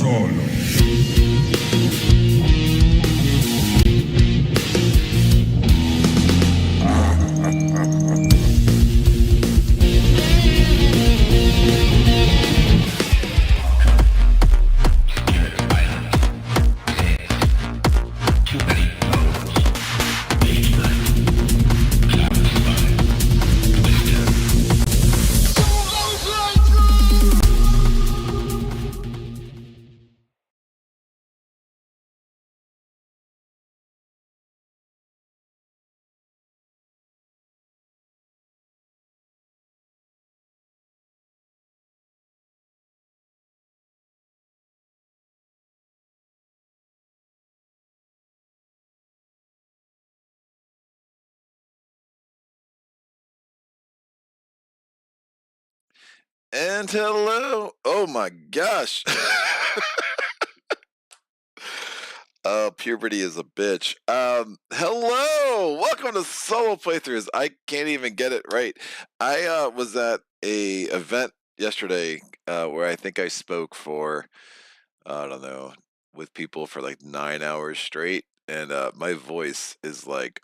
solo. And hello. Oh my gosh. Puberty is a bitch. Hello. Welcome to Solo Playthroughs. I can't even get it right. I was at a event yesterday where I think I spoke for I don't know, with people for like 9 hours straight, and my voice is like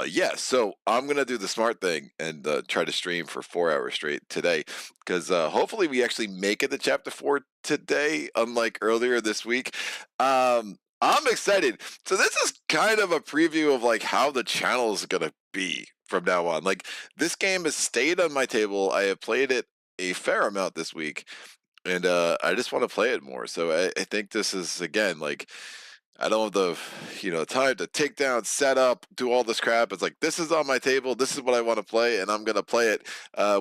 yeah, so I'm gonna do the smart thing and try to stream for 4 hours straight today, because hopefully we actually make it to chapter 4 today, unlike earlier this week. I'm excited. So this is kind of a preview of like how the channel is gonna be from now on. Like, this game has stayed on my table. I have played it a fair amount this week, and I just want to play it more. So I think this is, again, like, I don't have the time to take down, set up, do all this crap. It's like, this is on my table, this is what I want to play, and I'm gonna play it.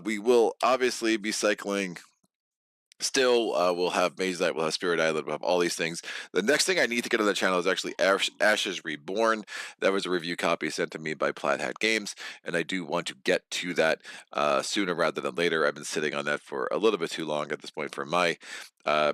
We will obviously be cycling. Still, we'll have Maze Knight, we'll have Spirit Island, we'll have all these things. The next thing I need to get on the channel is actually Ashes Reborn. That was a review copy sent to me by Plaid Hat Games, and I do want to get to that sooner rather than later. I've been sitting on that for a little bit too long at this point for my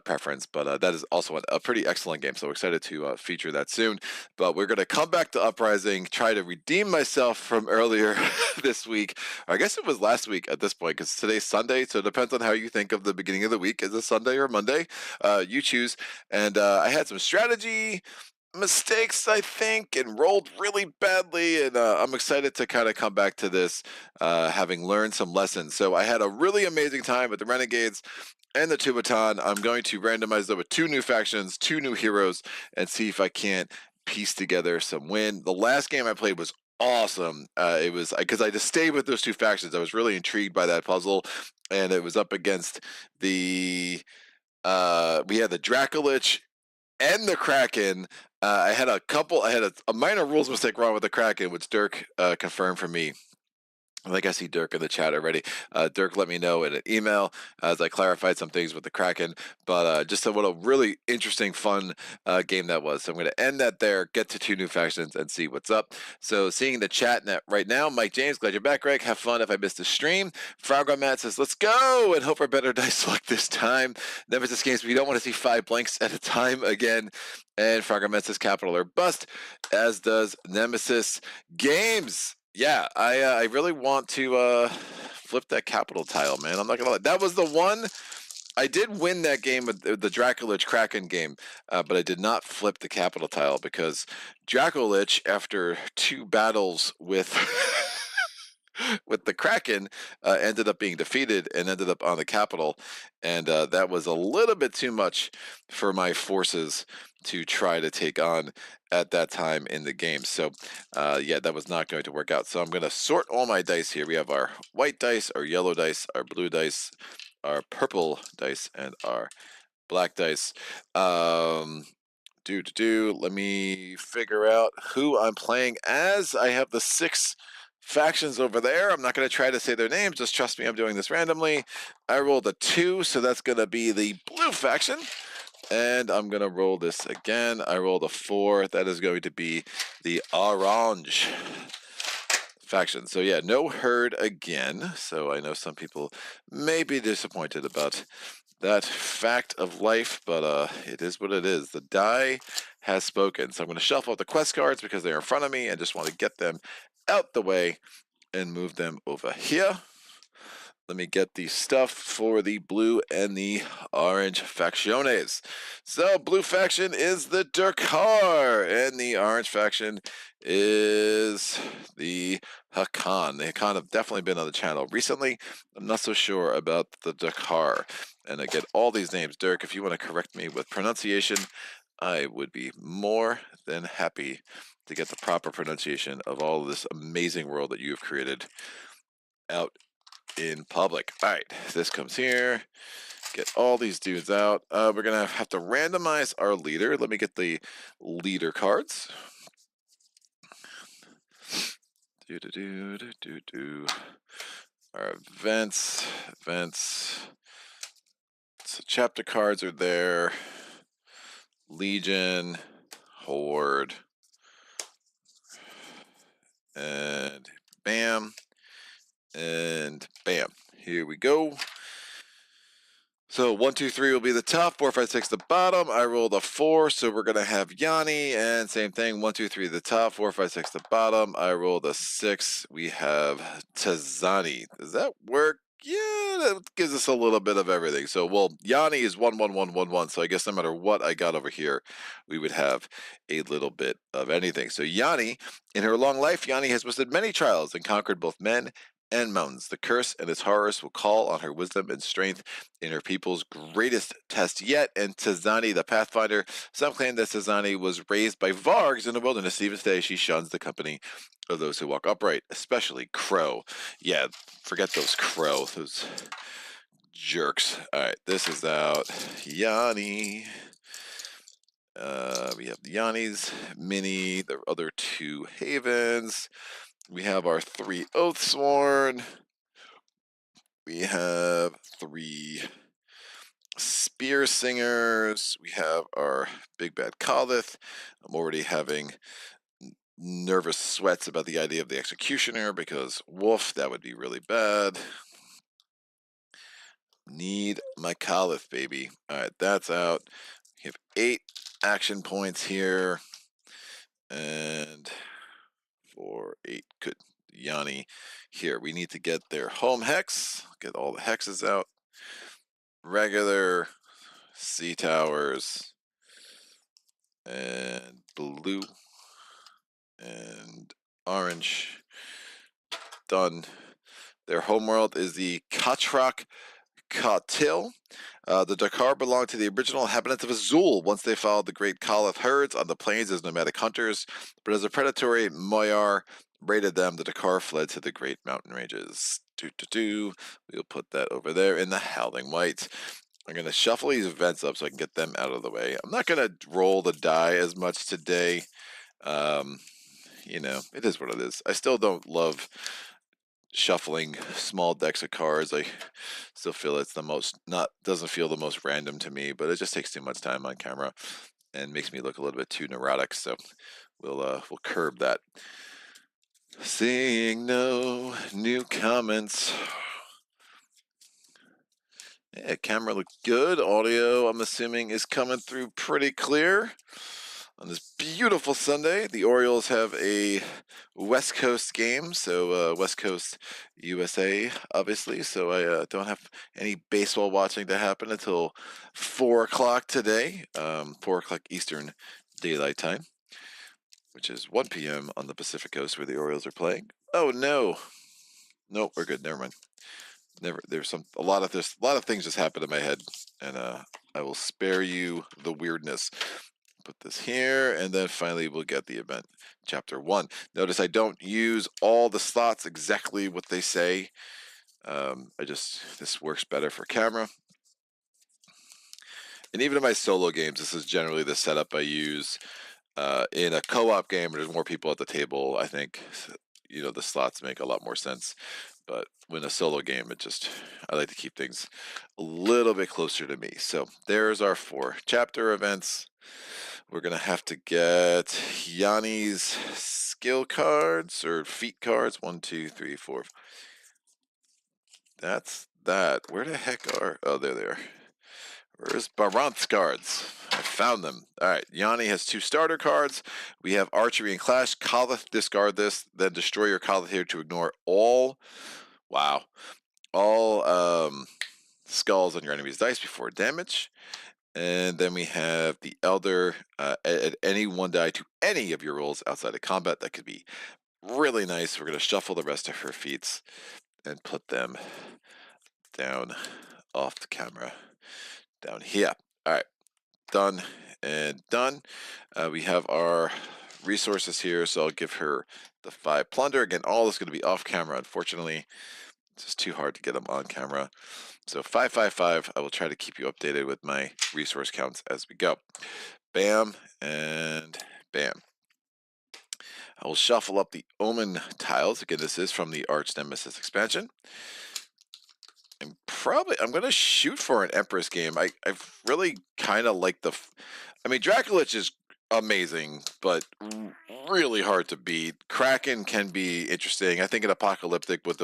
preference, but that is also a pretty excellent game, so excited to feature that soon. But we're going to come back to Uprising, try to redeem myself from earlier this week. I guess it was last week at this point, because today's Sunday, so it depends on how you think of the beginning of the week. Is it Sunday or Monday? You choose. And I had some strategy mistakes, I think, and rolled really badly, and I'm excited to kind of come back to this, having learned some lessons. So I had a really amazing time with the Renegades and the Tubaton. I'm going to randomize them with 2 new factions, 2 new heroes, and see if I can't piece together some win. The last game I played was awesome. It was because I just stayed with those 2 factions. I was really intrigued by that puzzle, and it was up against the we had the Dracolich and the Kraken. I had a minor rules mistake wrong with the Kraken, which Dirk confirmed for me. I think I see Dirk in the chat already. Dirk let me know in an email as I clarified some things with the Kraken, but just what a really interesting, fun game that was. So I'm going to end that there, get to 2 new factions, and see what's up. So seeing the chat net right now, Mike James, glad you're back, Greg. Have fun if I missed the stream. Frogger Matt says, let's go, and hope for better dice luck this time. Nemesis.Games, we don't want to see 5 blanks at a time again. And Frogger Matt says, capital or bust, as does Nemesis.Games. Yeah, I really want to flip that capital tile, man. I'm not gonna lie. That was the one. I did win that game with the Dracolich Kraken game, but I did not flip the capital tile because Dracolich, after 2 battles with with the Kraken, ended up being defeated and ended up on the capital, and that was a little bit too much for my forces to try to take on at that time in the game. So yeah, that was not going to work out. So I'm going to sort all my dice here. We have our white dice, our yellow dice, our blue dice, our purple dice, and our black dice. Let me figure out who I'm playing as. I have the 6 factions over there. I'm not going to try to say their names. Just trust me, I'm doing this randomly. I rolled a 2, so that's going to be the blue faction. And I'm going to roll this again. I rolled a 4. That is going to be the orange faction. So yeah, no herd again. So I know some people may be disappointed about that fact of life, but it is what it is. The die has spoken. So I'm going to shuffle out the quest cards because they're in front of me and just want to get them out the way and move them over here. let me get the stuff for the blue and the orange factiones. So, blue faction is the Dakar, and the orange faction is the Hakan. The Hakan have definitely been on the channel recently. I'm not so sure about the Dakar. And I get all these names. Dirk, if you want to correct me with pronunciation, I would be more than happy to get the proper pronunciation of all of this amazing world that you have created out in public. All right, this comes here. Get all these dudes out. We're gonna have to randomize our leader. Let me get the leader cards. Our events. So chapter cards are there. Legion, Horde, and bam, and bam. Here we go. So 1, 2, 3 will be the top, 4, 5, 6 the bottom. I rolled a 4, so we're gonna have Yanni, and same thing. 1, 2, 3 the top, 4, 5, 6 the bottom. I rolled a 6. We have Tazani. Does that work? Yeah, that gives us a little bit of everything. So, well, Yanni is 1, 1, 1, 1, 1. So I guess no matter what I got over here, we would have a little bit of anything. So Yanni, in her long life, Yanni has withstood many trials and conquered both men and mountains. The curse and its horrors will call on her wisdom and strength in her people's greatest test yet. And Tazani, the Pathfinder, some claim that Tazani was raised by Vargs in the wilderness. Even today, she shuns the company of those who walk upright, especially Crow. Yeah, forget those Crow, those jerks. All right, this is out. Yanni. We have the Yanni's mini, the other 2 havens. We have our 3 Oathsworn. We have 3 Spear Singers. We have our Big Bad Khalith. I'm already having nervous sweats about the idea of the Executioner because, woof, that would be really bad. Need my Khalith, baby. All right, that's out. We have 8 action points here. And 4, 8, good. Yanni. Here, we need to get their home hex. Get all the hexes out. Regular, sea towers, and blue, and orange. Done. Their homeworld is the Katrak Katil. The Dakar belonged to the original inhabitants of Azul once they followed the great Khalith herds on the plains as nomadic hunters, but as a predatory Moyar raided them, the Dakar fled to the great mountain ranges. We'll put that over there in the Howling White. I'm going to shuffle these events up so I can get them out of the way. I'm not going to roll the die as much today. You know, it is what it is. I still don't love shuffling small decks of cards. I still feel it's the most, doesn't feel the most random to me, but it just takes too much time on camera and makes me look a little bit too neurotic. So we'll curb that. Seeing no new comments. Yeah, camera looks good. Audio, I'm assuming, is coming through pretty clear. On this beautiful Sunday, the Orioles have a West Coast game, so West Coast USA, obviously. So I don't have any baseball watching to happen until 4 o'clock today, 4 o'clock Eastern Daylight Time, which is 1 p.m. on the Pacific Coast where the Orioles are playing. Oh no, nope, we're good. Never mind. There's a lot of things just happened in my head, and I will spare you the weirdness. Put this here, and then finally we'll get the event chapter 1. Notice I don't use all the slots exactly what they say. This works better for camera. And even in my solo games, this is generally the setup I use. In a co-op game where there's more people at the table, I think, you know, the slots make a lot more sense. But when a solo game, I like to keep things a little bit closer to me. So there's our 4 chapter events. We're going to have to get Yanni's skill cards or feat cards. 1, 2, 3, 4. That's that. Where the heck are... Oh, there they are. Where's Baranth's cards? I found them. All right. Yanni has 2 starter cards. We have Archery and Clash. Khalith, discard this. Then destroy your Khalith here to ignore all... Wow. all skulls on your enemy's dice before damage. And then we have the Elder. At any one die to any of your rolls outside of combat. That could be really nice. We're going to shuffle the rest of her feats and put them down off the camera down here. All right, done and done. We have our resources here, so I'll give her the 5 plunder. Again, all this is going to be off camera, unfortunately. It's just too hard to get them on camera. So 555. I will try to keep you updated with my resource counts as we go. Bam and bam. I will shuffle up the omen tiles. Again, this is from the Arch-Nemesis expansion. And I'm going to shoot for an Empress game. I really kind of like I mean, Draculich is amazing, but really hard to beat. Kraken can be interesting. I think in Apocalyptic with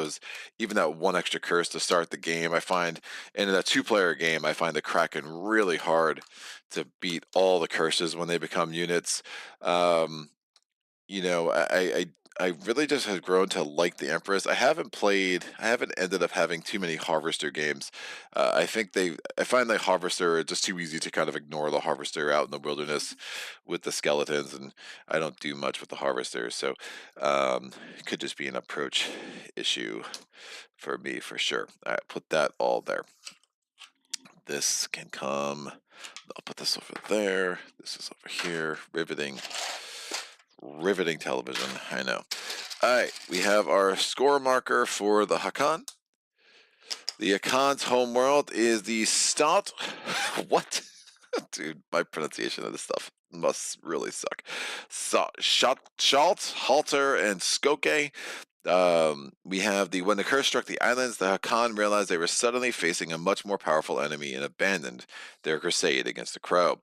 even that 1 extra curse to start the game, I find, and in a 2-player game, I find the Kraken really hard to beat all the curses when they become units. You know, I really just have grown to like the Empress. I haven't ended up having too many Harvester games. I find the Harvester just too easy to kind of ignore the Harvester out in the wilderness with the skeletons, and I don't do much with the Harvester, so it could just be an approach issue for me for sure. All right, put that all there. This can come. I'll put this over there. This is over here. Riveting television, I know. All right, we have our score marker for the Hakan. The Hakan's homeworld is the Stott. What? Dude, my pronunciation of this stuff must really suck. Schalt, Halter, and Skoke. We have when the curse struck the islands, the Hakan realized they were suddenly facing a much more powerful enemy and abandoned their crusade against the Crow.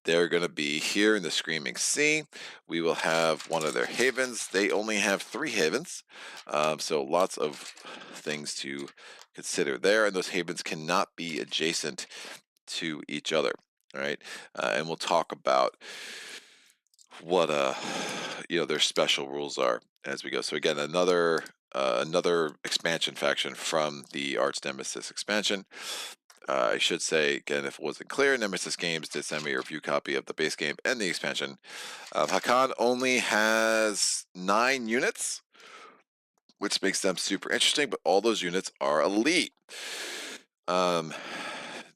They're going to be here in the Screaming Sea. We will have one of their havens. They only have 3 havens, so lots of things to consider there. And those havens cannot be adjacent to each other. All right, and we'll talk about what their special rules are as we go. So again, another expansion faction from the Arch-Nemesis expansion. I should say, again, if it wasn't clear, Nemesis.Games did send me a review copy of the base game and the expansion. Hakan only has 9 units, which makes them super interesting, but all those units are elite. Now,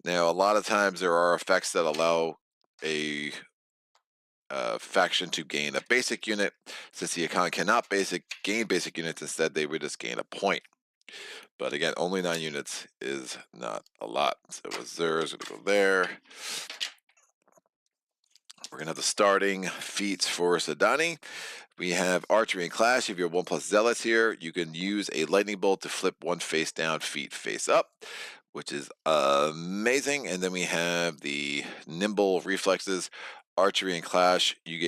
a lot of times there are effects that allow a faction to gain a basic unit. Since the Hakan cannot gain basic units, instead they would just gain a point. But again, only 9 units is not a lot. So Azur's going to go there. We're going to have the starting feats for Sadani. We have Archery and Clash. You have your 1+ Zealots here. You can use a Lightning Bolt to flip 1 face down, feet face up, which is amazing. And then we have the Nimble Reflexes. Archery and Clash. You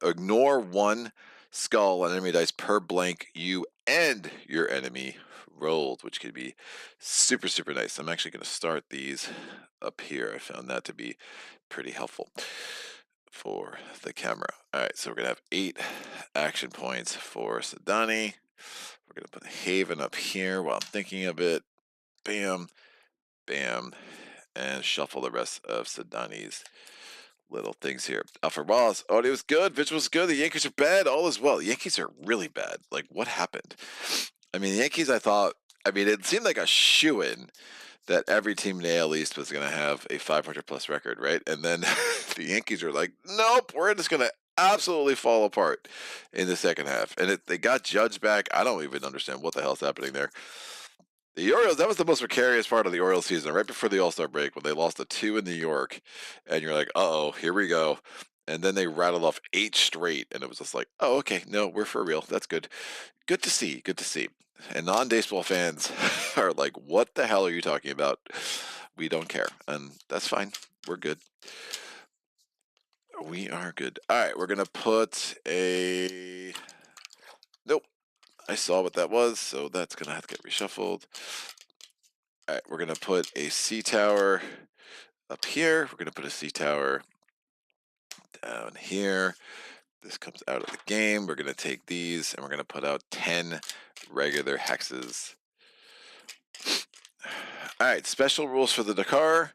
ignore 1 skull on enemy dice per blank you and your enemy rolled, which could be super, super nice. I'm actually going to start these up here. I found that to be pretty helpful for the camera. All right, so we're going to have 8 action points for Sadani. We're going to put a Haven up here while I'm thinking of it. Bam, bam, and shuffle the rest of Sadani's little things here. Alfred Wallace, audio was good, visual was good, the Yankees are bad, all is well. The Yankees are really bad. Like, what happened? I mean, the Yankees, it seemed like a shoo-in that every team in the AL East was going to have a 500+ record, right? And then the Yankees are like, nope, we're just going to absolutely fall apart in the second half. And they got Judge back. I don't even understand what the hell's happening there. The Orioles, that was the most precarious part of the Orioles season, right before the All-Star break, when they lost to 2 in New York, and you're like, uh-oh, here we go. And then they rattled off 8 straight, and it was just like, oh, okay, no, we're for real. That's good. Good to see, good to see. And non-baseball fans are like, what the hell are you talking about? We don't care, and that's fine. We're good. We are good. All right, we're going to put a... Nope. I saw what that was, so that's going to have to get reshuffled. All right, we're going to put a C tower up here. We're going to put a C tower down here. This comes out of the game. We're going to take these, and we're going to put out 10 regular hexes All right, special rules for the Dakar.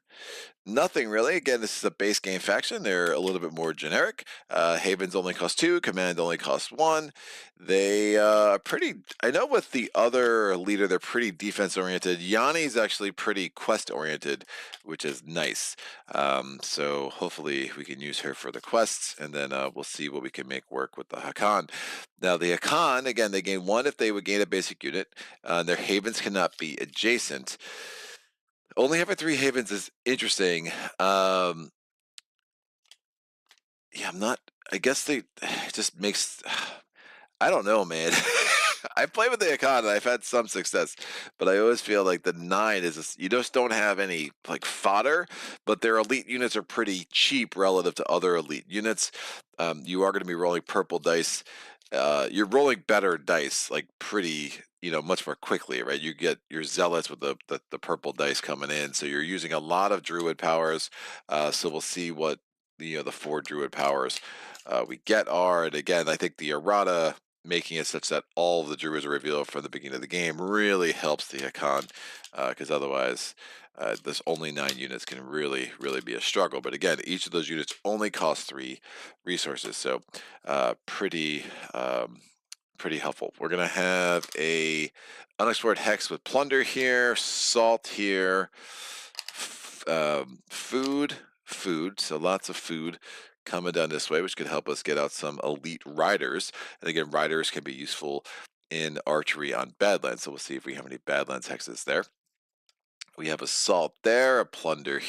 Nothing really. Again, this is a base game faction. They're a little bit more generic. Havens only cost 2. Command only costs 1. They are pretty. I know with the other leader, they're pretty defense oriented. Yanni's actually pretty quest oriented, which is nice. So hopefully we can use her for the quests, and then we'll see what we can make work with the Hakan. Now the Hakan, again, they gain 1 if they would gain a basic unit. Their havens cannot be adjacent. Only having 3 havens is interesting. Yeah, I'm not. I guess they it just makes. I don't know, man. I play with the Akon and I've had some success, but I always feel like the 9 is you just don't have any like fodder, but their elite units are pretty cheap relative to other elite units. You are going to be rolling purple dice. You're rolling better dice, like pretty, much more quickly, right? You get your zealots with the purple dice coming in, so you're using a lot of druid powers. So we'll see what the 4 druid powers we get are, and again, I think the errata making it such that all of the druids are revealed from the beginning of the game really helps the Hakan, because otherwise this only 9 units can really be a struggle. But again, each of those units only cost 3 resources, so pretty helpful. We're gonna have a unexplored hex with plunder here, salt here, food, so lots of food coming down this way, which could help us get out some elite riders. And again, riders can be useful in archery on Badlands, so we'll see if we have any Badlands hexes there. We have a salt there, a plunder,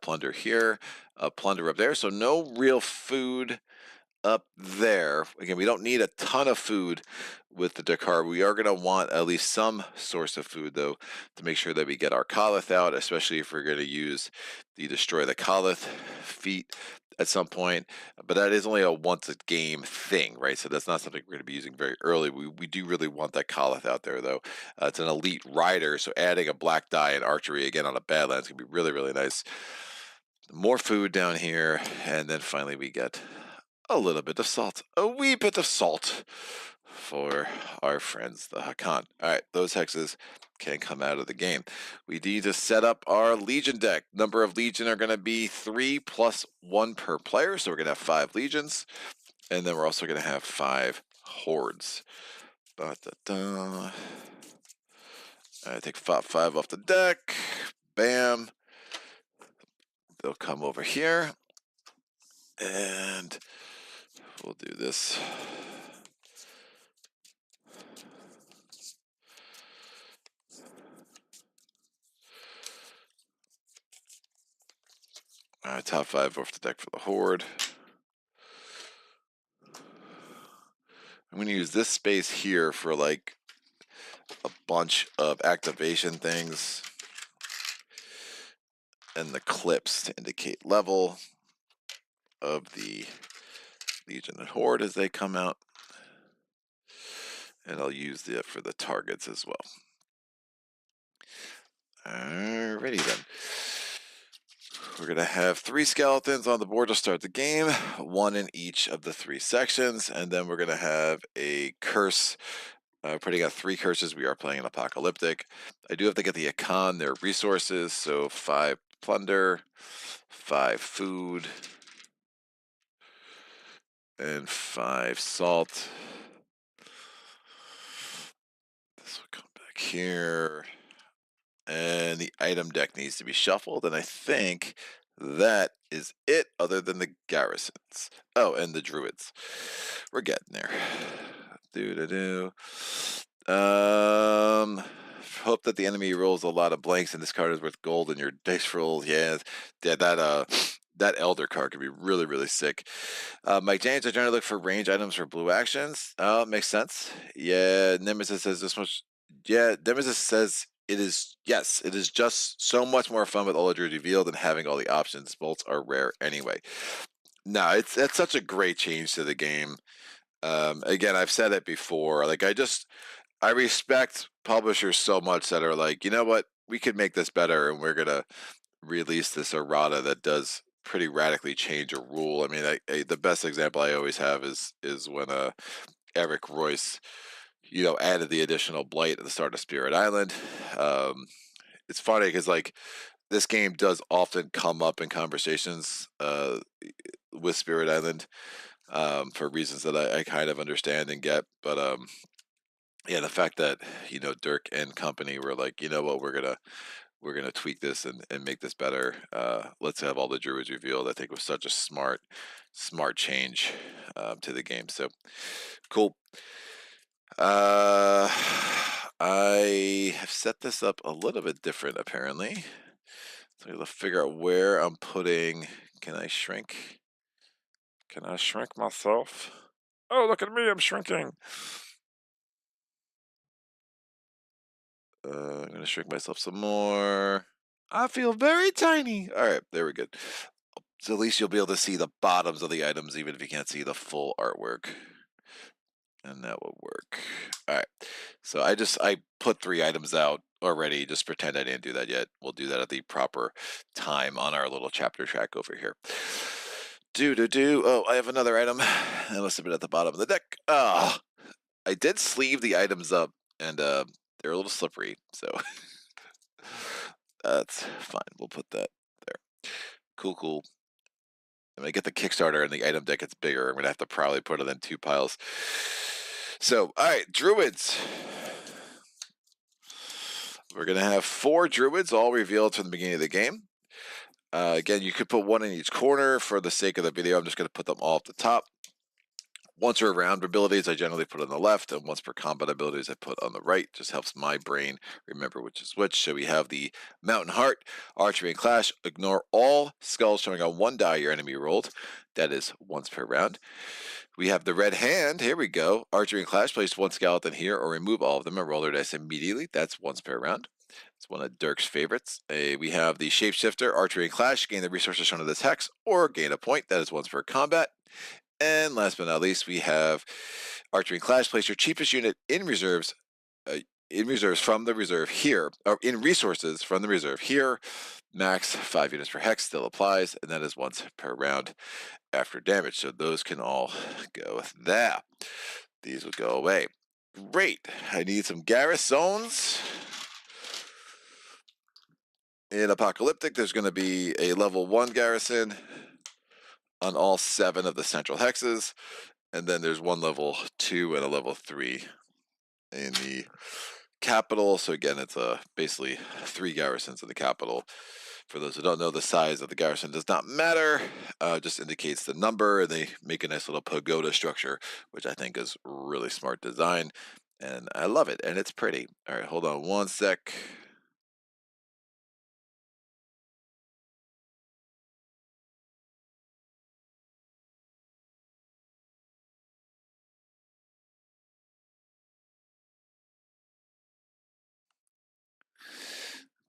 plunder here, a plunder up there. So no real food up there. Again, we don't need a ton of food with the Dakar. We are going to want at least some source of food, though, to make sure that we get our Kalith out, especially if we're going to use the Destroy the Kalith feat at some point. But that is only a once-a-game thing, right? So that's not something we're going to be using very early. We do really want that Kalith out there, though. It's an elite rider, so adding a black die in archery, again, on a Badlands can be really nice. More food down here, and then finally we get a little bit of salt, a wee bit of salt for our friends, the Hakan. All right, those hexes can come out of the game. We need to set up our Legion deck. Number of Legion are going to be 3 plus 1 per player, so we're going to have 5 Legions, and then we're also going to have 5 Hordes. I take 5 off the deck. Bam. They'll come over here, and we'll do this. Top 5 off the deck for the Horde. I'm going to use this space here for like a bunch of activation things and the clips to indicate level of the Legion and Horde as they come out. And I'll use it for the targets as well. Alrighty then. We're going to have 3 skeletons on the board to start the game, 1 in each of the 3 sections, and then we're going to have a curse. Putting out 3 curses. We are playing an Apocalyptic. I do have to get the Akon, their resources, so 5 plunder, 5 food, and 5 salt. This will come back here. And the item deck needs to be shuffled, and I think that is it, other than the garrisons. Oh, and the druids. We're getting there. Hope that the enemy rolls a lot of blanks, and this card is worth gold, and your dice roll, yeah, that Elder card could be really sick. Mike James, I trying to look for range items for blue actions. Oh, makes sense. Yeah, Nemesis says this much. Yeah, Nemesis says it is, yes, it is just so much more fun with all the druids revealed and having all the options. Bolts are rare anyway. No, that's such a great change to the game. Again, I've said it before. Like, I respect publishers so much that are like, you know what, we could make this better, and we're gonna release this errata that does pretty radically change a rule. I mean, the best example I always have is when Eric Royce, added the additional blight at the start of Spirit Island. it's funny because like this game does often come up in conversations with Spirit Island for reasons that I kind of understand and get. But yeah, the fact that Dirk and company were like, you know what, we're gonna tweak this and make this better. Let's have all the druids revealed. I think was such a smart change to the game. So cool. I have set this up a little bit different apparently. So I gotta figure out where I'm putting. Can I shrink? Can I shrink myself? Oh, look at me! I'm shrinking. I'm gonna shrink myself some more. I feel very tiny. All right, there we go. So at least you'll be able to see the bottoms of the items, even if you can't see the full artwork. And that will work. All right. So I put 3 items out already. Just pretend I didn't do that yet. We'll do that at the proper time on our little chapter track over here. Oh, I have another item. I must have been at the bottom of the deck. I did sleeve the items up, and they're a little slippery. So that's fine. We'll put that there. Cool. When I get the Kickstarter and the item deck gets bigger, I'm going to have to probably put it in 2 piles. So, all right, druids. We're going to have 4 druids all revealed from the beginning of the game. Again, you could put 1 in each corner. For the sake of the video, I'm just going to put them all at the top. Once per round abilities, I generally put on the left, and once per combat abilities, I put on the right. Just helps my brain remember which is which. So we have the Mountain Heart, Archery and Clash. Ignore all skulls showing on 1 die your enemy rolled. That is once per round. We have the Red Hand. Here we go. Archery and Clash. Place 1 skeleton here or remove all of them and roll their dice immediately. That's once per round. It's one of Dirk's favorites. We have the Shapeshifter, Archery and Clash. Gain the resources shown in this hex or gain a point. That is once per combat. And last but not least, we have Archery and Clash. Place your cheapest unit in reserves from the reserve here, or in resources from the reserve here. Max 5 units per hex still applies, and that is once per round after damage. So those can all go there. These will go away. Great. I need some garrisons. In Apocalyptic, there's going to be a level 1 garrison on all 7 of the central hexes, and then there's 1 level 2 and a level 3 in the capital. So again, it's basically 3 garrisons in the capital. For those who don't know, the size of the garrison does not matter, just indicates the number, and they make a nice little pagoda structure, which I think is really smart design, and I love it, and it's pretty. All right, hold on 1 sec.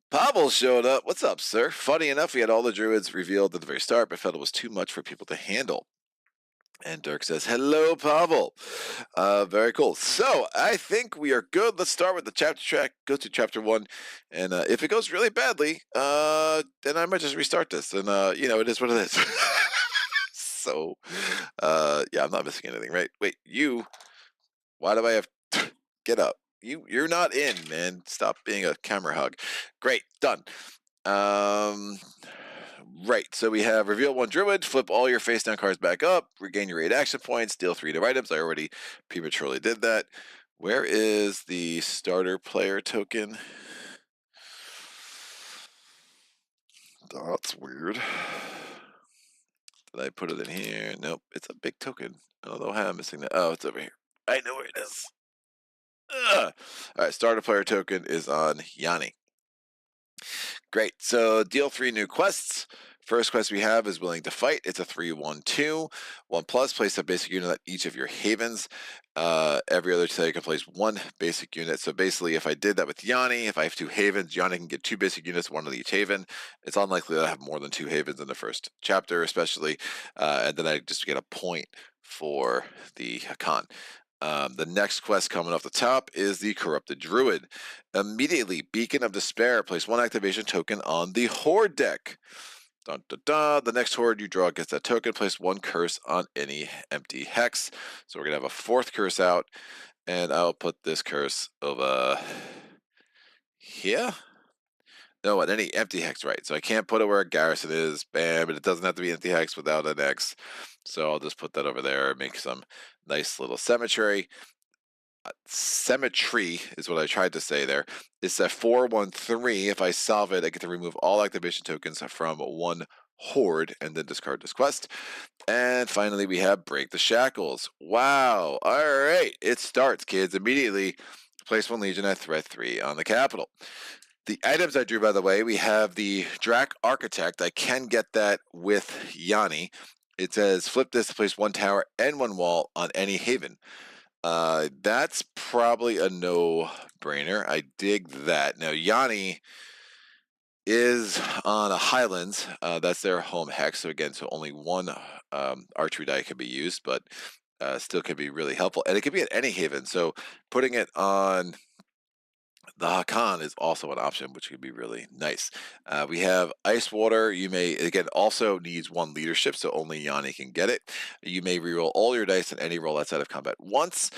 Pavel showed up. What's up, sir? Funny enough, we had all the druids revealed at the very start, but felt it was too much for people to handle. And Dirk says, hello, Pavel. Very cool. So I think we are good. Let's start with the chapter track. Go to chapter 1. And if it goes really badly, then I might just restart this. And, it is what it is. So, yeah, I'm not missing anything, right? Wait, why do I have, get up. You're not in, man. Stop being a camera hug. Great, done. Right, so we have reveal 1 druid, flip all your face down cards back up, regain your 8 action points, deal 3 new items. I already prematurely did that. Where is the starter player token? That's weird. Did I put it in here? Nope, it's a big token. I don't know how I'm missing that. Oh, it's over here. I know where it is. Ugh. All right, starter player token is on Yanni. Great. So deal 3 new quests. First quest we have is Willing to Fight. It's a 3/1/2. 1+, place a basic unit at each of your havens. Every other player can place 1 basic unit. So basically, if I did that with Yanni, if I have 2 havens, Yanni can get 2 basic units, 1 on each haven. It's unlikely that I have more than 2 havens in the first chapter, especially. And then I just get a point for the con. The next quest coming off the top is the Corrupted Druid. Immediately, Beacon of Despair. Place 1 activation token on the Horde deck. Dun, dun, dun. The next Horde you draw gets that token. Place 1 curse on any empty hex. So we're going to have a 4th curse out. And I'll put this curse over here. No, what, any empty hex, right? So I can't put it where a garrison is, bam, but it doesn't have to be empty hex without an X. So I'll just put that over there, make some nice little symmetry. Symmetry is what I tried to say there. It's a 4/1/3. If I solve it, I get to remove all activation tokens from one horde and then discard this quest. And finally, we have Break the Shackles. Wow. All right. It starts, kids. Immediately, place one Legion at threat 3 on the capital. The items I drew, by the way, we have the Drac Architect. I can get that with Yanni. It says flip this to place one tower and one wall on any haven. That's probably a no-brainer. I dig that. Now, Yanni is on a Highlands. That's their home hex. So again, so only one archery die can be used, but still can be really helpful. And it can be at any haven. So putting it on the Hakan is also an option, which could be really nice. We have Ice Water. You may, again, also needs one leadership, so only Yanni can get it. You may reroll all your dice in any roll outside of combat once.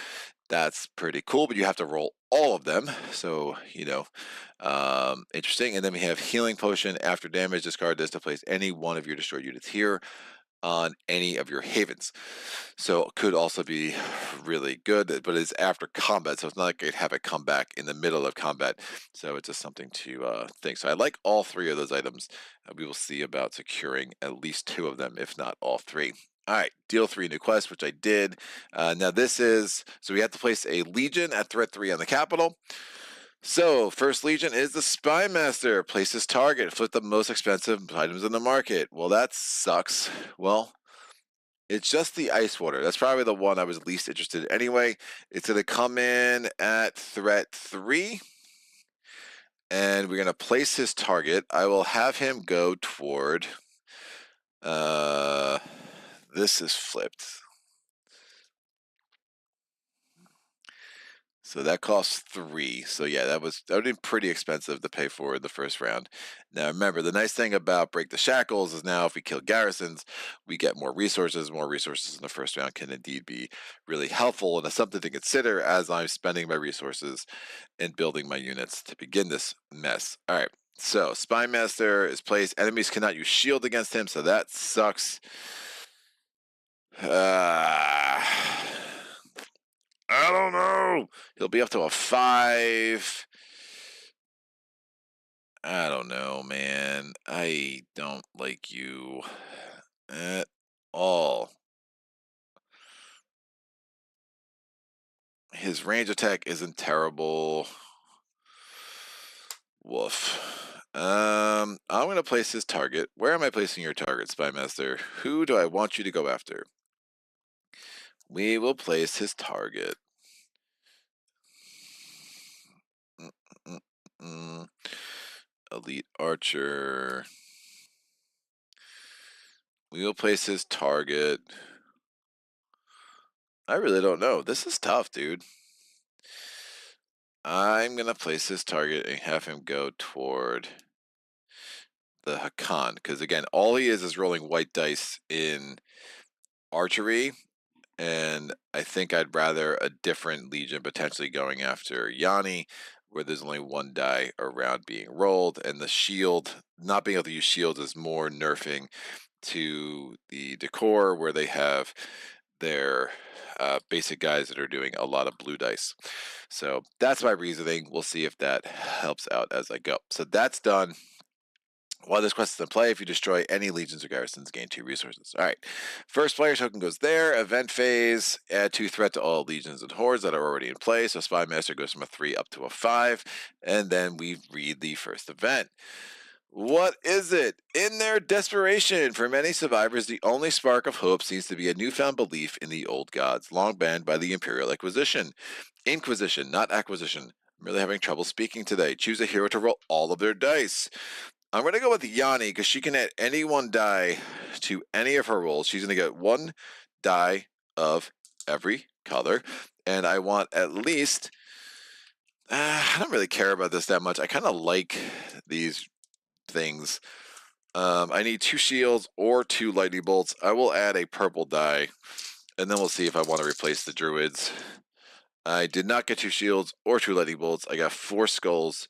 That's pretty cool, but you have to roll all of them. So, interesting. And then we have Healing Potion. After damage, discard this to place any one of your destroyed units here on any of your havens. So it could also be really good, but it's after combat, so it's not like you'd have it come back in the middle of combat. So it's just something to think. So I like all three of those items. We will see about securing at least two of them, if not all three. All right, deal 3 new quest, which I did. Now this is, so we have to place a Legion at threat 3 on the capital. So, first Legion is the Spy Master. Place his target, flip the most expensive items in the market. Well, that sucks. Well, it's just the Ice Water. That's probably the one I was least interested in anyway. It's going to come in at threat 3. And we're going to place his target. I will have him go toward... this is flipped. So that costs 3. So yeah, that would have been pretty expensive to pay for in the first round. Now remember, the nice thing about Break the Shackles is now if we kill garrisons, we get more resources. More resources in the first round can indeed be really helpful, and it's something to consider as I'm spending my resources and building my units to begin this mess. All right, so Spy Master is placed. Enemies cannot use shield against him, so that sucks. I don't know. He'll be up to a 5. I don't know, man. I don't like you at all. His range attack isn't terrible. Woof. I'm going to place his target. Where am I placing your target, Spy Master? Who do I want you to go after? We will place his target. Elite Archer. We will place his target. I really don't know. This is tough, dude. I'm going to place his target and have him go toward the Hakan. Because, again, all he is rolling white dice in archery. And I think I'd rather a different Legion potentially going after Yanni, where there's only one die around being rolled. And the shield, not being able to use shields is more nerfing to the decor, where they have their basic guys that are doing a lot of blue dice. So that's my reasoning. We'll see if that helps out as I go. So that's done. While this quest is in play, if you destroy any legions or garrisons, gain 2 resources. All right. First player token goes there. Event phase, add 2 threat to all legions and hordes that are already in play. So Spy Master goes from a 3 up to a 5. And then we read the first event. What is it? In their desperation, for many survivors, the only spark of hope seems to be a newfound belief in the old gods, long banned by the Imperial Inquisition, not acquisition. I'm really having trouble speaking today. Choose a hero to roll all of their dice. I'm going to go with Yanni because she can add any one die to any of her rolls. She's going to get 1 die of every color. And I want at least... I don't really care about this that much. I kind of like these things. I need 2 shields or 2 lightning bolts. I will add a purple die. And then we'll see if I want to replace the druids. I did not get 2 shields or 2 lightning bolts. I got 4 skulls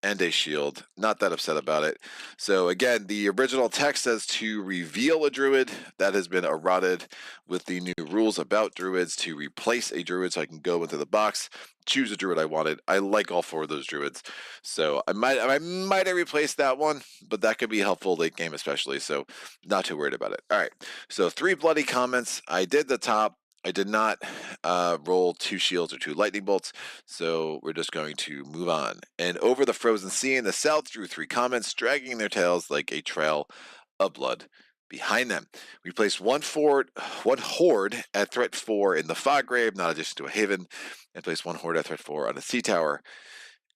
and a shield. Not that upset about it. So again, the original text says to reveal a druid. That has been eroded with the new rules about druids to replace a druid, so I can go into the box, choose a druid I wanted. I like all 4 of those druids, so I might have replaced that one, but that could be helpful late game especially, so not too worried about it. All right, so 3 bloody comments. I did the top. I did not roll 2 shields or 2 lightning bolts, so we're just going to move on. And over the frozen sea in the south drew 3 comments, dragging their tails like a trail of blood behind them. We placed one horde at threat 4 in the fog grave, not addition to a haven, and placed one horde at threat 4 on the sea tower,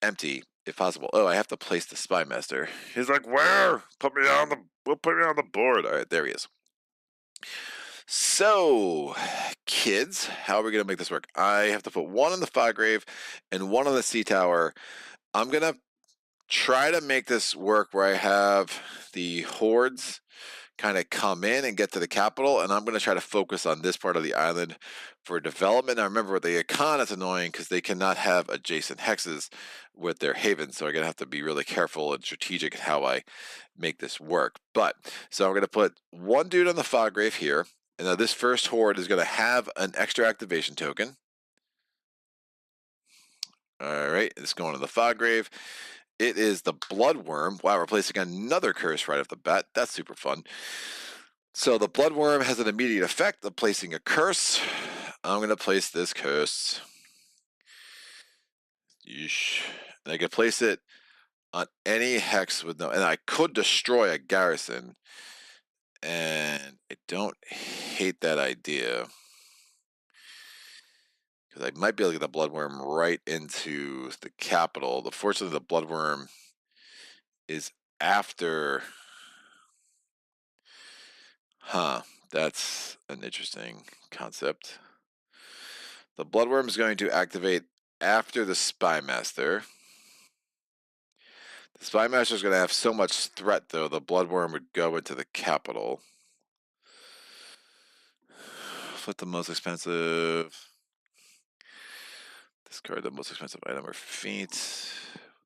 empty if possible. Oh, I have to place the spy master. He's like, where? Put me on the board. All right, there he is. So, kids, how are we going to make this work? I have to put 1 in the fog grave and 1 on the sea tower. I'm going to try to make this work where I have the hordes kind of come in and get to the capital, and I'm going to try to focus on this part of the island for development. Now, remember, with the Icon, it's annoying because they cannot have adjacent hexes with their havens, so I'm going to have to be really careful and strategic in how I make this work. But, so I'm going to put 1 dude on the fog grave here. And now this first horde is going to have an extra activation token. All right, it's going to the fog grave. It is the bloodworm. Wow, we're placing another curse right off the bat. That's super fun. So the bloodworm has an immediate effect of placing a curse. I'm going to place this curse. Yeesh. And I can place it on any hex with no, and I could destroy a garrison. And I don't hate that idea, because I might be able to get the bloodworm right into the capital. Fortunately, the bloodworm is after. That's an interesting concept. The bloodworm is going to activate after the spy master. The spy master is going to have so much threat, though, the bloodworm would go into the capital. Flip the most expensive. Discard the most expensive item or feat.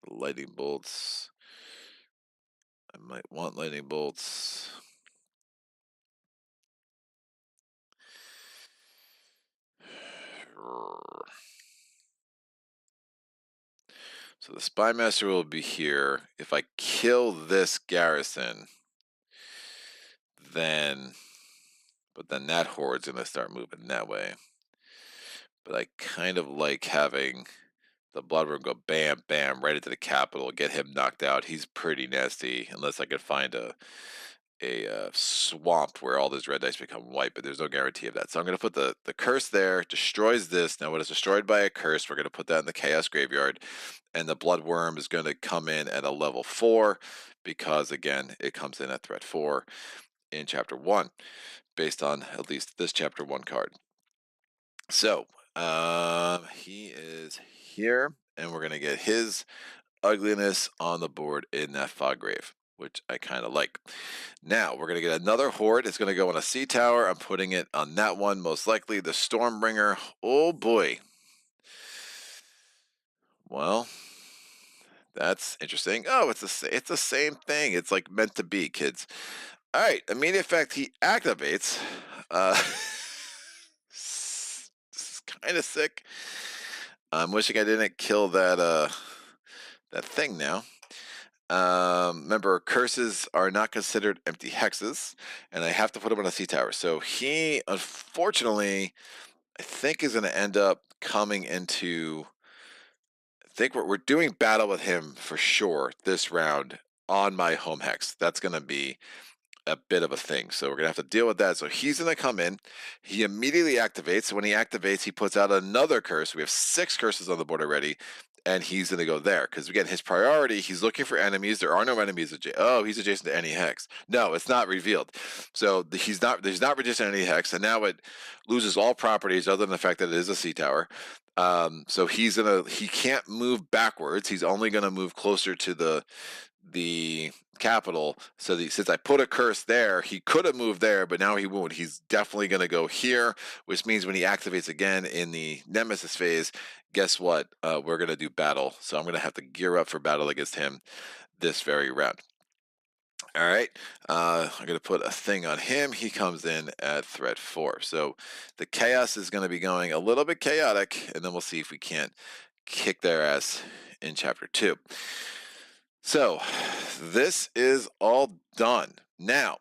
Lightning bolts. I might want lightning bolts. So the spy master will be here. If I kill this garrison, then that horde's going to start moving that way. But I kind of like having the bloodworm go bam, bam, right into the capital, get him knocked out. He's pretty nasty, unless I could find a swamp where all those red dice become white, but there's no guarantee of that. So I'm going to put the curse there, destroys this. Now, when it's destroyed by a curse, we're going to put that in the Chaos Graveyard, and the bloodworm is going to come in at a level 4, because, again, it comes in at threat 4 in Chapter 1, based on at least this Chapter 1 card. So, he is here, and we're going to get his ugliness on the board in that fog grave, which I kind of like. Now, we're going to get another horde. It's going to go on a sea tower. I'm putting it on that one, most likely the Stormbringer. Oh, boy. Well, that's interesting. Oh, it's the same thing. It's like meant to be, kids. All right, immediate effect, he activates. This is kind of sick. I'm wishing I didn't kill that thing now. Remember, curses are not considered empty hexes, and I have to put him on a sea tower. So he, unfortunately, I think is going to end up coming into. I think we're doing battle with him for sure this round on my home hex. That's going to be a bit of a thing. So we're going to have to deal with that. So he's going to come in. He immediately activates. So when he activates, he puts out another curse. We have 6 curses on the board already. And he's going to go there. Because, again, his priority, he's looking for enemies. There are no enemies. Oh, he's adjacent to any hex. No, it's not revealed. So he's not adjacent to any hex. And now it loses all properties other than the fact that it is a sea tower. So he can't move backwards. He's only going to move closer to the capital. So since I put a curse there, he could have moved there, but now he won't. He's definitely going to go here, which means when he activates again in the Nemesis phase, guess what? We're going to do battle. So I'm going to have to gear up for battle against him this very round. All right, I'm going to put a thing on him. He comes in at threat 4. So the chaos is going to be going a little bit chaotic, and then we'll see if we can't kick their ass in chapter 2. So this is all done. Now,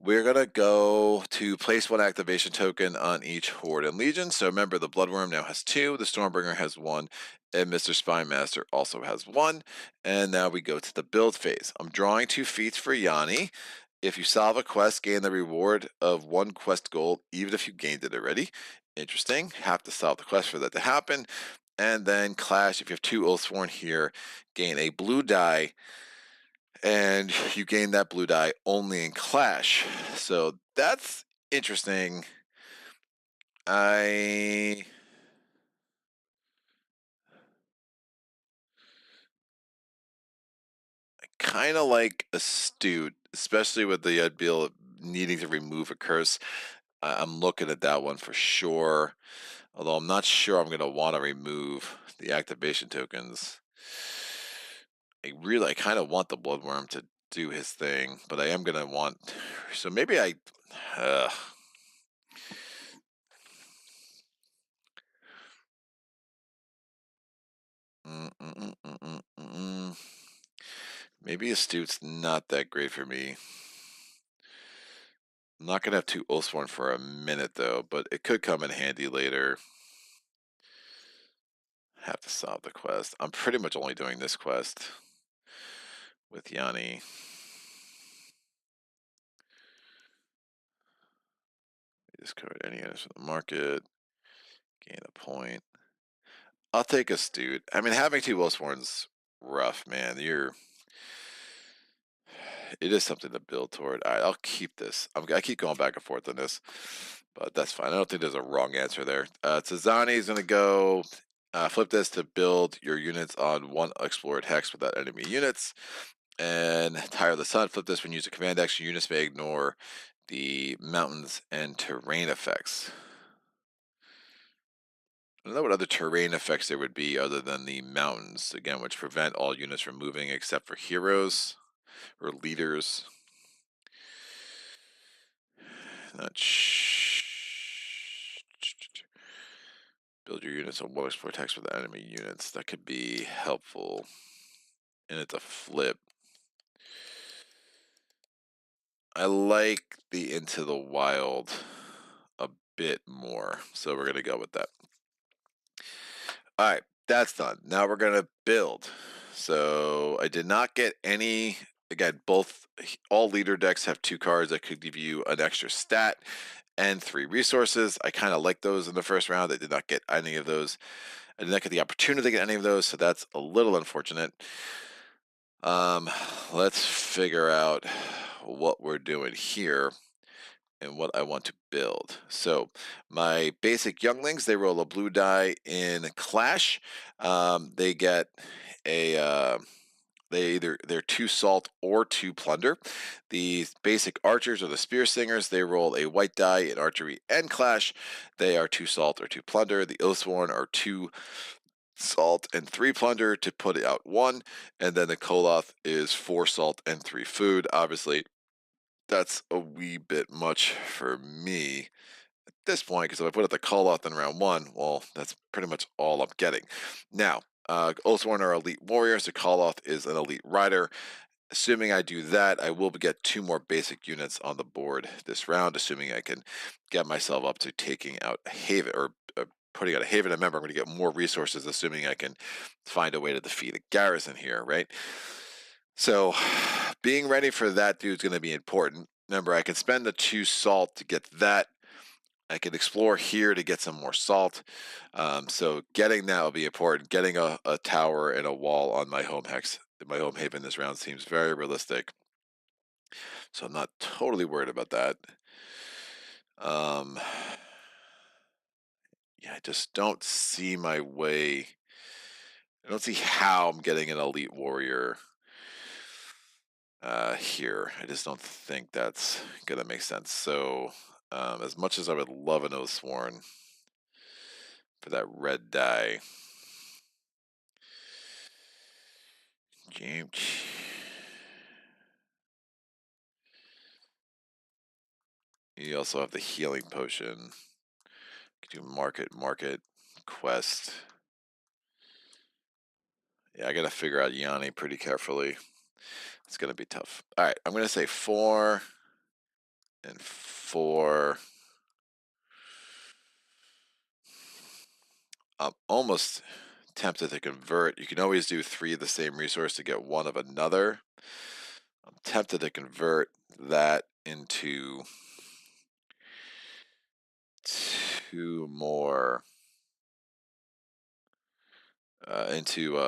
we're going to go to place 1 activation token on each Horde and Legion. So remember, the Bloodworm now has 2, the Stormbringer has 1, and Mr. Spymaster also has 1. And now we go to the build phase. I'm drawing 2 feats for Yanni. If you solve a quest, gain the reward of 1 quest gold, even if you gained it already. Interesting. Have to solve the quest for that to happen. And then Clash, if you have 2 Oathsworn here, gain a blue die, and you gain that blue die only in Clash. So that's interesting. I kind of like Astute, especially with the Bil needing to remove a curse. I'm looking at that one for sure, although I'm not sure I'm going to want to remove the activation tokens. I kind of want the Bloodworm to do his thing, but I am going to want, so maybe uh, maybe Astute's not that great for me. I'm not going to have 2 Oathsworn for a minute, though, but it could come in handy later. Have to solve the quest. I'm pretty much only doing this quest with Yanni. Discard any items from the market. Gain a point. I'll take Astute. I mean, having 2 Oathsworn's rough, man. It is something to build toward. All right, I'll keep this. I keep going back and forth on this, but that's fine. I don't think there's a wrong answer there. Tazani is going to go flip this to build your units on 1 explored hex without enemy units. And Tire of the Sun, flip this when you use a command action. Units may ignore the mountains and terrain effects. I don't know what other terrain effects there would be other than the mountains, again, which prevent all units from moving except for heroes or leaders. Not build your units on 1 explored hex with enemy units. That could be helpful. And it's a flip. I like the Into the Wild a bit more, so we're going to go with that. All right, that's done. Now we're going to build. So I did not get any, again, all leader decks have 2 cards that could give you an extra stat and 3 resources. I kind of like those in the first round. I did not get any of those. I did not get the opportunity to get any of those, so that's a little unfortunate. Let's figure out what we're doing here and what I want to build. So my basic younglings, they roll a blue die in Clash. They get a they're 2 salt or 2 plunder. The basic archers or the spear singers, they roll a white die in archery and Clash. They are 2 salt or 2 plunder. The Oathsworn are 2 salt and 3 plunder to put out 1, and then the Koloth is 4 salt and 3 food. Obviously, that's a wee bit much for me at this point, because if I put out the Koloth in round 1, well, that's pretty much all I'm getting. Now, Oathsworn are elite warriors. The Koloth is an elite rider. Assuming I do that, I will get 2 more basic units on the board this round, assuming I can get myself up to taking out a Haven, or putting out a Haven. Remember, I'm going to get more resources, assuming I can find a way to defeat a garrison here, right? So being ready for that dude is going to be important. Remember, I can spend the 2 salt to get that. I can explore here to get some more salt. So getting that will be important. Getting a tower and a wall on my home hex, my home haven this round seems very realistic. So I'm not totally worried about that. Yeah, I just don't see my way. I don't see how I'm getting an elite warrior. here. I just don't think that's gonna make sense. So, as much as I would love an Oathsworn for that red die, James. You also have the healing potion. You can do market, quest. Yeah, I gotta figure out Yanni pretty carefully. It's gonna be tough. All right, I'm gonna say 4 and 4. I'm almost tempted to convert. You can always do 3 of the same resource to get 1 of another. I'm tempted to convert that into 2 more. Into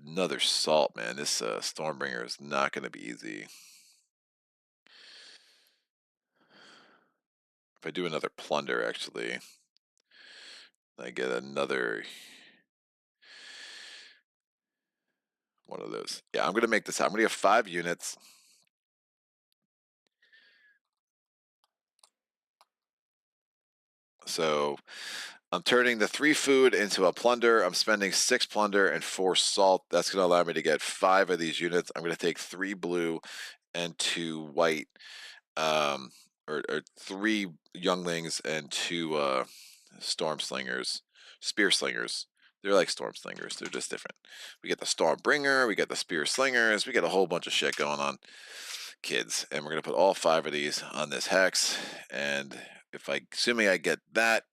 another salt, man. This Stormbringer is not going to be easy. If I do another plunder, actually, I get another one of those. Yeah, I'm going to make this. I'm going to get 5 units. So I'm turning the 3 food into a plunder. I'm spending 6 plunder and 4 salt. That's going to allow me to get 5 of these units. I'm going to take 3 blue and 2 white, or 3 younglings and 2 storm slingers, spear slingers. They're like storm slingers. They're just different. We get the Stormbringer, we get the spear slingers, we get a whole bunch of shit going on, kids. And we're gonna put all 5 of these on this hex. And assuming I get that,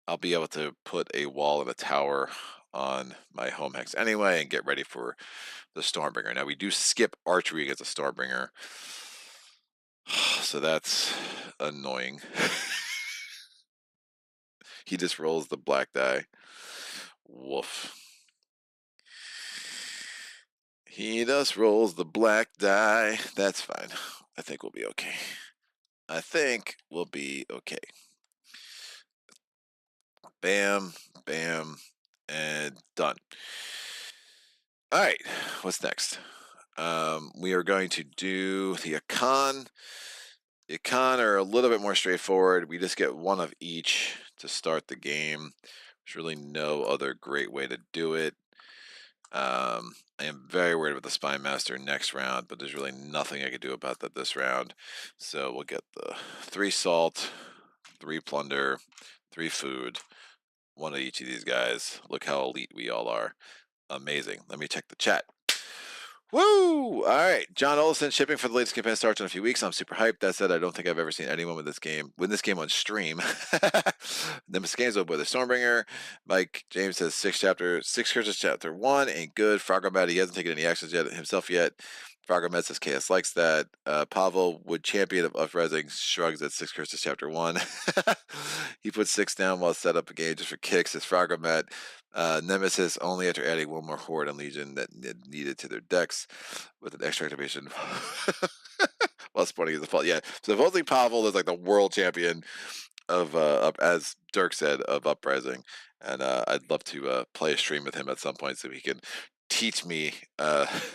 I'll be able to put a wall and a tower on my home hex anyway and get ready for the Stormbringer. Now we do skip archery against the Stormbringer, so that's annoying. He just rolls the black die. Woof. He just rolls the black die. That's fine. I think we'll be okay. I think we'll be okay. Bam, bam, and done. All right, what's next? We are going to do the Akan. The Akan are a little bit more straightforward. We just get 1 of each to start the game. There's really no other great way to do it. I am very worried about the Spy Master next round, but there's really nothing I can do about that this round. So we'll get the 3 salt, 3 plunder, 3 food, 1 of each of these guys. Look how elite we all are. Amazing. Let me check the chat. Woo! All right, John Olson shipping for the latest campaign starts in a few weeks. I'm super hyped. That said, I don't think I've ever seen anyone win this game on stream. Nemesis.Games with the Stormbringer. Mike James says 6 curses chapter 1 ain't good. Frogger he hasn't taken any actions yet himself yet. Frogger says KS likes that. Pavel Wood champion of Uprising shrugs at 6 curses chapter 1. He puts 6 down while set up a game just for kicks. Says Frogger Nemesis only after adding 1 more horde and legion that needed to their decks with an extra activation while sporting his default. Yeah, so supposedly Pavel is like the world champion of as Dirk said, of Uprising, and I'd love to play a stream with him at some point so he can teach me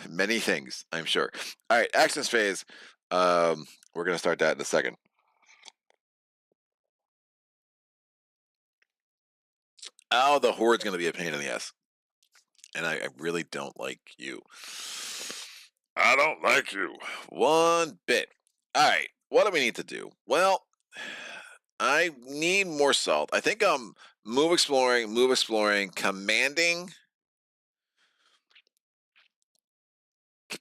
many things, I'm sure. All right, actions phase. We're gonna start that in a second. Oh, the horde's gonna be a pain in the ass. And I really don't like you. I don't like you one bit. All right, what do we need to do? Well, I need more salt. I think move exploring, commanding,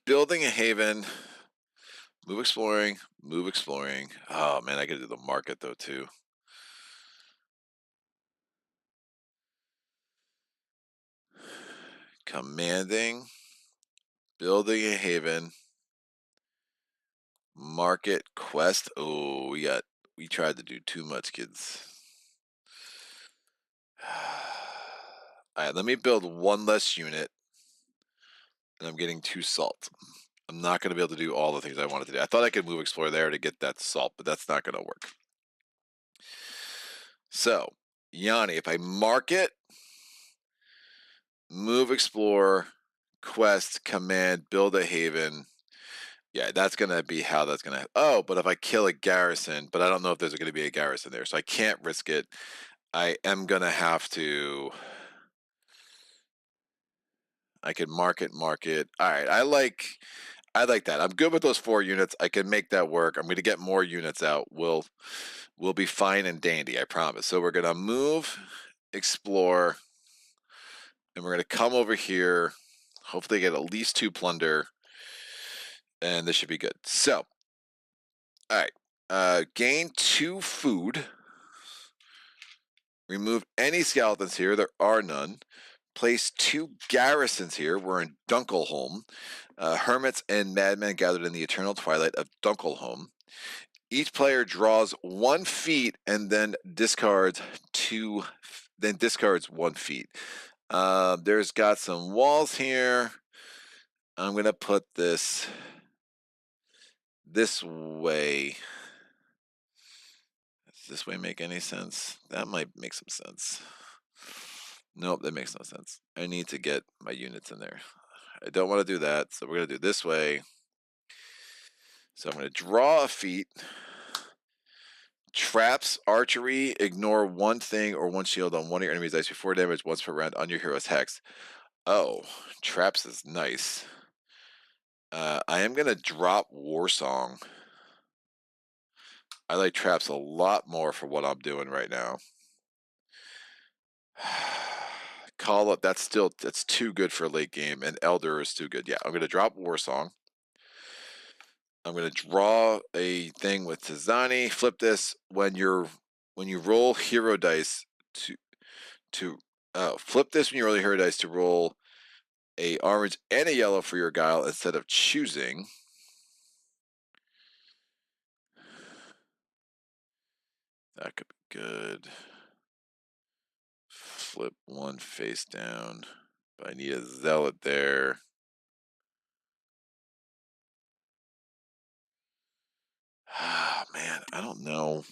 building a haven, move exploring. Oh man, I gotta do the market though too. Commanding, building a haven, market, quest. Oh, we tried to do too much, kids. All right, let me build 1 less unit, and I'm getting 2 salt. I'm not going to be able to do all the things I wanted to do. I thought I could move explore there to get that salt, but that's not going to work. So, Yanni, if I market, move explore, quest, command, build a haven. Yeah, that's going to be how that's going to... Oh, but if I kill a garrison, but I don't know if there's going to be a garrison there, so I can't risk it. I am going to have to... I can mark it. All right, I like that. I'm good with those 4 units. I can make that work. I'm going to get more units out. We'll be fine and dandy, I promise. So we're going to move, explore, and we're going to come over here. Hopefully get at least 2 plunder, and this should be good. So, all right, gain 2 food. Remove any skeletons here. There are none. Place 2 garrisons here. We're in Dunkelholm. Hermits and madmen gathered in the eternal twilight of Dunkelholm. Each player draws 1 feat and then discards 1 feat. There's got some walls here. I'm gonna put this way. Does this way make any sense? That might make some sense. Nope, that makes no sense. I need to get my units in there. I don't want to do that, so we're going to do this way. So I'm going to draw a feat. Traps, archery, ignore 1 thing or 1 shield on 1 of your enemy's dice before damage once per round on your hero's hex. Oh, traps is nice. I am going to drop War Song. I like traps a lot more for what I'm doing right now. Call up, that's too good for late game, and Elder is too good. Yeah, I'm going to drop War Song. I'm going to draw a thing with Tizani. Flip this when you roll hero dice flip this when you roll hero dice to roll a orange and a yellow for your guile instead of choosing. That could be good. Flip 1 face down. But I need a zealot there. Ah, man, I don't know.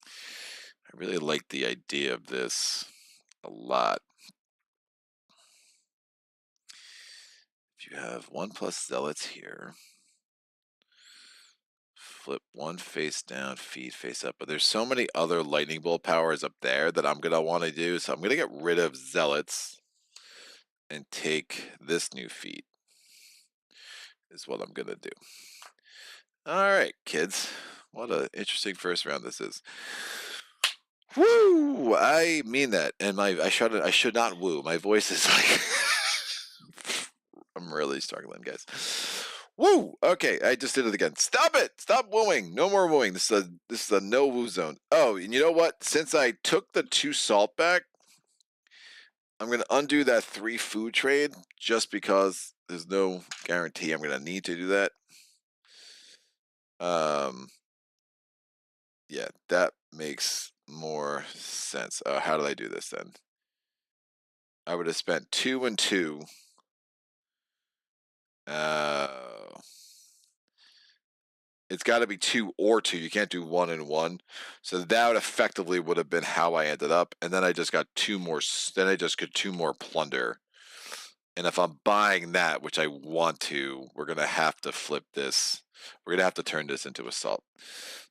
I really like the idea of this a lot. If you have 1+ zealots here, flip 1 face down, feed face up. But there's so many other lightning bolt powers up there that I'm going to want to do. So I'm going to get rid of zealots and take this new feat is what I'm going to do. All right, kids. What an interesting first round this is. Woo! I mean that. And I should not woo. My voice is like... I'm really struggling, guys. Woo! Okay, I just did it again. Stop it! Stop wooing! No more wooing. This is a no woo zone. Oh, and you know what? Since I took the 2 salt back, I'm gonna undo that 3 food trade just because there's no guarantee I'm gonna need to do that. Yeah, that makes more sense. How did I do this then? I would have spent 2 and 2. It's got to be 2 or 2. You can't do 1 and 1. So that effectively would have been how I ended up. And then I just got 2 more. Then I just got 2 more plunder. And if I'm buying that, which I want to, we're going to have to flip this. We're going to have to turn this into assault.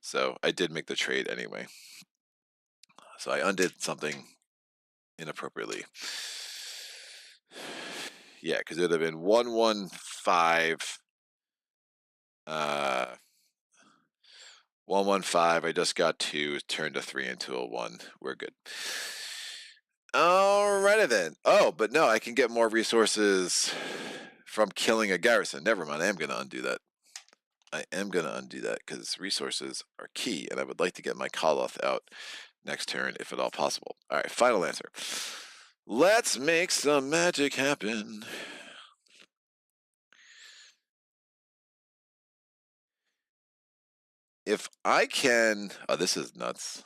So I did make the trade anyway. So I undid something inappropriately. Yeah, because it would have been 115. 115. I just got 2, turned a 3 into a 1. We're good. Alrighty then. Oh, but no, I can get more resources from killing a garrison. Never mind. I am going to undo that. I am going to undo that because resources are key, and I would like to get my Koloth out next turn if at all possible. All right, final answer. Let's make some magic happen. If I can... Oh, this is nuts.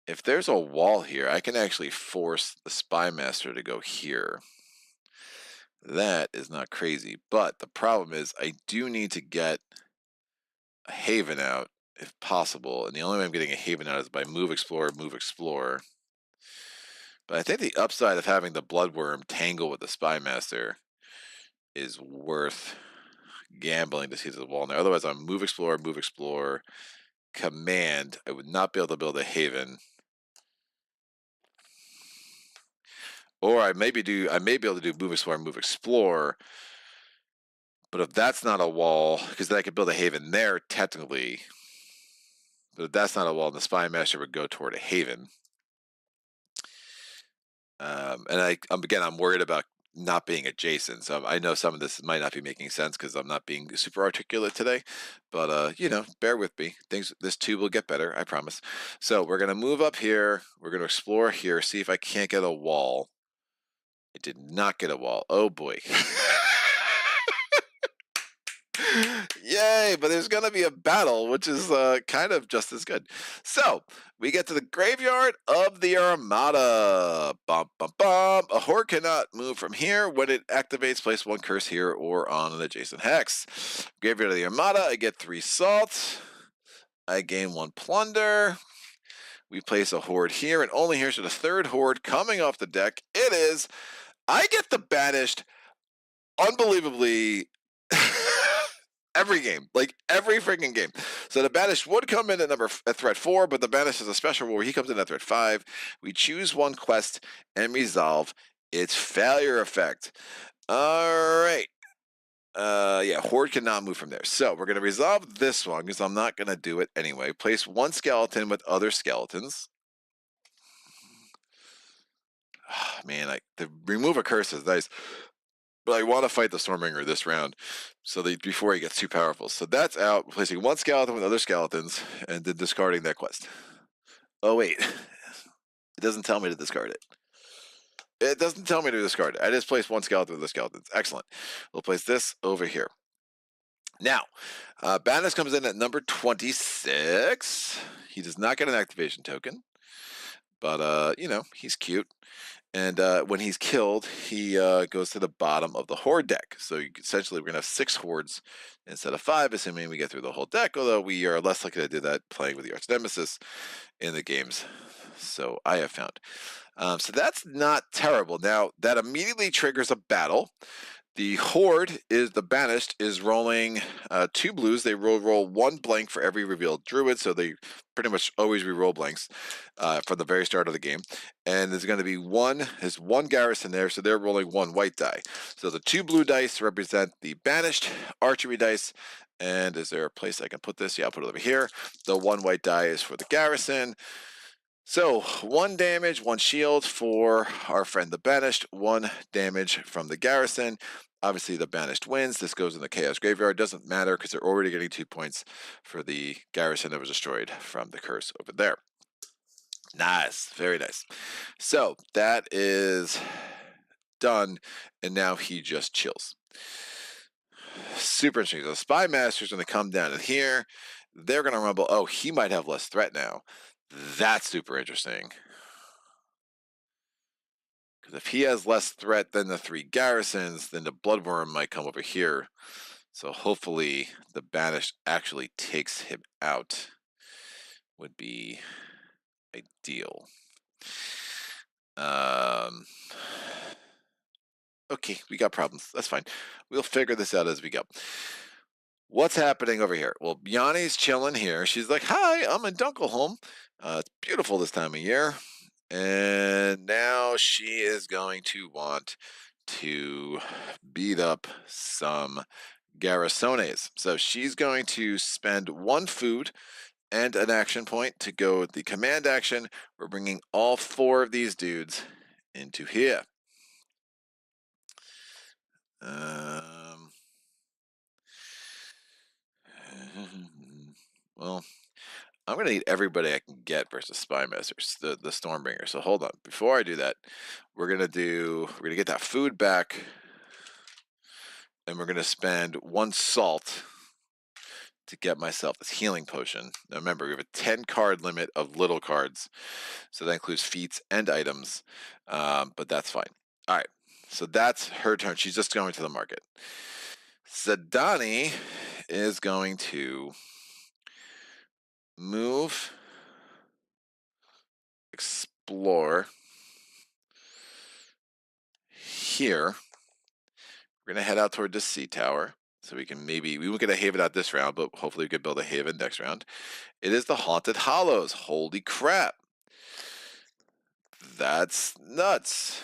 If there's a wall here, I can actually force the Spy Master to go here. That is not crazy, but the problem is I do need to get a Haven out if possible, and the only way I'm getting a Haven out is by move Explorer. But I think the upside of having the Bloodworm tangle with the Spymaster is worth gambling to see the wall there. Otherwise, I'm move Explorer, command. I would not be able to build a Haven. Or I may be able to do move explore. But if that's not a wall, because then I could build a Haven there technically. But if that's not a wall, the Spymaster would go toward a Haven. And I'm worried about not being adjacent. So I know some of this might not be making sense because I'm not being super articulate today. But bear with me. This too will get better, I promise. So we're gonna move up here. We're gonna explore here, see if I can't get a wall. I did not get a wall. Oh boy. Yay, but there's going to be a battle, which is kind of just as good. So, we get to the graveyard of the Armada. Bum, bum, bum. A horde cannot move from here. When it activates, place one curse here or on an adjacent hex. Graveyard of the Armada, I get 3 salt. I gain 1 plunder. We place a horde here, and only here's to the 3rd horde coming off the deck. It is, I get the banished, unbelievably... every game, like every freaking game. So the banished would come in at threat 4, but the banished is a special rule where he comes in at threat 5. We choose one quest and resolve its failure effect. All right. Yeah, horde cannot move from there. So we're gonna resolve this one because I'm not gonna do it anyway. Place one skeleton with other skeletons. Man, the remove a curse is nice. But I want to fight the Stormbringer this round, before he gets too powerful. So that's out, replacing one skeleton with other skeletons, and then discarding that quest. Oh wait, it doesn't tell me to discard it. It doesn't tell me to discard it. I just placed one skeleton with the skeletons. Excellent. We'll place this over here. Now, Bannis comes in at number 26. He does not get an activation token, but he's cute. And when he's killed, he goes to the bottom of the horde deck. So essentially, we're going to have 6 hordes instead of 5, assuming we get through the whole deck, although we are less likely to do that playing with the Arch-Nemesis in the games. So I have found. So that's not terrible. Now, that immediately triggers a battle. The horde the banished is rolling 2 blues. They roll 1 blank for every revealed druid, so they pretty much always re-roll blanks from the very start of the game. And there's going to be one garrison there, so they're rolling 1 white die. So the 2 blue dice represent the banished archery dice. And is there a place I can put this? Yeah, I'll put it over here. The 1 white die is for the garrison. So 1 damage, 1 shield for our friend the banished, 1 damage from the garrison. Obviously the banished wins. This goes in the chaos graveyard. Doesn't matter because they're already getting 2 points for the garrison that was destroyed from the curse over there. Nice, very nice. So that is done, and now he just chills. Super interesting. The Spy Master's going to come down in here. They're going to rumble. Oh, he might have less threat now. That's super interesting. Because if he has less threat than the 3 garrisons, then the Bloodworm might come over here. So hopefully the banished actually takes him out. Would be ideal. Okay, we got problems. That's fine. We'll figure this out as we go. What's happening over here? Well, Yanni's chilling here. She's like, hi, I'm in Dunkelholm. It's beautiful this time of year. And now she is going to want to beat up some Garrisones. So she's going to spend 1 food and an action point to go with the command action. We're bringing all 4 of these dudes into here. Well, I'm going to need everybody I can get versus Spy Masters, the Stormbringer. So hold on. Before I do that, we're going to get that food back, and we're going to spend 1 salt to get myself this healing potion. Now remember, we have a 10 card limit of little cards, so that includes feats and items, but that's fine. All right, so that's her turn. She's just going to the market. Zadani is going to move, explore here. We're gonna head out toward this sea tower. So we won't get a haven out this round, but hopefully we can build a haven next round. It is the Haunted Hollows. Holy crap. That's nuts.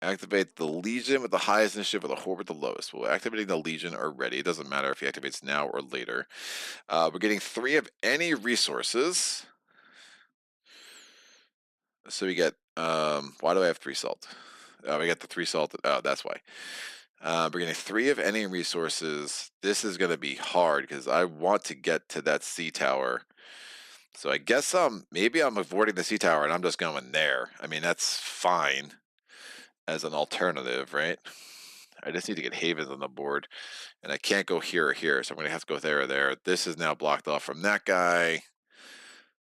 Activate the Legion with the highest initiative or the Horde with the lowest. Well, activating the Legion already. It doesn't matter if he activates now or later. We're getting 3 of any resources. So we get, why do I have 3 salt? We get the 3 salt. Oh, that's why. We're getting 3 of any resources. This is going to be hard because I want to get to that sea tower. So I guess maybe I'm avoiding the sea tower and I'm just going there. I mean, that's fine as an alternative, right? I just need to get havens on the board, and I can't go here or here, so I'm going to have to go there or there. This is now blocked off from that guy.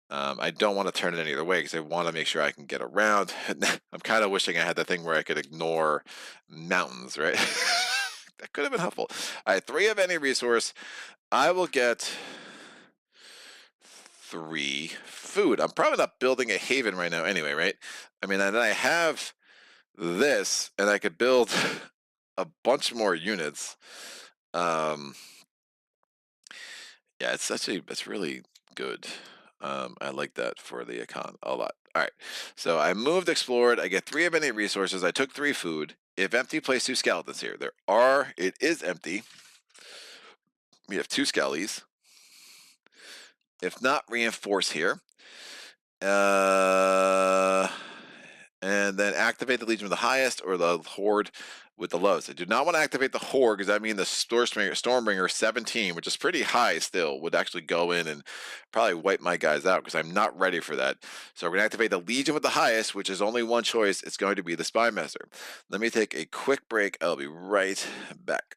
I don't want to turn it any other way because I want to make sure I can get around. I'm kind of wishing I had the thing where I could ignore mountains, right? That could have been helpful. All right, 3 of any resource. I will get 3 food. I'm probably not building a haven right now anyway, right? I mean, and then I have this, and I could build a bunch more units. Yeah, it's really good. I like that for the econ a lot. All right, so I moved, explored. I get 3 of any resources. I took 3 food. If empty, place 2 skeletons here. It is empty. We have 2 skellies. If not, reinforce here. And then activate the Legion with the highest or the Horde with the lowest. I do not want to activate the Horde because that means the Stormbringer 17, which is pretty high still, would actually go in and probably wipe my guys out because I'm not ready for that. So we're going to activate the Legion with the highest, which is only one choice. It's going to be the Spy Master. Let me take a quick break. I'll be right back.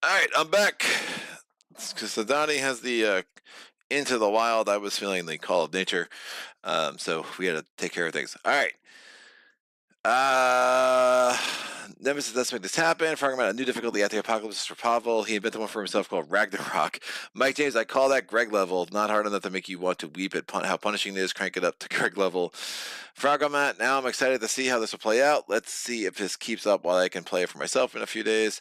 All right, I'm back. Because Sadani has the Into the Wild. I was feeling the call of nature. So we had to take care of things. All right. Nemesis, let's make this happen. Talking about a new difficulty at the Apocalyptic for Pavel. He invented one for himself called Ragnarok. Mike James, I call that Greg level. Not hard enough to make you want to weep at how punishing it is. Crank it up to Greg level. Froggomat, now I'm excited to see how this will play out. Let's see if this keeps up while I can play it for myself in a few days.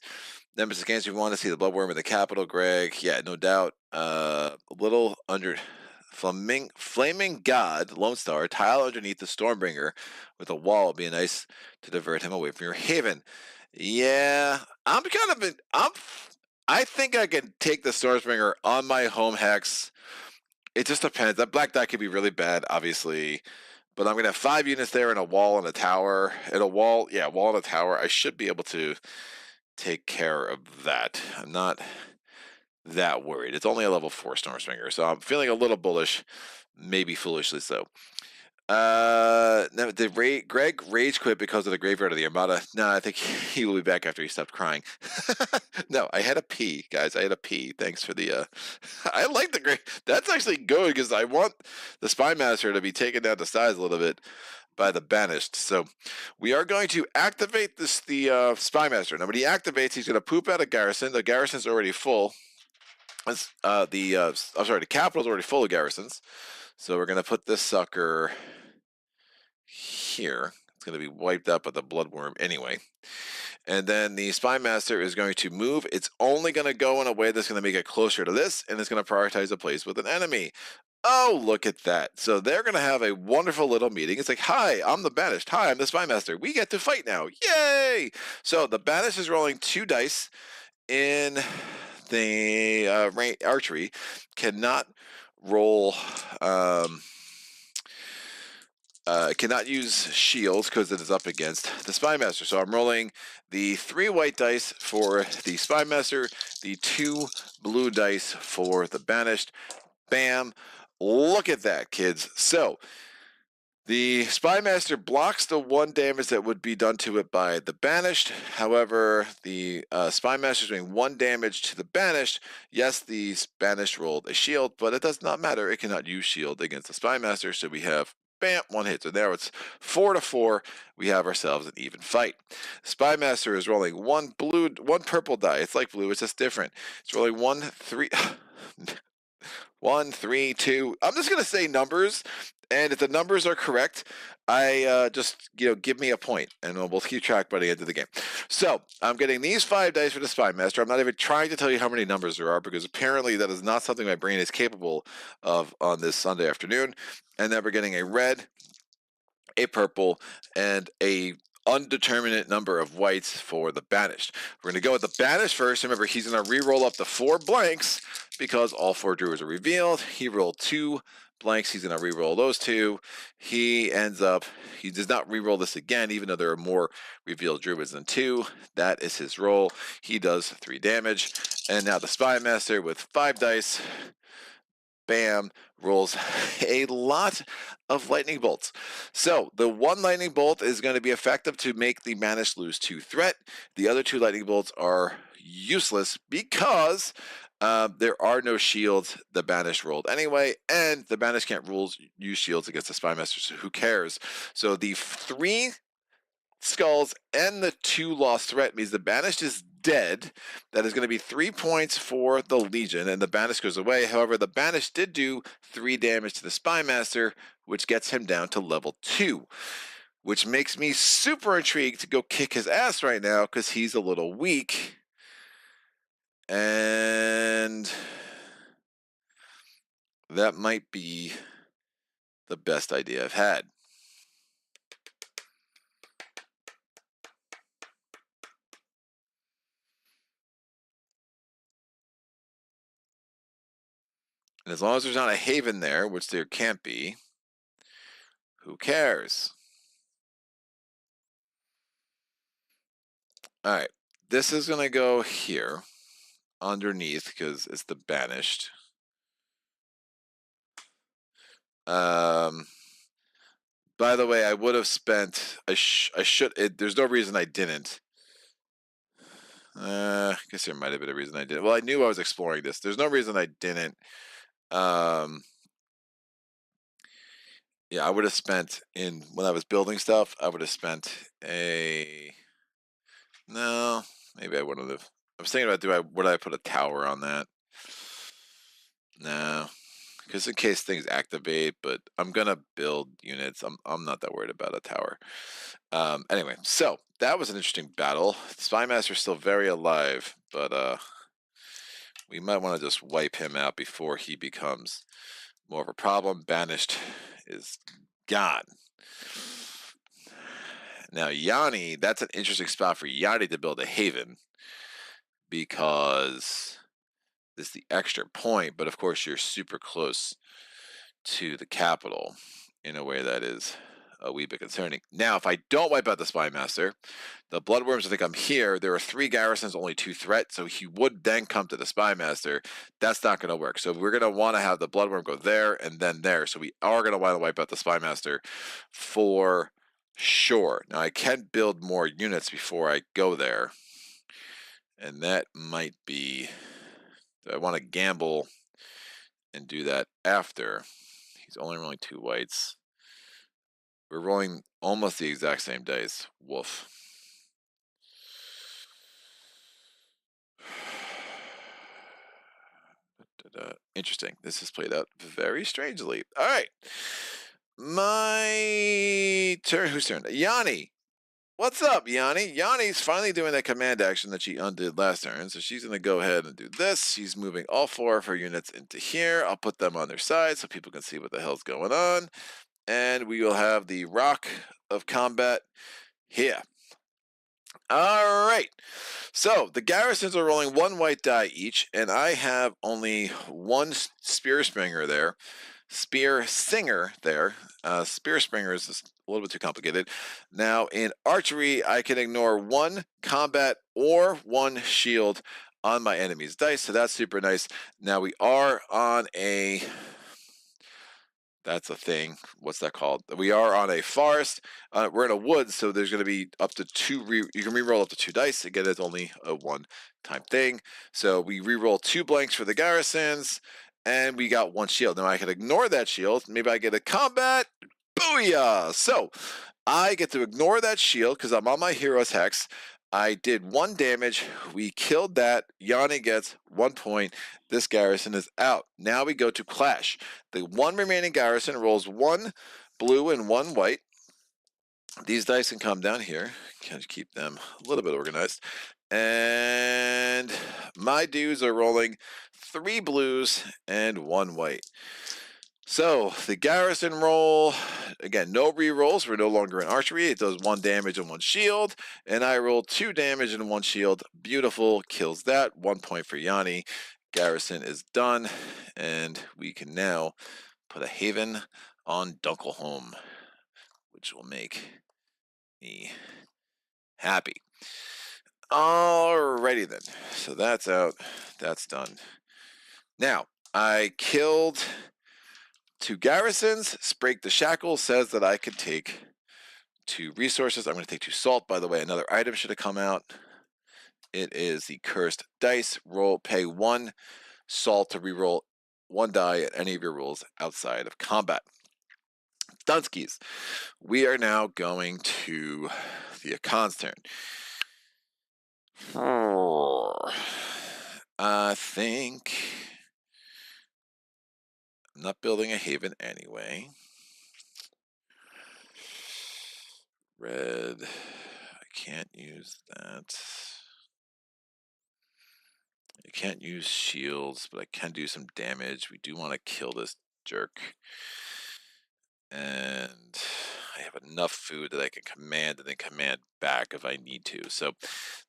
Nemesis.Games, we want to see the Bloodworm in the capital, Greg. Yeah, no doubt. A little under... Flaming God, Lone Star, tile underneath the Stormbringer with a wall would be nice to divert him away from your haven. Yeah, I think I can take the Stormbringer on my home hex. It just depends. That black die could be really bad, obviously. But I'm going to have 5 units there and a wall and a tower. And a wall and a tower. I should be able to take care of that. I'm not that worried. It's only a level 4 Stormbringer, so I'm feeling a little bullish, maybe foolishly so. Did Greg rage quit because of the graveyard of the Armada? No, I think he will be back after he stopped crying. No, I had a pee, guys. I had a pee. Thanks for the. I like the great. That's actually good because I want the Spy Master to be taken down to size a little bit by the Banished. So we are going to activate the Spy Master. Now, when he activates, he's going to poop out a garrison. The garrison's already full. The capital's already full of garrisons, so we're gonna put this sucker here. It's gonna be wiped out by the Bloodworm anyway. And then the Spy Master is going to move. It's only gonna go in a way that's gonna make it closer to this, and it's gonna prioritize a place with an enemy. Oh, look at that. So they're going to have a wonderful little meeting. It's like, hi, I'm the Banished. Hi, I'm the Spy Master. We get to fight now. Yay! So the Banished is rolling 2 dice in the archery. Cannot roll... cannot use shields because it is up against the Spy Master. So I'm rolling the 3 white dice for the Spy Master, the 2 blue dice for the Banished. Bam. Look at that, kids. So the Spy Master blocks the 1 damage that would be done to it by the Banished. However, the Spy Master is doing 1 damage to the Banished. Yes, the Banished rolled a shield, but it does not matter. It cannot use shield against the Spy Master, so we have, bam, 1 hit. So now it's 4-4. We have ourselves an even fight. Spy Master is rolling 1 purple die. It's like blue, it's just different. It's rolling 1, 3... 1, 3, 2. I'm just gonna say numbers, and if the numbers are correct, I just give me a point, and we'll keep track by the end of the game. So I'm getting these 5 dice for the Spy Master. I'm not even trying to tell you how many numbers there are because apparently that is not something my brain is capable of on this Sunday afternoon. And then we're getting a red, a purple, and a undeterminate number of whites for the Banished. We're going to go with the Banished first. Remember, he's going to re-roll up the 4 blanks because all 4 druids are revealed. He rolled 2 blanks. He's going to re-roll those 2. He does not re-roll this again, even though there are more revealed druids than 2. That is his roll. He does 3 damage. And now the Spy Master with 5 dice. Bam, rolls a lot of lightning bolts. So the 1 lightning bolt is going to be effective to make the Banished lose 2 threat. The other 2 lightning bolts are useless because there are no shields the Banished rolled anyway, and the Banished can't use shields against the Spy Master, so who cares? So the 3 skulls and the 2 lost threat means the Banished is dead. That is going to be 3 points for the Legion, and the Banished goes away. However, the Banished did do 3 damage to the Spy Master, which gets him down to level 2, which makes me super intrigued to go kick his ass right now because he's a little weak. And that might be the best idea I've had. And as long as there's not a haven there, which there can't be, who cares? All right, this is going to go here underneath because it's the Banished. By the way, I would have spent, there's no reason I didn't. I guess there might have been a reason I didn't. Well, I knew I was exploring this. There's no reason I didn't. Yeah, I would have spent when I was building stuff. I would have spent a no. Maybe I wouldn't have. I was thinking about would I put a tower on that? No, because in case things activate. But I'm gonna build units. I'm not that worried about a tower. Anyway, so that was an interesting battle. Spymaster's still very alive, but we might want to just wipe him out before he becomes more of a problem. Banished is gone. Now, Yanni, that's an interesting spot for Yanni to build a haven because this is the extra point, but of course you're super close to the capital in a way that is a wee bit concerning. Now, if I don't wipe out the Spymaster, the Bloodworms will think I'm here. There are 3 garrisons, only 2 threat, so he would then come to the Spymaster. That's not going to work. So we're going to want to have the Bloodworm go there and then there. So we are going to want to wipe out the Spymaster for sure. Now, I can build more units before I go there, and that might be... I want to gamble and do that after. He's only rolling 2 whites. We're rolling almost the exact same dice. Woof. Interesting. This has played out very strangely. All right. My turn. Whose turn? Yanni. What's up, Yanni? Yanni's finally doing that command action that she undid last turn, so she's going to go ahead and do this. She's moving all 4 of her units into here. I'll put them on their side so people can see what the hell's going on. And we will have the Rock of Combat here. All right. So the garrisons are rolling 1 white die each, and I have only 1 Spear Springer there. Spear Singer there. Spear Springer is just a little bit too complicated. Now, in archery, I can ignore 1 combat or 1 shield on my enemy's dice, so that's super nice. Now, we are on a... That's a thing. What's that called? We are on a forest. We're in a woods, so there's going to be up to 2. You can reroll up to 2 dice. Again, it's only a 1-time thing. So we reroll 2 blanks for the garrisons, and we got 1 shield. Now I can ignore that shield. Maybe I get a combat. Booyah! So I get to ignore that shield because I'm on my hero's hex. I did 1 damage. We killed that. Yanni gets 1 point. This garrison is out. Now we go to Clash. The 1 remaining garrison rolls 1 blue and 1 white. These dice can come down here. Can keep them a little bit organized. And my dudes are rolling 3 blues and 1 white. So the garrison roll, again, no rerolls. We're no longer in archery. It does 1 damage and 1 shield. And I roll 2 damage and 1 shield. Beautiful. Kills that. 1 point for Yanni. Garrison is done. And we can now put a haven on Dunkelholm, which will make me happy. Alrighty then. So that's out. That's done. Now, I killed 2 garrisons. Sprake the Shackle says that I can take 2 resources. I'm going to take 2 salt. By the way, another item should have come out. It is the Cursed Dice. Pay 1 salt to reroll 1 die at any of your rolls outside of combat. Dunskies. We are now going to the Akon's turn. I think I'm not building a haven anyway. Red. I can't use that. I can't use shields, but I can do some damage. We do want to kill this jerk. And I have enough food that I can command and then command back if I need to. So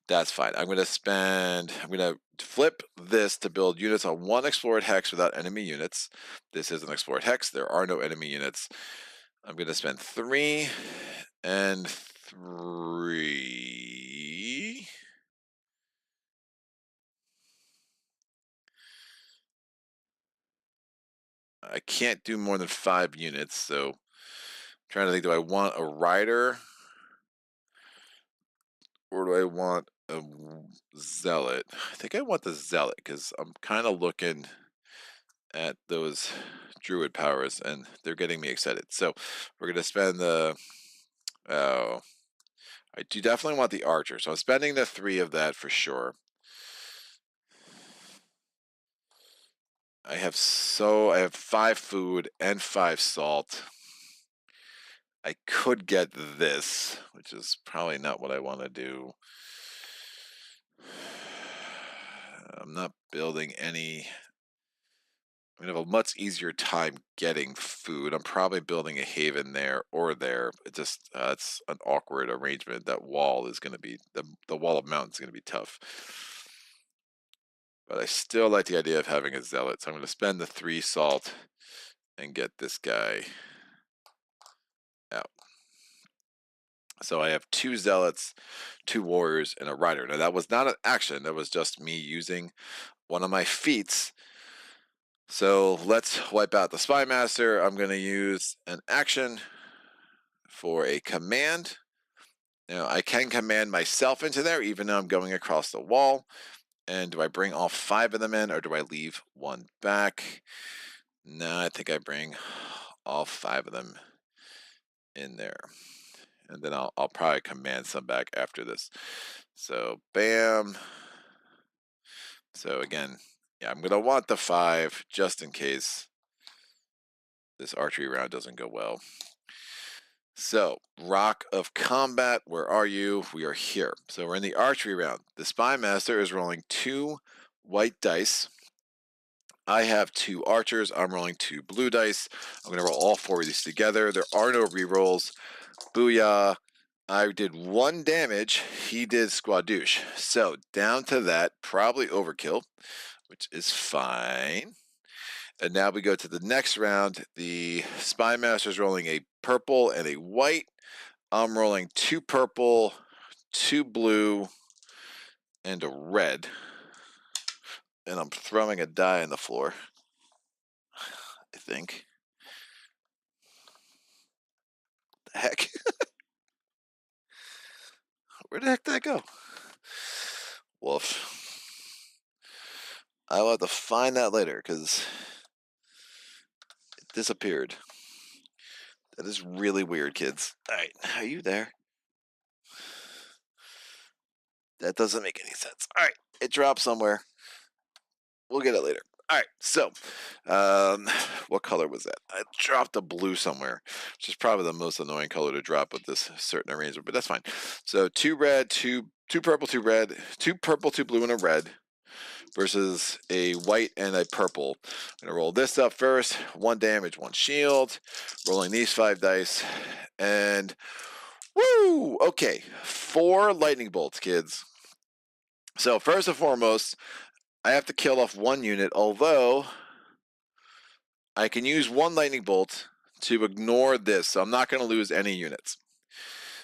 that's fine. I'm going to flip this to build units on 1 explored hex without enemy units. This is an explored hex. There are no enemy units. I'm going to spend 3 and 3. I can't do more than 5 units, so I'm trying to think, do I want a rider? Or do I want a zealot. I think I want the zealot because I'm kind of looking at those druid powers and they're getting me excited. So we're gonna spend the oh, I do definitely want the archer. So I'm spending the 3 of that for sure. I have 5 food and 5 salt. I could get this, which is probably not what I want to do. I'm not building any. I'm gonna have a much easier time getting food. I'm probably building a haven there or there. It just it's an awkward arrangement. That wall is gonna be the wall of mountains is gonna be tough. But I still like the idea of having a zealot, so I'm gonna spend the 3 salt and get this guy out. So I have 2 zealots, 2 warriors, and a rider. Now that was not an action. That was just me using one of my feats. So let's wipe out the spy master. I'm going to use an action for a command. Now I can command myself into there even though I'm going across the wall. And do I bring all 5 of them in or do I leave 1 back? No, I think I bring all 5 of them in there. And then I'll probably command some back after this. So bam. So again, yeah, I'm gonna want the 5 just in case this archery round doesn't go well. So Rock of Combat, where are you? We are here. So we're in the archery round. The spy master is rolling 2 white dice. I have 2 archers. I'm rolling 2 blue dice. I'm gonna roll all 4 of these together. There are no rerolls. Booyah. I did 1 damage. He did squadouche. So down to that, probably overkill, which is fine. And now we go to the next round. The Spy Master is rolling a purple and a white. I'm rolling 2 purple, 2 blue, and a red. And I'm throwing a die on the floor, I think. The heck? Where the heck did that go? Woof. I'll have to find that later because it disappeared. That is really weird, kids. All right, are you there? That doesn't make any sense. All right, it dropped somewhere. We'll get it later. All right, so what color was that? I dropped a blue somewhere, which is probably the most annoying color to drop with this certain arrangement, but that's fine. So 2 red, 2 purple, 2 red, 2 purple, 2 blue, and a red versus a white and a purple. I'm gonna roll this up first. 1 damage, 1 shield. Rolling these 5 dice, and woo! Okay, 4 lightning bolts, kids. So first and foremost, I have to kill off 1 unit, although I can use 1 lightning bolt to ignore this, so I'm not going to lose any units.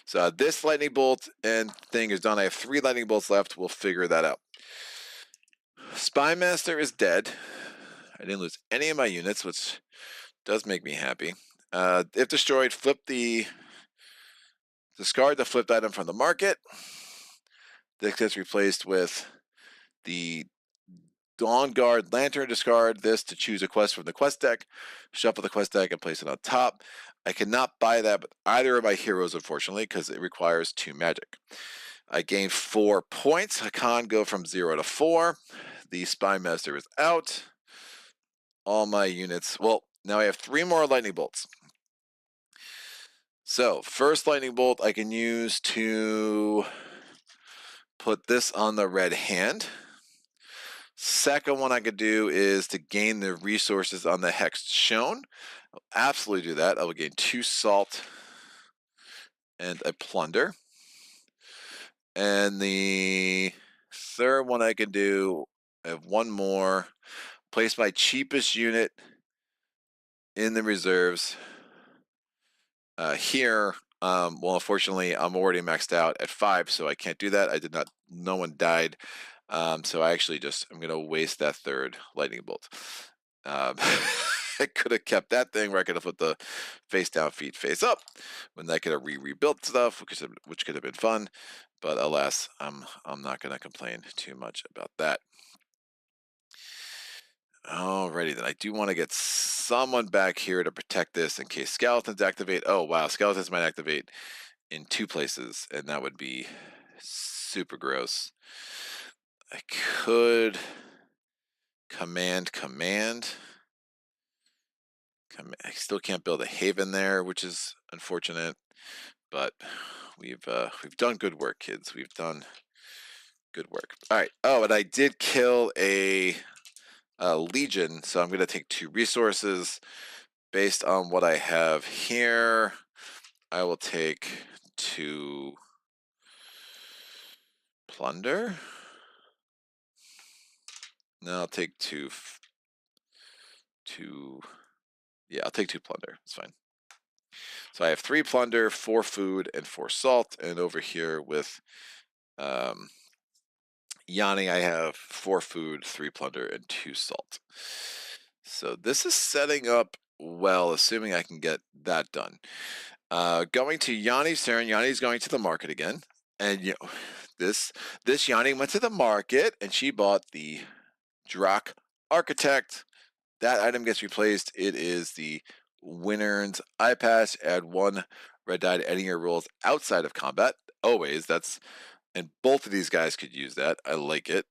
So this lightning bolt and thing is done. I have 3 lightning bolts left. We'll figure that out. Spy Master is dead. I didn't lose any of my units, which does make me happy. If destroyed, discard the flipped item from the market. This gets replaced with the Dawn Guard Lantern. Discard this to choose a quest from the quest deck. Shuffle the quest deck and place it on top. I cannot buy that with either of my heroes, unfortunately, because it requires 2 magic. I gain 4 points. I can't go from 0 to 4. The Spy Master is out. All my units. Well, now I have 3 more lightning bolts. So, first lightning bolt I can use to put this on the red hand. Second one I could do is to gain the resources on the hex shown. I'll absolutely do that. I will gain 2 salt and a plunder. And the third one I can do, I have 1 more. Place my cheapest unit in the reserves. Here, well, unfortunately, I'm already maxed out at 5, so I can't do that. No one died. So I actually I'm going to waste that 3rd lightning bolt. I could have kept that thing where I could have put the face down, feet face up, when I could have rebuilt stuff, which could have been fun. But alas, I'm not going to complain too much about that. Alrighty then, I do want to get someone back here to protect this in case skeletons activate. Oh wow, skeletons might activate in 2 places, and that would be super gross. I could command. I still can't build a haven there, which is unfortunate, but we've done good work, kids. We've done good work. All right. Oh, and I did kill a legion, so I'm going to take 2 resources based on what I have here. I will take 2 plunder. No, I'll take 2. Yeah, I'll take 2 plunder. It's fine. So I have 3 plunder, 4 food, and 4 salt. And over here with Yanni, I have 4 food, 3 plunder, and 2 salt. So this is setting up well, assuming I can get that done. Going to Yanni's turn. Yanni's going to the market again. And you know, this Yanni went to the market and she bought the Drak Architect. That item gets replaced. It is the Winner's Eye Patch. Add 1 red die to any of your rolls outside of combat. Always. And both of these guys could use that. I like it.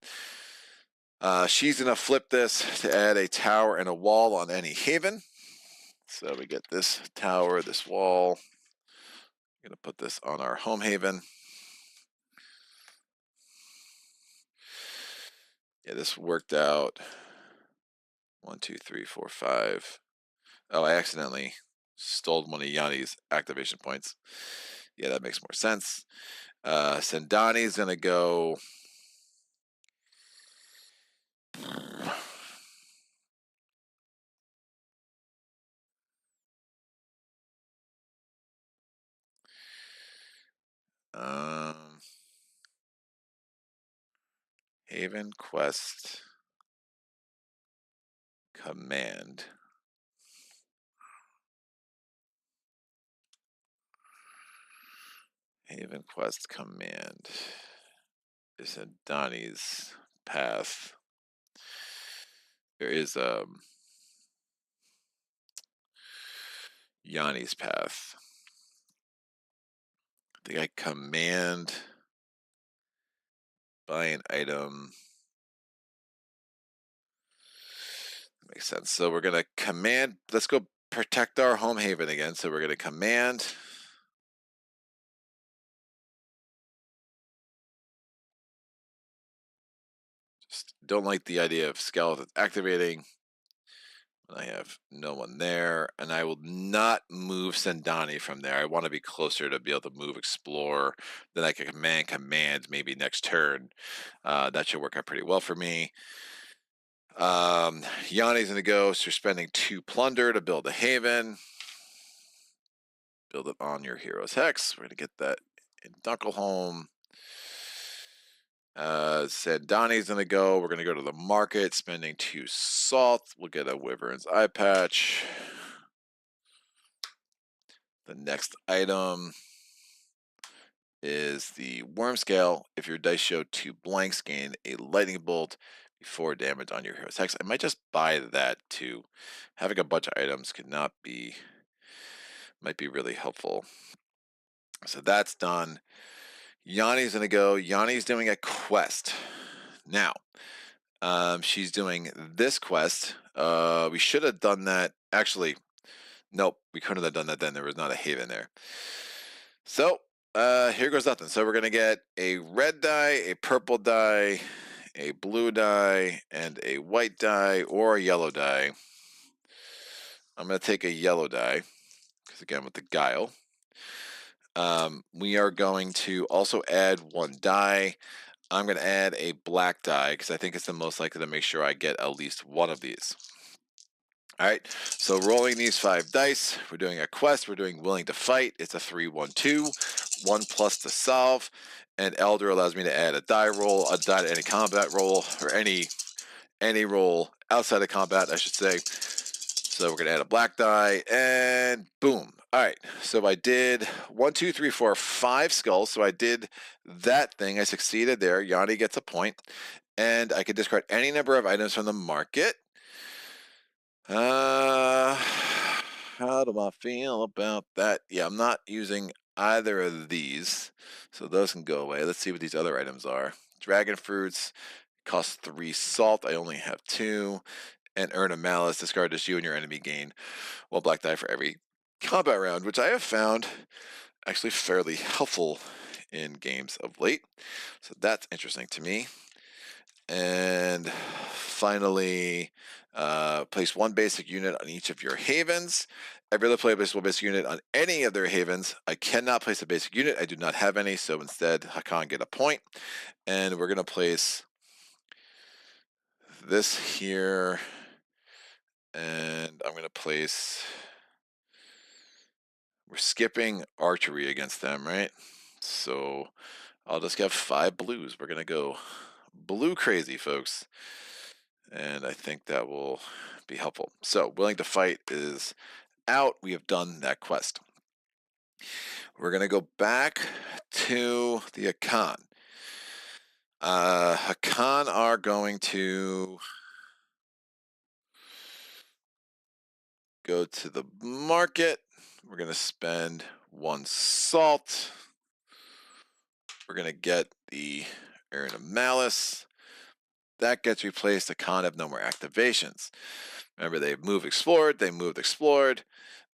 She's going to flip this to add a tower and a wall on any haven. So we get this tower, this wall. I'm going to put this on our home haven. Yeah, this worked out. 1, 2, 3, 4, 5. Oh, I accidentally stole one of Yanni's activation points. Yeah, that makes more sense. Sendani's going to go... Haven Quest Command. Haven Quest Command is in Donnie's path. There is Yanni's path. I think I command buy an item. That makes sense. So we're gonna command. Let's go protect our home haven again. So we're gonna command. Just don't like the idea of skeletons activating. I have no one there, and I will not move Sendani from there. I want to be closer to be able to move Explore. Then I can command maybe next turn. That should work out pretty well for me. Yanni's going to go, so you're spending 2 plunder to build a haven. Build it on your hero's hex. We're going to get that in Dunkelholm. Sendani's going to go. We're going to go to the market, spending 2 salt. We'll get a Wyvern's Eye Patch. The next item is the Worm Scale. If your dice show 2 blanks, gain a lightning bolt before damage on your hero's hex. I might just buy that too. Having a bunch of items might be really helpful. So that's done. Yanni's going to go. Yanni's doing a quest. Now, she's doing this quest. We should have done that. Actually, nope, we couldn't have done that then. There was not a haven there. So, here goes nothing. So we're going to get a red die, a purple die, a blue die, and a white die, or a yellow die. I'm going to take a yellow die, because again, with the guile. We are going to also add 1 die. I'm going to add a black die, because I think it's the most likely to make sure I get at least one of these. All right, so rolling these 5 dice, we're doing a quest. We're doing Willing to Fight. It's a 3-1-2, 1+ to solve, and Elder allows me to add a die roll, a die to any combat roll, or any roll outside of combat, I should say. So we're going to add a black die, and boom. All right, so I did 1, 2, 3, 4, 5 skulls. So I did that thing. I succeeded there. Yanni gets a point. And I could discard any number of items from the market. How do I feel about that? Yeah, I'm not using either of these, so those can go away. Let's see what these other items are. Dragon fruits cost 3 salt. I only have 2. And earn a malice. Discard as you and your enemy gain 1 black die for every combat round, which I have found actually fairly helpful in games of late. So that's interesting to me. And finally, place 1 basic unit on each of your havens. Every other player places 1 basic unit on any of their havens. I cannot place a basic unit. I do not have any, so instead Hakan get a point. And we're going to place this here. And I'm going to place... We're skipping archery against them, right? So I'll just have 5 blues. We're going to go blue crazy, folks. And I think that will be helpful. So willing to fight is out. We have done that quest. We're going to go back to the Hakan. Hakan are going to go to the market. We're going to spend 1 salt. We're going to get the Errand of Malice. That gets replaced. The Hakan have no more activations. Remember, they moved, explored. They moved, explored.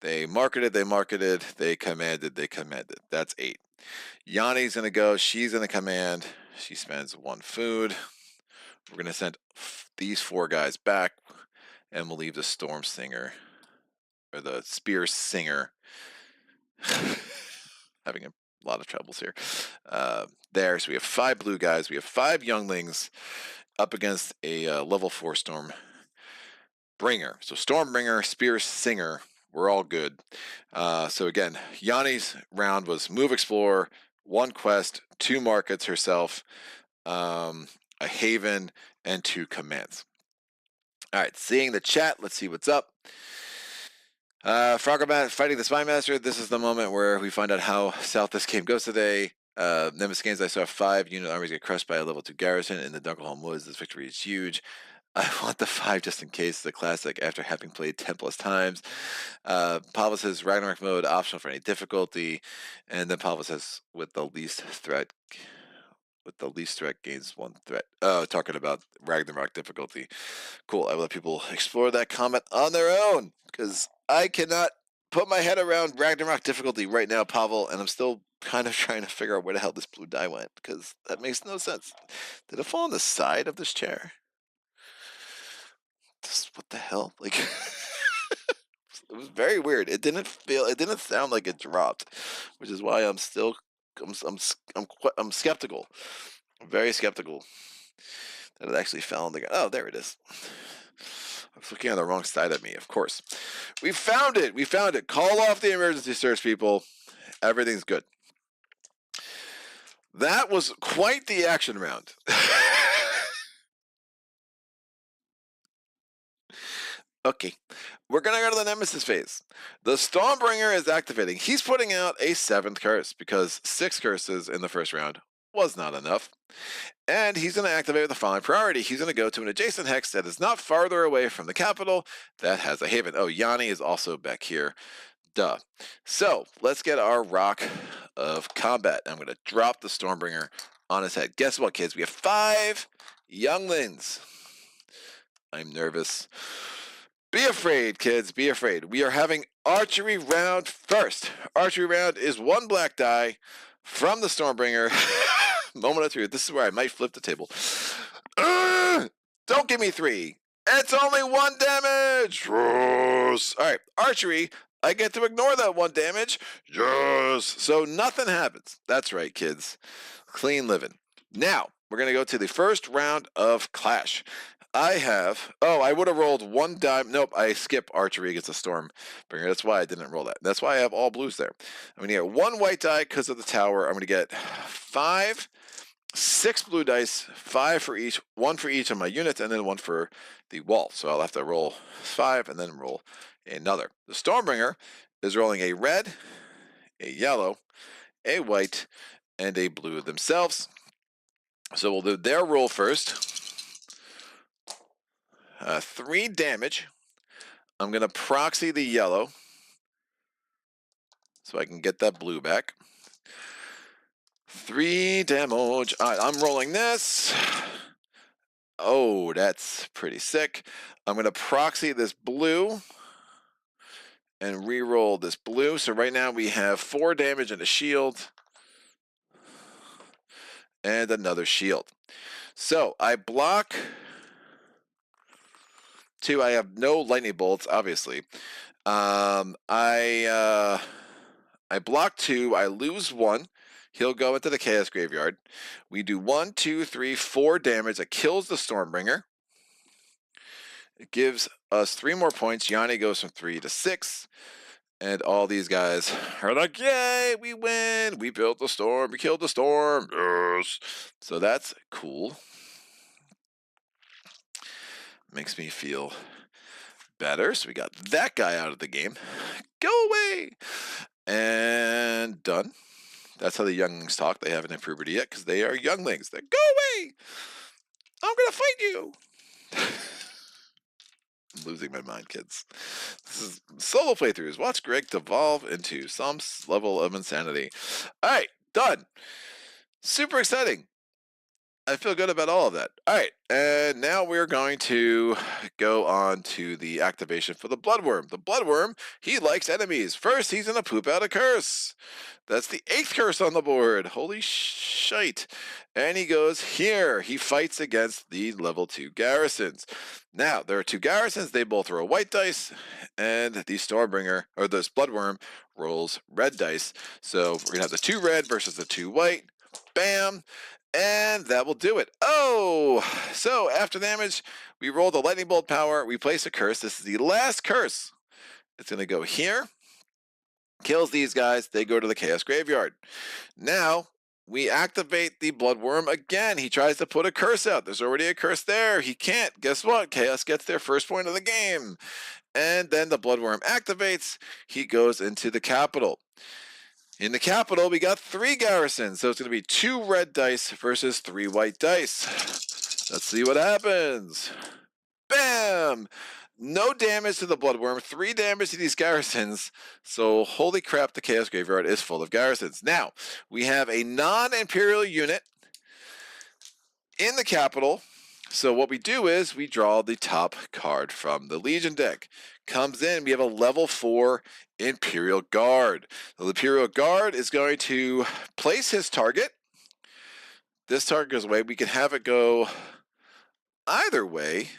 They marketed, they marketed. They commanded, they commanded. That's 8. Yanni's going to go. She's going to command. She spends 1 food. We're going to send these 4 guys back. And we'll leave the Storm Singer, or the Spear Singer, having a lot of troubles here. There, so we have 5 blue guys. We have 5 younglings up against a level 4 Stormbringer. So Stormbringer, Spear Singer, we're all good. So again, Yanni's round was move, explore, 1 quest, 2 markets herself, a haven, and 2 commands. All right, seeing the chat, let's see what's up. Froggerbat fighting the Spy Master. This is the moment where we find out how south this game goes today. Nemesis.Games, I saw 5 unit armies get crushed by a level 2 garrison in the Dunkelholm Woods. This victory is huge. I want the 5 just in case. The classic after having played 10 plus times. Pavel says Ragnarok mode optional for any difficulty, and then Pavel says with the least threat gains 1 threat. Oh, talking about Ragnarok difficulty. Cool. I will let people explore that comment on their own because I cannot put my head around Ragnarok difficulty right now, Pavel, and I'm still kind of trying to figure out where the hell this blue die went because that makes no sense. Did it fall on the side of this chair? What the hell? Like, it was very weird. It didn't sound like it dropped, which is why I'm skeptical. I'm very skeptical that it actually fell on the ground. Oh, there it is. I was looking on the wrong side of me, of course. We found it. We found it. Call off the emergency search, people. Everything's good. That was quite the action round. Okay, we're going to go to the Nemesis phase. The Stormbringer is activating. He's putting out a 7th curse because 6 curses in the first round was not enough. And he's going to activate with the following priority. He's going to go to an adjacent hex that is not farther away from the capital that has a haven. Oh, Yanni is also back here. Duh. So let's get our rock of combat. I'm going to drop the Stormbringer on his head. Guess what, kids? We have 5 younglings. I'm nervous. Be afraid, kids. Be afraid. We are having archery round first. Archery round is 1 black die from the Stormbringer. Moment of truth. This is where I might flip the table. Don't give me 3. It's only 1 damage. Yes. All right. Archery. I get to ignore that 1 damage. Yes. So nothing happens. That's right, kids. Clean living. Now, we're going to go to the first round of Clash. I would have rolled 1 die. Nope, I skip archery against a Stormbringer. That's why I didn't roll that. That's why I have all blues there. I'm going to get 1 white die because of the tower. I'm going to get 6 blue dice, 5 for each, 1 for each of my units, and then 1 for the wall. So I'll have to roll 5 and then roll another. The Stormbringer is rolling a red, a yellow, a white, and a blue themselves. So we'll do their roll first. 3 damage. I'm going to proxy the yellow so I can get that blue back. 3 damage. All right, I'm rolling this. Oh, that's pretty sick. I'm going to proxy this blue and re-roll this blue. So right now we have 4 damage and a shield. And another shield. So I block 2. I have no lightning bolts, obviously. I block 2. I lose 1. He'll go into the Chaos Graveyard. We do 1, 2, 3, 4 damage. That kills the Stormbringer. It gives us 3 more points. Yanni goes from 3 to 6. And all these guys are like, yay, we win. We built the storm. We killed the storm. Yes. So that's cool. Makes me feel better. So we got that guy out of the game. Go away. And done. That's how the younglings talk. They haven't hit puberty yet because they are younglings. They go away. I'm going to fight you. I'm losing my mind, kids. This is solo playthroughs. Watch Greg devolve into some level of insanity. All right, done. Super exciting. I feel good about all of that. All right, and now we're going to go on to the activation for the Bloodworm. The Bloodworm, he likes enemies. First, he's going to poop out a curse. That's the 8th curse on the board. Holy shite. And he goes here. He fights against the level 2 garrisons. Now, there are 2 garrisons. They both roll white dice, and the Stormbringer, or this Bloodworm, rolls red dice. So we're going to have the 2 red versus the 2 white. Bam. And that will do it. Oh, so after damage, we roll the lightning bolt power. We place a curse. This is the last curse. It's going to go here. Kills these guys. They go to the Chaos Graveyard. Now, we activate the Bloodworm again. He tries to put a curse out. There's already a curse there. He can't. Guess what? Chaos gets their first point of the game. And then the Bloodworm activates. He goes into the capital. In the capital, we got 3 garrisons, so it's going to be 2 red dice versus 3 white dice. Let's see what happens. Bam! No damage to the Bloodworm, 3 damage to these garrisons, so holy crap, the Chaos Graveyard is full of garrisons. Now, we have a non-Imperial unit in the capital, so what we do is we draw the top card from the Legion deck. Comes in, we have a level 4 Imperial Guard. The Imperial Guard is going to place his target. This target goes away. We can have it go either way.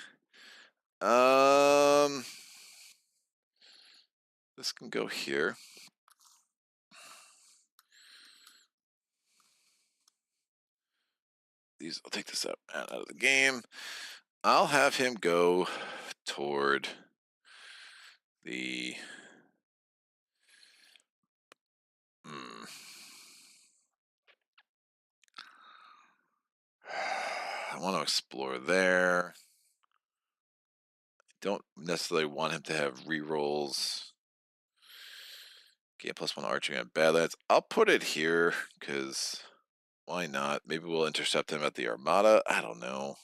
This can go here. I'll take this out of the game. I'll have him go toward the I want to explore there. I don't necessarily want him to have rerolls. Get +1 arching at Badlands. I'll put it here because why not? Maybe we'll intercept him at the Armada. I don't know.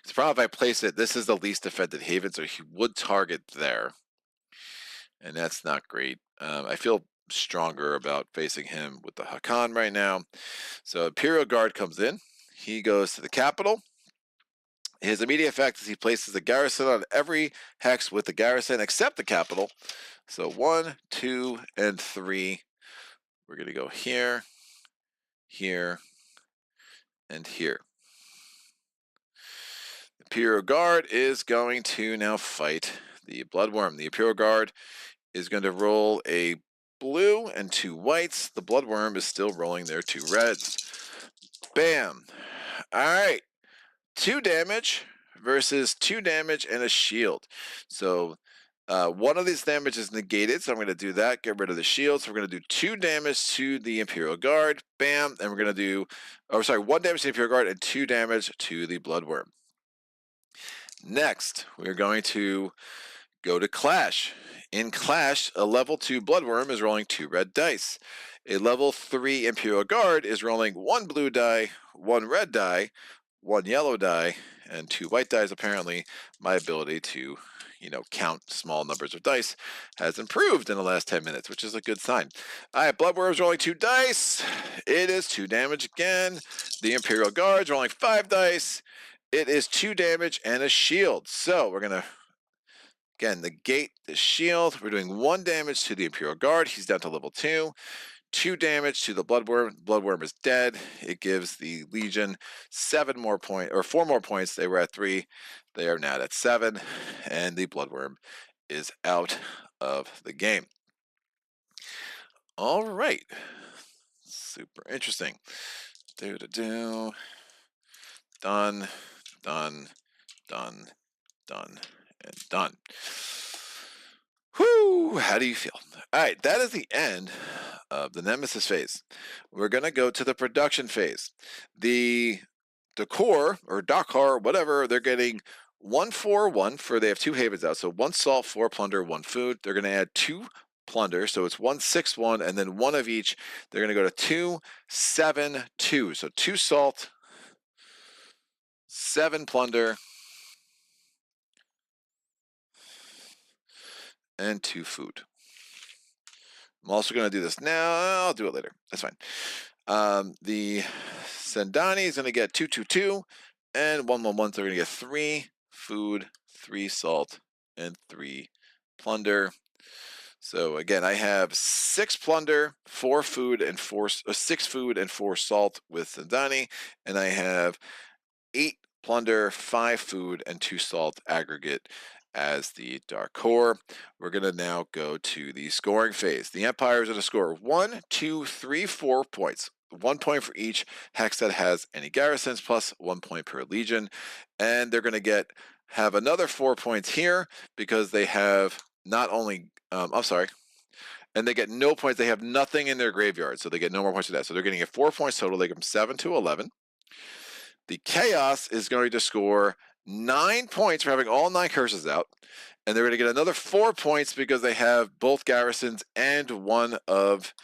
The problem if I place it, this is the least defended haven, so he would target there. And that's not great. I feel stronger about facing him with the Hakan right now. So Imperial Guard comes in. He goes to the capital. His immediate effect is he places a garrison on every hex with the garrison except the capital. So 1, 2, and 3. We're going to go here, here, and here. The Imperial Guard is going to now fight the Bloodworm. The Imperial Guard is going to roll a blue and 2 whites. The Bloodworm is still rolling their 2 reds. Bam. All right. 2 damage versus 2 damage and a shield. So one of these damage is negated, so I'm going to do that, get rid of the shield. So we're going to do 2 damage to the Imperial Guard. Bam. And we're going to do, 1 damage to the Imperial Guard and 2 damage to the Bloodworm. Next, we're going to Go to Clash. In Clash, a level 2 Bloodworm is rolling 2 red dice. A level 3 Imperial Guard is rolling 1 blue die, 1 red die, 1 yellow die, and 2 white dice. Apparently, my ability to, count small numbers of dice has improved in the last 10 minutes, which is a good sign. All right, Bloodworm's rolling 2 dice. It is 2 damage again. The Imperial Guard's rolling 5 dice. It is 2 damage and a shield. So we're going to, again, negate the shield. We're doing 1 damage to the Imperial Guard. He's down to level 2. 2 damage to the Bloodworm. Bloodworm is dead. It gives the Legion 4 more points. They were at 3. They are now at 7. And the Bloodworm is out of the game. All right. Super interesting. Done. Done. Done. Done. And done. Whew, how do you feel? All right, that is the end of the Nemesis phase. We're going to go to the production phase. The decor or Dakar, whatever, they're getting 1-4-1 for, they have 2 havens out. So 1 salt, 4 plunder, 1 food. They're going to add 2 plunder. So it's 1-6-1 and then 1 of each. They're going to go to 2-7-2. So 2 salt, 7 plunder, and 2 food. I'm also going to do this now. I'll do it later. That's fine. The Sendani is going to get 2-2-2, and 1-1-1. So they're going to get 3 food, 3 salt, and 3 plunder. So again, I have 6 plunder, 4 food, and 6 food and 4 salt with Sendani, and I have 8 plunder, 5 food, and 2 salt aggregate as the Dark Core. We're going to now go to the scoring phase. The Empire is going to score 1, 2, 3, 4 points. 1 point for each hex that has any garrisons, plus 1 point per legion. And they're going to have another 4 points here because they have not only, and they get no points. They have nothing in their graveyard, so they get no more points for that. So they're getting 4 points total. They go from 7 to 11. The Chaos is going to score 9 points for having all 9 curses out. And they're going to get another 4 points because they have both garrisons and 1 of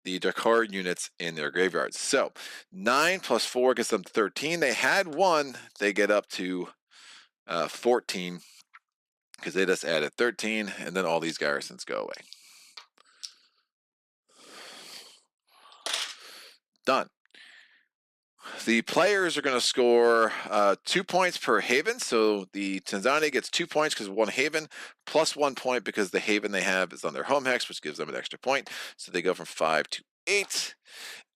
the Dakar units in their graveyards. So 9 plus 4 gets them 13. They had 1. They get up to 14 because they just added 13. And then all these garrisons go away. Done. The players are going to score 2 points per haven. So the Tanzania gets 2 points because of 1 haven, plus 1 point because the haven they have is on their home hex, which gives them an extra point. So they go from 5 to 8.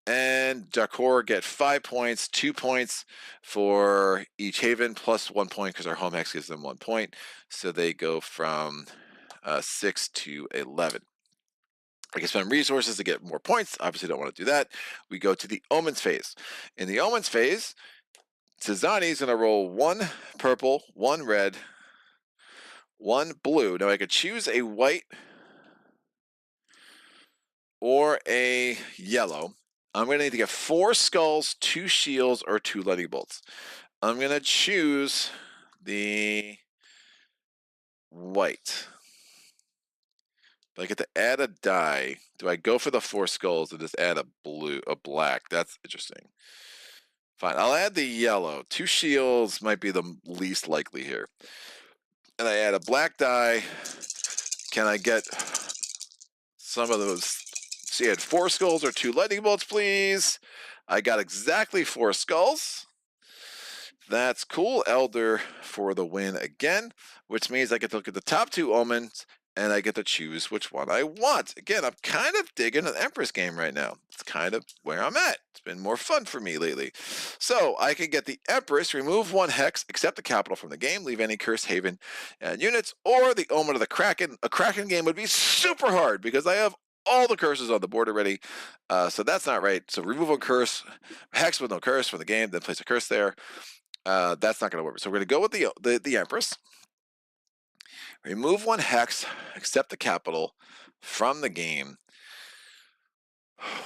And Dakar get 5 points, 2 points for each haven, plus 1 point because our home hex gives them 1 point. So they go from 6 to 11. I can spend resources to get more points. Obviously, don't want to do that. We go to the Omens phase. In the Omens phase, Tizani is going to roll 1 purple, 1 red, 1 blue. Now I could choose a white or a yellow. I'm going to need to get 4 skulls, 2 shields, or 2 lightning bolts. I'm going to choose the white. But I get to add a die. Do I go for the 4 skulls and just add a black? That's interesting. Fine, I'll add the yellow. 2 shields might be the least likely here. And I add a black die. Can I get some of those? So you had 4 skulls or 2 lightning bolts, please. I got exactly 4 skulls. That's cool. Elder for the win again, which means I get to look at the top 2 omens and I get to choose which one I want. Again, I'm kind of digging an Empress game right now. It's kind of where I'm at. It's been more fun for me lately. So I can get the Empress, remove 1 hex, accept the capital from the game, leave any cursed haven and units, or the Omen of the Kraken. A Kraken game would be super hard because I have all the curses on the board already. So that's not right. So remove a curse, hex with no curse from the game, then place a curse there. That's not going to work. So we're going to go with the Empress. Remove 1 hex, accept the capital from the game.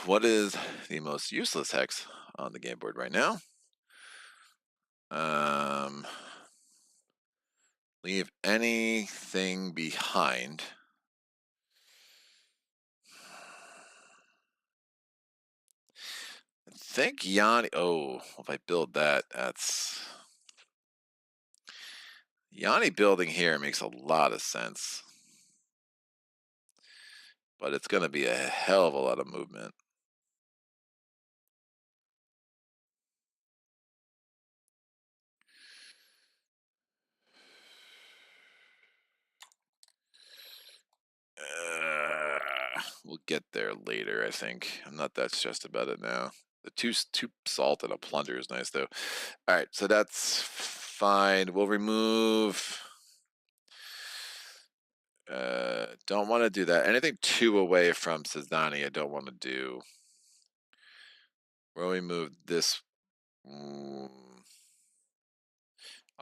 What is the most useless hex on the game board right now? leave anything behind. I think Yanni. Oh, if I build that, that's Yanni building here makes a lot of sense, but it's going to be a hell of a lot of movement. We'll get there later, I think. I'm not that stressed about it now. The two salt and a plunder is nice, though. All right, so that's fine. We'll remove. Don't want to do that. Anything 2 away from Sazani, I don't want to do. We'll remove this. I'll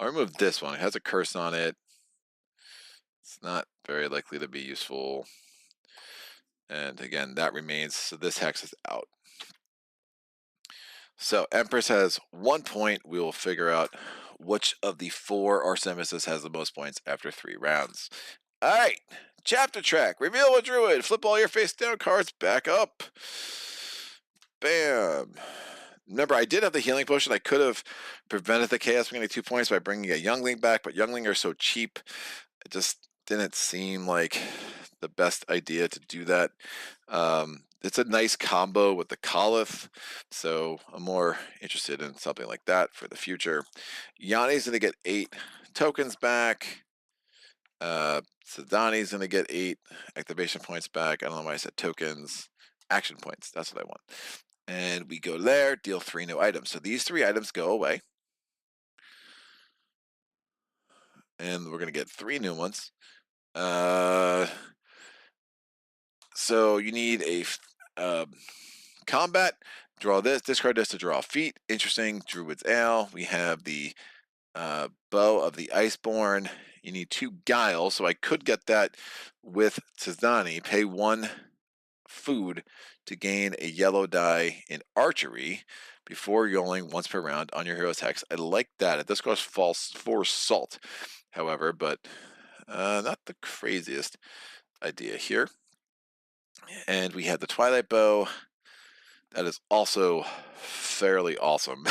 remove this one. It has a curse on it. It's not very likely to be useful. And again, that remains. So this hex is out. So Empress has 1 point. We will figure out which of the 4 Arch-Nemesis has the most points after 3 rounds. All right, chapter track. Reveal a druid. Flip all your face down cards back up. Bam. Remember, I did have the healing potion. I could have prevented the chaos from getting 2 points by bringing a youngling back, but youngling are so cheap. It just didn't seem like the best idea to do that. It's a nice combo with the Caliph, so I'm more interested in something like that for the future. Yanni's going to get 8 tokens back. Sadani's going to get 8 activation points back. I don't know why I said tokens. Action points. That's what I want. And we go there, deal 3 new items. So these 3 items go away. And we're going to get 3 new ones. So you need a combat. Draw this. Discard this to draw a feat. Interesting. Druid's Ale. We have the Bow of the Iceborn. You need 2 Guile. So I could get that with Tizani. Pay 1 food to gain a yellow die in archery before rolling once per round on your hero's hex. I like that. It does cost 4 salt, however, but not the craziest idea here. And we have the Twilight Bow. That is also fairly awesome.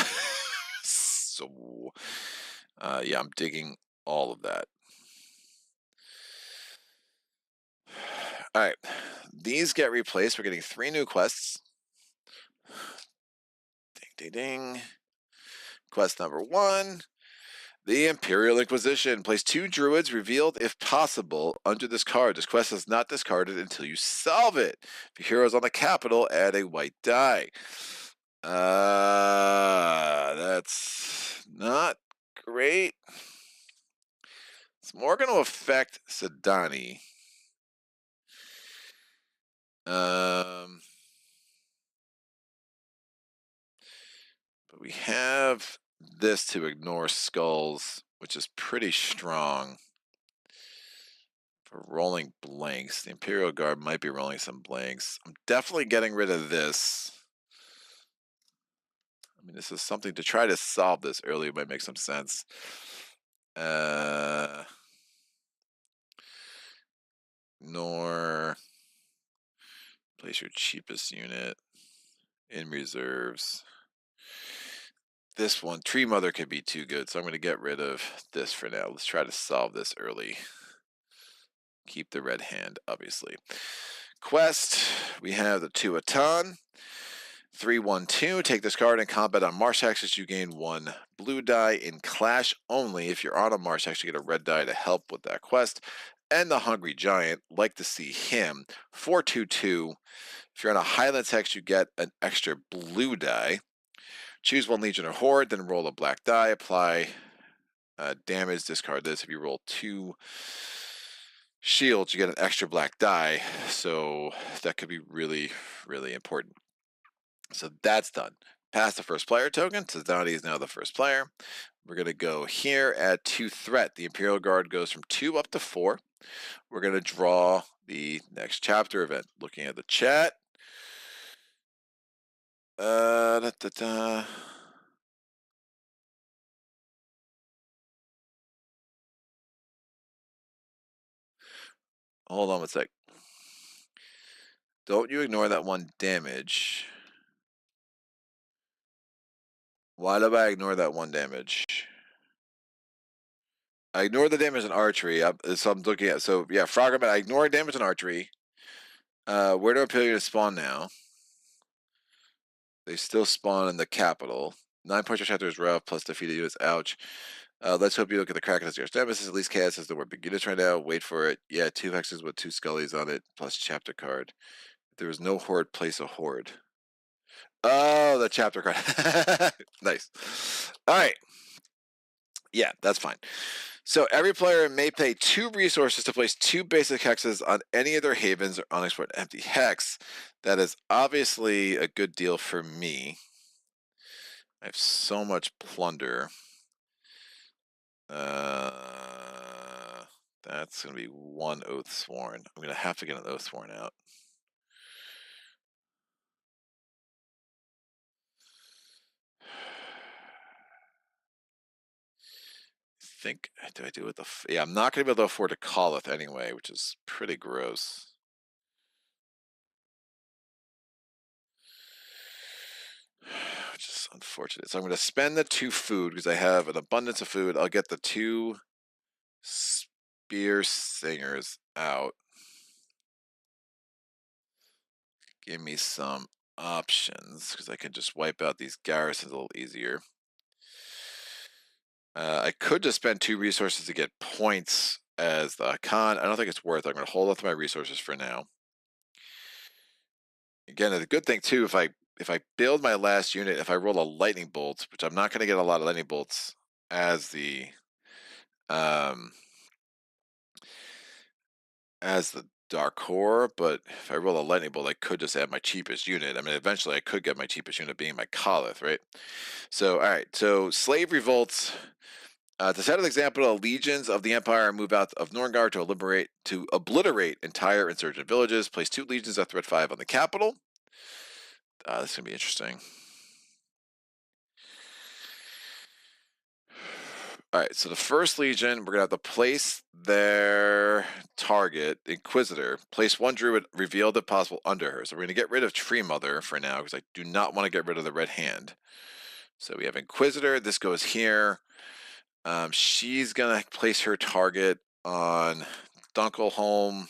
So, yeah, I'm digging all of that. All right, these get replaced. We're getting 3 new quests. Ding, ding, ding. Quest number 1. The Imperial Inquisition. Place 2 druids revealed if possible under this card. This quest is not discarded until you solve it. If your hero is on the capital, add a white die. That's not great. It's more going to affect Sadani. But we have this to ignore skulls, which is pretty strong for rolling blanks. The Imperial Guard might be rolling some blanks. I'm definitely getting rid of this. I mean, this is something to try to solve this early. It might make some sense. Nor place your cheapest unit in reserves. This one, Tree Mother, could be too good, so I'm going to get rid of this for now. Let's try to solve this early. Keep the red hand, obviously. Quest, we have the Tuatan. 3/1/2. Take this card in combat on Marsh hexes. You gain 1 blue die. In Clash only, if you're on a Marsh hex, you get a red die to help with that quest. And the Hungry Giant, like to see him. 4/2/2. If you're on a Highlands hex, you get an extra blue die. Choose 1 Legion or Horde, then roll a black die. Apply damage, discard this. If you roll 2 shields, you get an extra black die. So that could be really, really important. So that's done. Pass the first player token. Tzdani is now the first player. We're going to go here, add 2 threat. The Imperial Guard goes from 2 up to 4. We're going to draw the next chapter event. Looking at the chat. Hold on one sec. Don't you ignore that 1 damage. Why do I ignore that 1 damage? I ignore the damage in archery. So I'm looking at. So yeah, Frogman. I ignore damage in archery. Where do Apocalyptic spawn now? They still spawn in the capital. 9-point chapter is rough, plus defeated units. Ouch. Let's hope you look at the Kraken as your Nemesis. At least chaos has the word big units right now. Wait for it. Yeah, 2 hexes with 2 scullies on it, plus chapter card. If there was no horde, place a horde. Oh, the chapter card. Nice. All right. Yeah, that's fine. So every player may pay 2 resources to place 2 basic hexes on any of their havens or unexplored empty hex. That is obviously a good deal for me. I have so much plunder. That's going to be 1 oath sworn. I'm going to have to get an oath sworn out. Do I do it with the... Yeah, I'm not going to be able to afford a Callith anyway, which is pretty gross. Which is unfortunate. So I'm going to spend the 2 food because I have an abundance of food. I'll get the 2 spear singers out. Give me some options because I can just wipe out these garrisons a little easier. I could just spend 2 resources to get points as the Khan. I don't think it's worth it. I'm going to hold off my resources for now. Again, the good thing too, if I build my last unit, if I roll a lightning bolt, which I'm not going to get a lot of lightning bolts as the Dark Core, but if I roll a lightning bolt, I could just add my cheapest unit. I mean, eventually I could get my cheapest unit being my Callith, right? So, all right. So, slave revolts. To set an example, legions of the Empire move out of Norngar to obliterate entire insurgent villages. Place 2 legions at threat 5 on the capital. This is gonna be interesting. All right, so the first legion, we're gonna have to place their target, Inquisitor. Place 1 druid revealed if possible under her. So we're gonna get rid of Tree Mother for now because I do not want to get rid of the Red Hand. So we have Inquisitor. This goes here. She's gonna place her target on Dunkelholm.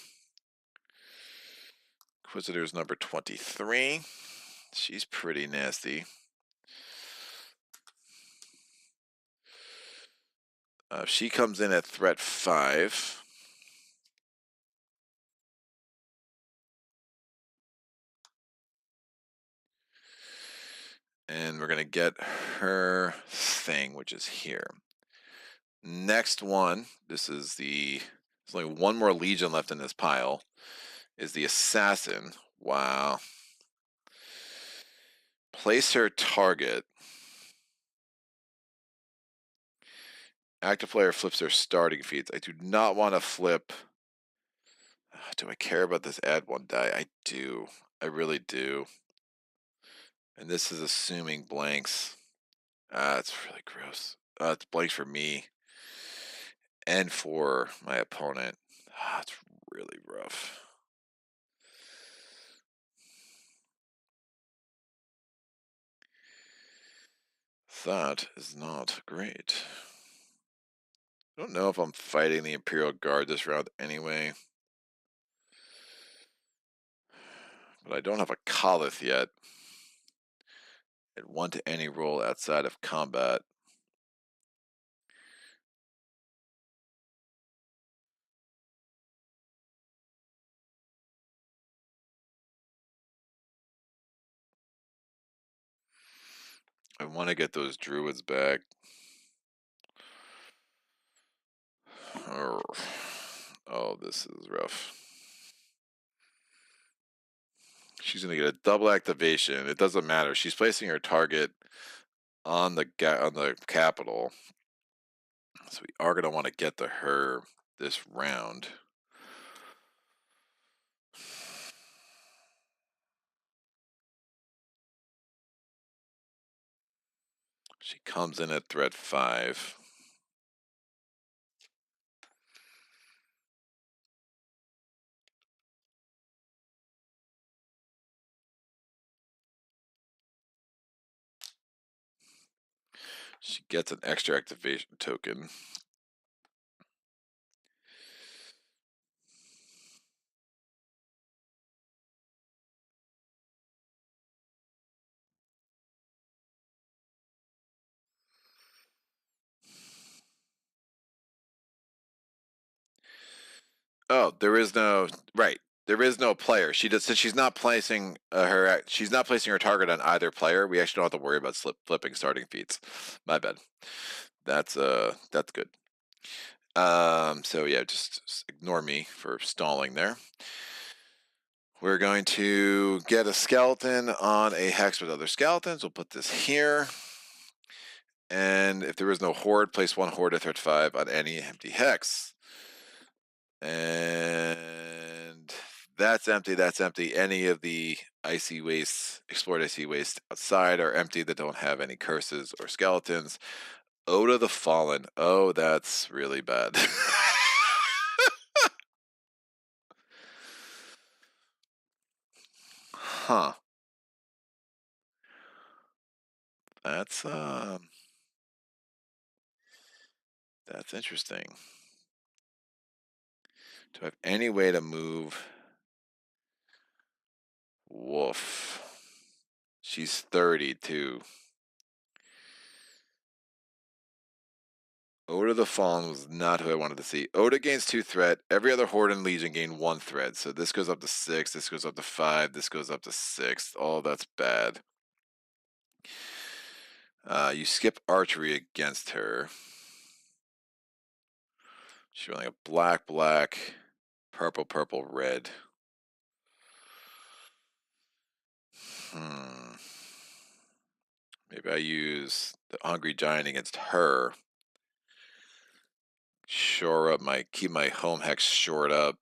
Inquisitor's number 23. She's pretty nasty. She comes in at threat 5. And we're going to get her thing, which is here. Next one, there's only 1 more legion left in this pile, is the Assassin. Wow. Place her target. Active player flips their starting feats. I do not want to flip. Do I care about this add 1 die? I do. I really do. And this is assuming blanks. It's really gross. It's blanks for me and for my opponent. It's really rough. That is not great. I don't know if I'm fighting the Imperial Guard this round anyway. But I don't have a Callith yet. At 1 to any roll outside of combat. I want to get those druids back. Oh, this is rough. She's going to get a double activation. It doesn't matter. She's placing her target on the capital. So we are going to want to get to her this round. She comes in at threat 5. She gets an extra activation token. Oh, there is no right. There is no player. She does since she's not placing she's not placing her target on either player. We actually don't have to worry about flipping starting feats. My bad. That's good. So yeah, just ignore me for stalling there. We're going to get a skeleton on a hex with other skeletons. We'll put this here. And if there is no horde, place one horde at threat 5 on any empty hex. And that's empty, that's empty. Any of the icy wastes, explored icy wastes outside are empty that don't have any curses or skeletons. Oda the Fallen. Oh, that's really bad. Huh. That's interesting. Do I have any way to move? Woof. She's 32. Oda the Fallen was not who I wanted to see. Oda gains 2 threat. Every other Horde and Legion gain 1 threat. So this goes up to 6, this goes up to 5, this goes up to 6. Oh, that's bad. You skip archery against her. She's running a black, black, purple, purple, red. Maybe I use the Hungry Giant against her. Shore up keep my home hex shored up.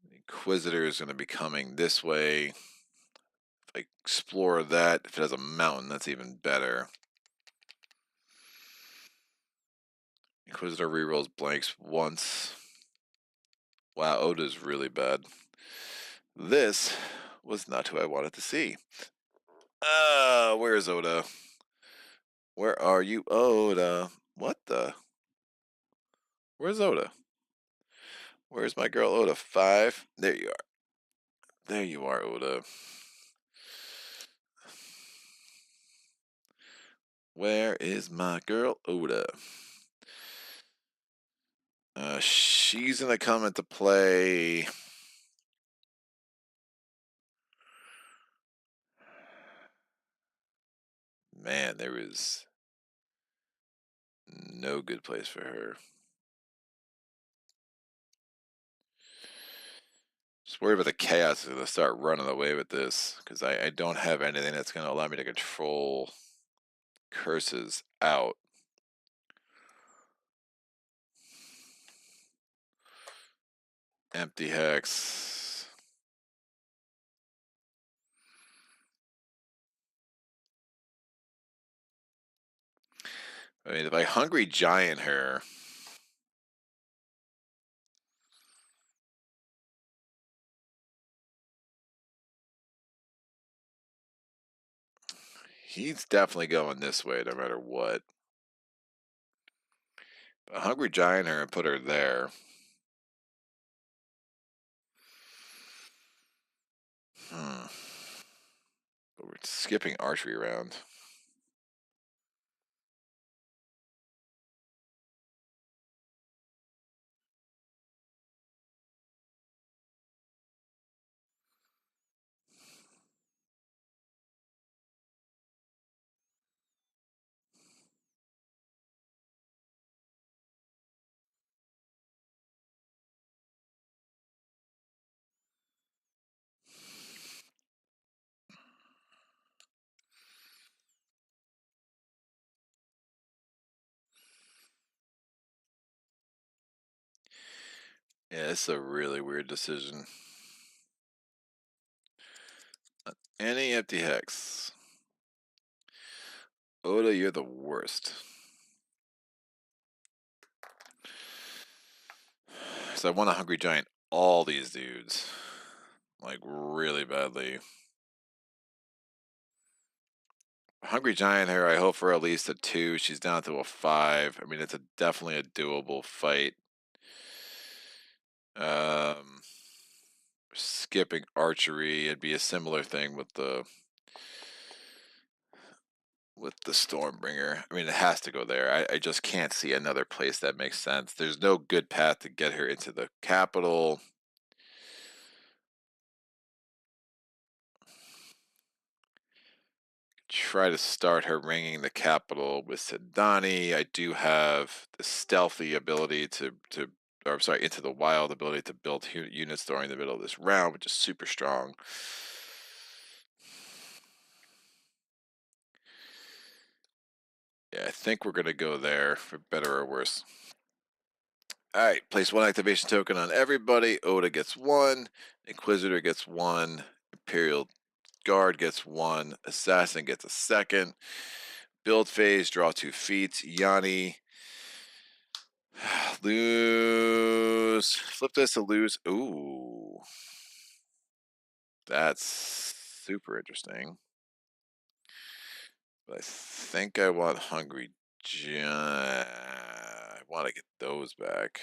The Inquisitor is going to be coming this way. If I explore that, if it has a mountain, that's even better. Inquisitor rerolls blanks once. Wow, Oda's really bad. This was not who I wanted to see. Where's Oda? Where are you, Oda? What the? Where's Oda? Where's my girl Oda? 5. There you are. There you are, Oda. Where is my girl Oda? She's gonna come into play. Man, there is no good place for her. Just worry about the chaos is gonna start running away with this, because I don't have anything that's gonna allow me to control curses out. Empty hex. I mean, if I Hungry Giant her, he's definitely going this way no matter what. But Hungry Giant her and put her there. But we're skipping archery around. Yeah, it's a really weird decision. Any empty hex. Oda, you're the worst. So I want a Hungry Giant all these dudes. Like, really badly. Hungry Giant here, I hope for at least a 2. She's down to a 5. I mean, it's definitely a doable fight. Skipping archery, it'd be a similar thing with the Stormbringer. I mean, it has to go there. I just can't see another place that makes sense. There's no good path to get her into the capital. Try to start her ringing the capital with Sedani. I do have the stealthy ability or I'm sorry, into the wild ability to build units during the middle of this round, which is super strong. Yeah, I think we're going to go there for better or worse. All right, place 1 activation token on everybody. Oda gets 1. Inquisitor gets 1. Imperial Guard gets 1. Assassin gets a 2nd. Build phase, draw 2 feats. Yanni. Lose. Flip this to lose. Ooh. That's super interesting. But I think I want Hungry Giant. I want to get those back.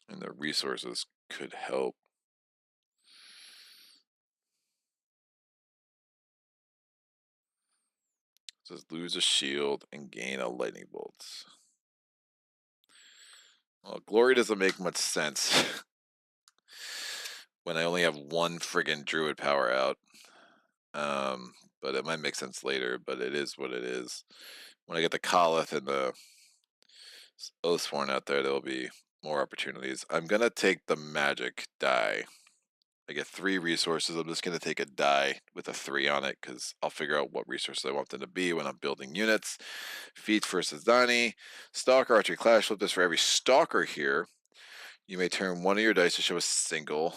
And the resources could help. It says lose a shield and gain a lightning bolt. Well, glory doesn't make much sense when I only have 1 friggin' druid power out. But it might make sense later, but it is what it is. When I get the Kolith and the Oathsworn out there, there'll be more opportunities. I'm gonna take the magic die. I get 3 resources. I'm just gonna take a die with a 3 on it because I'll figure out what resources I want them to be when I'm building units. Feats versus Dani. Stalker Archery Clash. Flip this for every Stalker here. You may turn 1 of your dice to show a single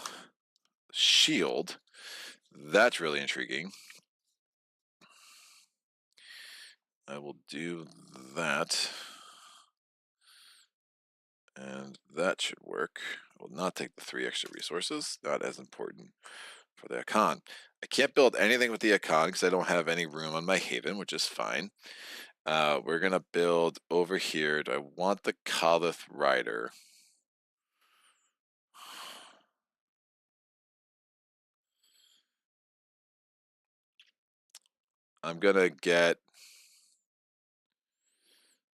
shield. That's really intriguing. I will do that. And that should work. I will not take the 3 extra resources. Not as important for the Akan. I can't build anything with the Akan because I don't have any room on my Haven, which is fine. We're going to build over here. Do I want the Kolith Rider? I'm going to get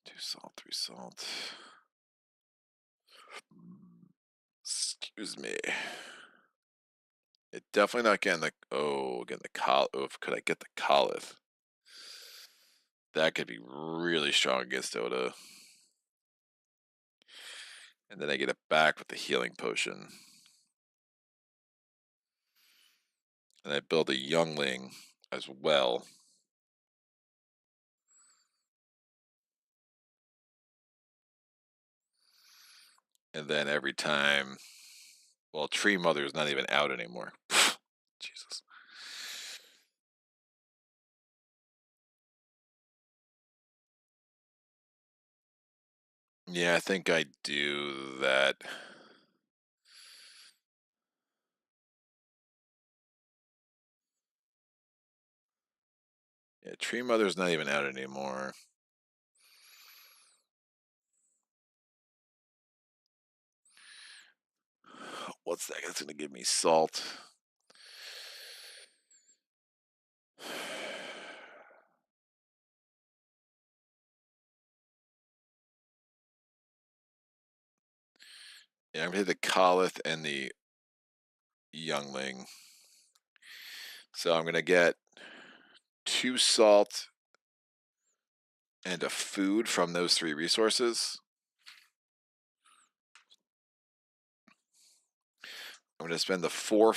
2 salt, 3 salt. Excuse me. It definitely not getting the Kolith. Oh, could I get the Kolith? That could be really strong against Oda. And then I get it back with the healing potion. And I build a youngling as well. And then every time, well, Tree Mother is not even out anymore. Jesus. Yeah, I think I do that. Yeah, Tree Mother's not even out anymore. What's that? That's gonna give me salt. Yeah, I'm gonna hit the Kolith and the youngling. So I'm gonna get 2 salt and a food from those 3 resources. I'm gonna spend I'm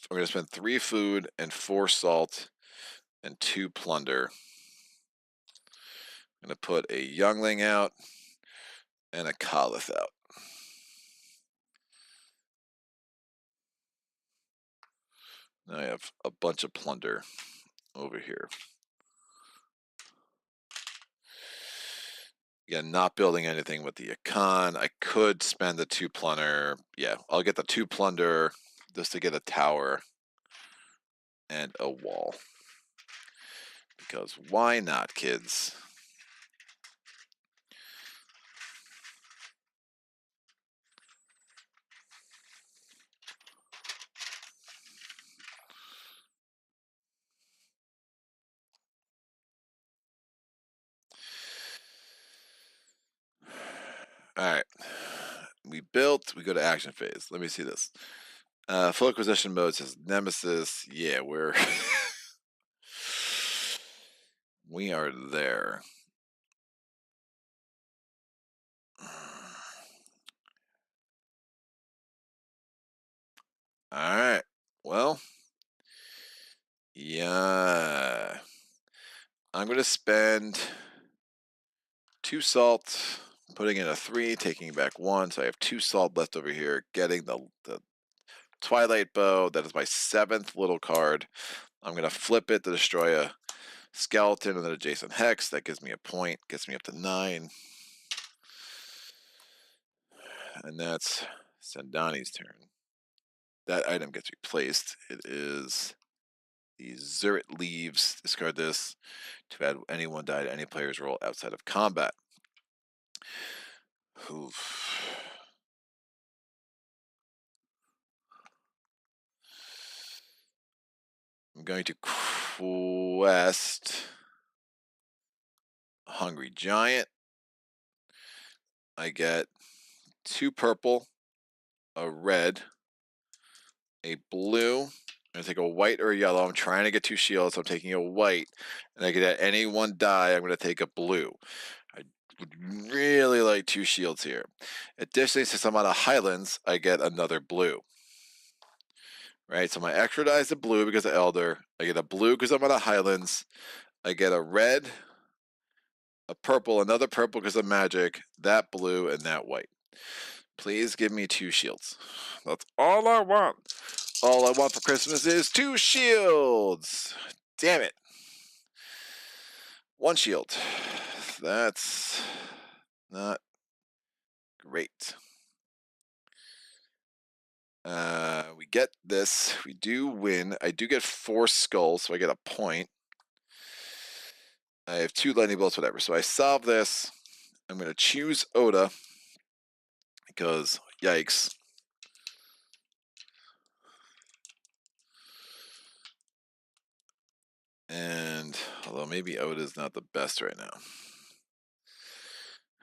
gonna spend 3 food and 4 salt and 2 plunder. I'm gonna put a youngling out and a Kolith out. Now I have a bunch of plunder over here. Yeah, not building anything with the econ. I could spend the 2 plunder. Yeah, I'll get the 2 plunder just to get a tower and a wall. Because why not, kids? Alright. We built, we go to action phase. Let me see this. Full acquisition mode says Nemesis. Yeah, we're we are there. Alright. Well, yeah. I'm gonna spend 2 salt, putting in a 3, taking back 1, so I have 2 salt left over here, getting the Twilight Bow. That is my 7th little card. I'm going to flip it to destroy a skeleton with an adjacent hex. That gives me a point, gets me up to 9. And that's Sandani's turn. That item gets replaced. It is the Zurit Leaves. Discard this to add anyone die to any player's roll outside of combat. Oof. I'm going to quest Hungry Giant. I get 2 purple, a red, a blue. I'm going to take a white or a yellow. I'm trying to get 2 shields, so I'm taking a white. And I get at any one die, I'm going to take a blue. I would really like 2 shields here. Additionally, since I'm on a Highlands, I get another blue. Right, so my extra die is a blue because of Elder. I get a blue because I'm on a Highlands. I get a red, a purple, another purple because of magic, that blue, and that white. Please give me 2 shields. That's all I want. All I want for Christmas is 2 shields. Damn it. 1 shield. That's not great. We get this. We do win. I do get 4 skulls, so I get a point. I have 2 lightning bolts, whatever. So I solve this. I'm going to choose Oda because, yikes. And although maybe Oda is not the best right now.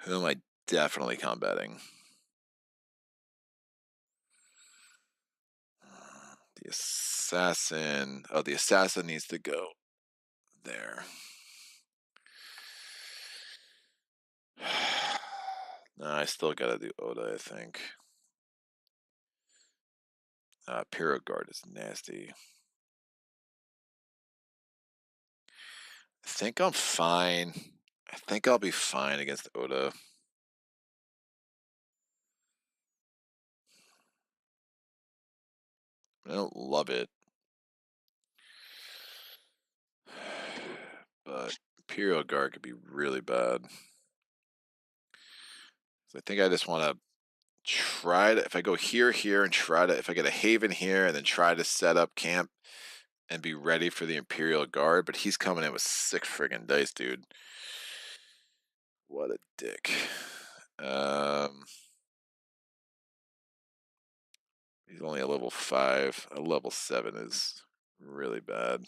Who am I definitely combating? The assassin. Oh, the assassin needs to go there. No, I still gotta do Oda, I think. Piro Guard is nasty. I think I'm fine. I think I'll be fine against Oda. I don't love it. But Imperial Guard could be really bad. So I think I just want to try to, if I go here, and try to, if I get a haven here and then try to set up camp and be ready for the Imperial Guard, but he's coming in with 6 friggin' dice, dude. What a dick. He's only a level 5. A level 7 is really bad.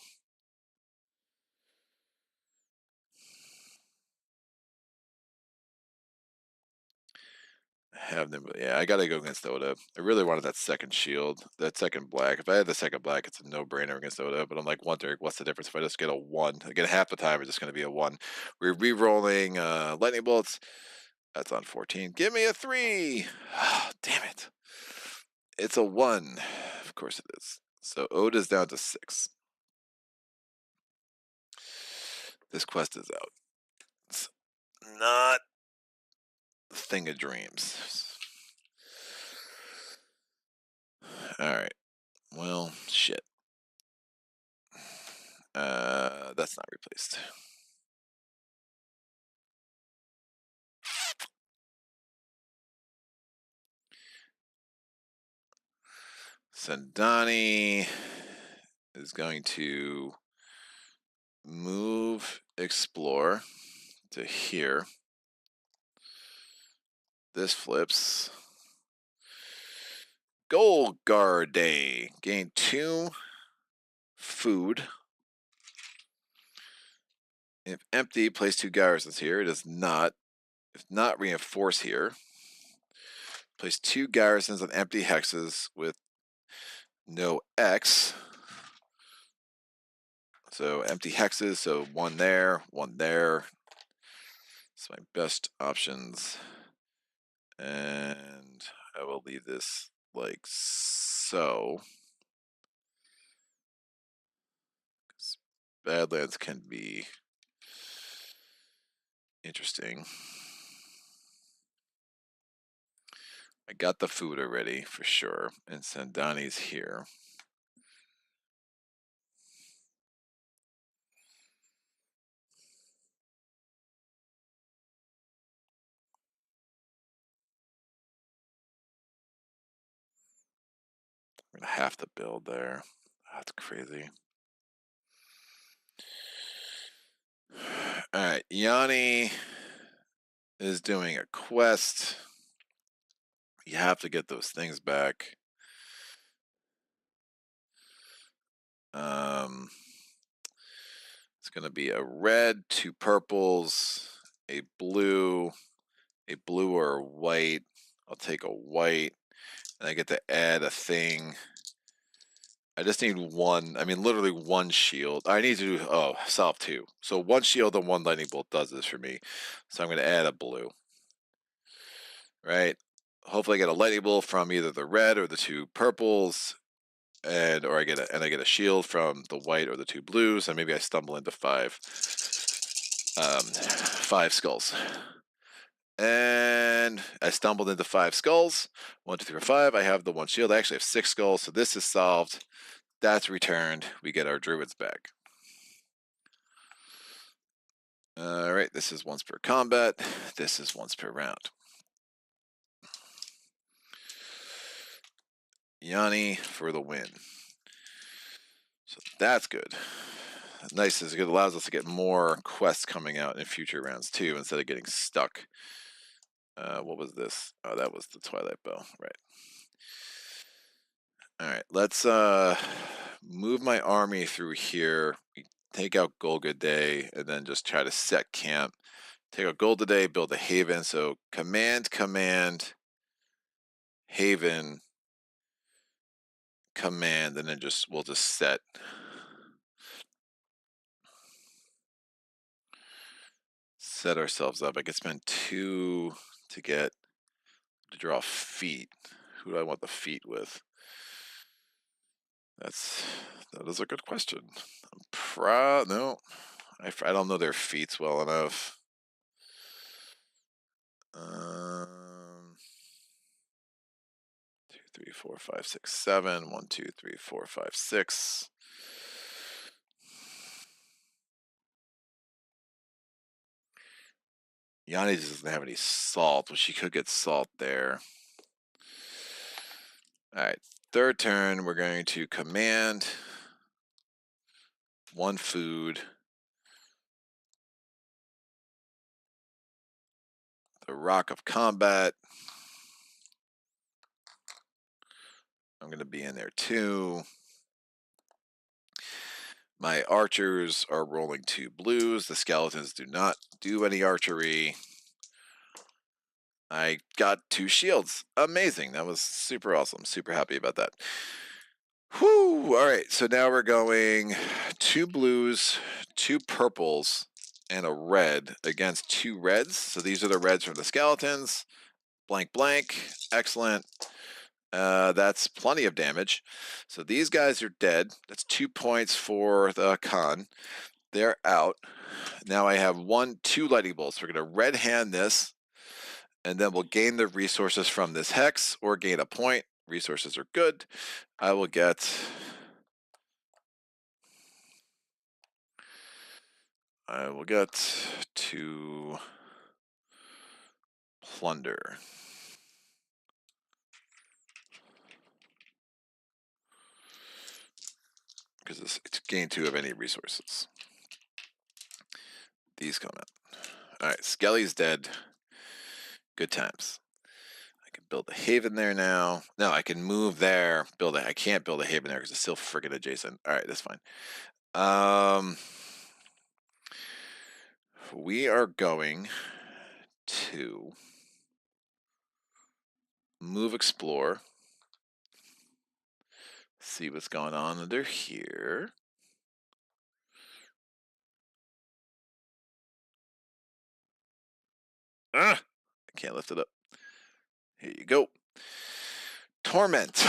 Have them, yeah, I gotta go against Oda. I really wanted that second shield, that second black. If I had the second black, it's a no-brainer against Oda, but I'm like wondering what's the difference if I just get a 1. Again, half the time it's just gonna be a 1. We're re-rolling lightning bolts. That's on 14. Give me a 3. Damn it. It's a 1. Of course it is. So Oda's down to 6. This quest is out. It's not the thing of dreams. Alright. Well, shit. That's not replaced. Sandani is going to move explore to here. This flips. Gold Guard Day. Gain 2 food. If empty, place 2 garrisons here. It does not. If not, reinforce here. Place 2 garrisons on empty hexes with no X. So empty hexes, so 1 there, 1 there. It's my best options. And I will leave this like so. Badlands can be interesting. I got the food already for sure, and Sandani's here. I'm gonna have to build there. That's crazy. All right, Yanni is doing a quest. You have to get those things back. It's gonna be a red, 2 purples, a blue or a white. I'll take a white, and I get to add a thing. I just need 1, I mean literally 1 shield. I need to do, solve 2. So 1 shield and 1 lightning bolt does this for me. So I'm gonna add a blue. Right? Hopefully I get a lightning bolt from either the red or the 2 purples, and I get a shield from the white or the 2 blues, and maybe I stumble into 5 skulls. And I stumbled into 5 skulls. 1, 2, 3, 4, 5. I have the 1 shield. I actually have 6 skulls, so this is solved. That's returned. We get our druids back. All right, this is once per combat. This is once per round. Yanni for the win. So that's good. Nice is it allows us to get more quests coming out in future rounds too, instead of getting stuck. What was this? Oh, that was the Twilight Bow, right? All right, let's move my army through here. Take out Golga Day, and then just try to set camp. Take out Golga Day, build a haven. So command, haven, command, and then we'll just set. Set ourselves up. I could spend 2 to draw feet. Who do I want the feet with? That is a good question. No, I don't know their feats well enough. 2, 3, 4, 5, 6, 7. 1, 2, 3, 4, 5, 6. Yanni doesn't have any salt, but she could get salt there. All right, 3rd turn, we're going to command 1 food. The Rock of Combat. I'm going to be in there too. My archers are rolling 2 blues. The skeletons do not do any archery. I got 2 shields. Amazing. That was super awesome. Super happy about that. Whew. All right. So now we're going 2 blues, 2 purples, and a red against 2 reds. So these are the reds from the skeletons. Blank, blank. Excellent. That's plenty of damage. So these guys are dead. That's 2 points for the con. They're out. Now I have 2 lightning bolts. We're going to red hand this, and then we'll gain the resources from this hex or gain a point. Resources are good. I will get to plunder. because it's gain 2 of any resources. These come out. All right, Skelly's dead. Good times. I can build a haven there now. No, I can move there. I can't build a haven there because it's still friggin' adjacent. All right, that's fine. We are going to move explore. See what's going on under here. I can't lift it up. Here you go. Torment.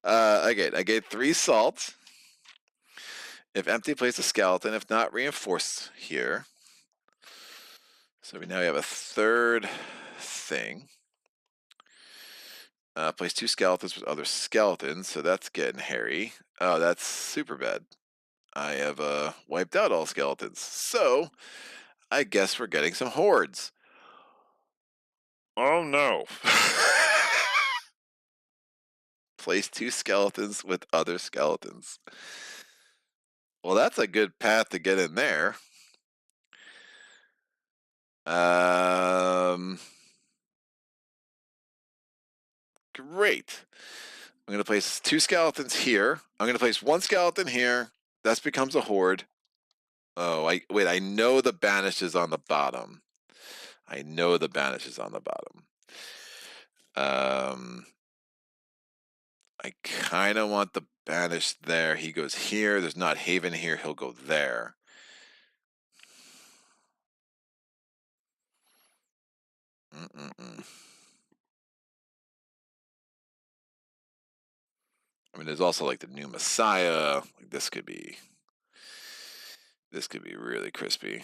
Again, I get 3 salt. If empty, place a skeleton. If not, reinforce here. So we now have a 3rd thing. Place 2 skeletons with other skeletons, so that's getting hairy. Oh, that's super bad. I have wiped out all skeletons. So I guess we're getting some hordes. Oh no. Place 2 skeletons with other skeletons. Well, that's a good path to get in there. Great. I'm going to place 2 skeletons here. I'm going to place 1 skeleton here. That becomes a horde. Oh, wait, I know the banish is on the bottom. I know the banish is on the bottom. I kind of want the banish there. He goes here. There's not haven here. He'll go there. I mean, there's also like the new Messiah. Like this could be really crispy.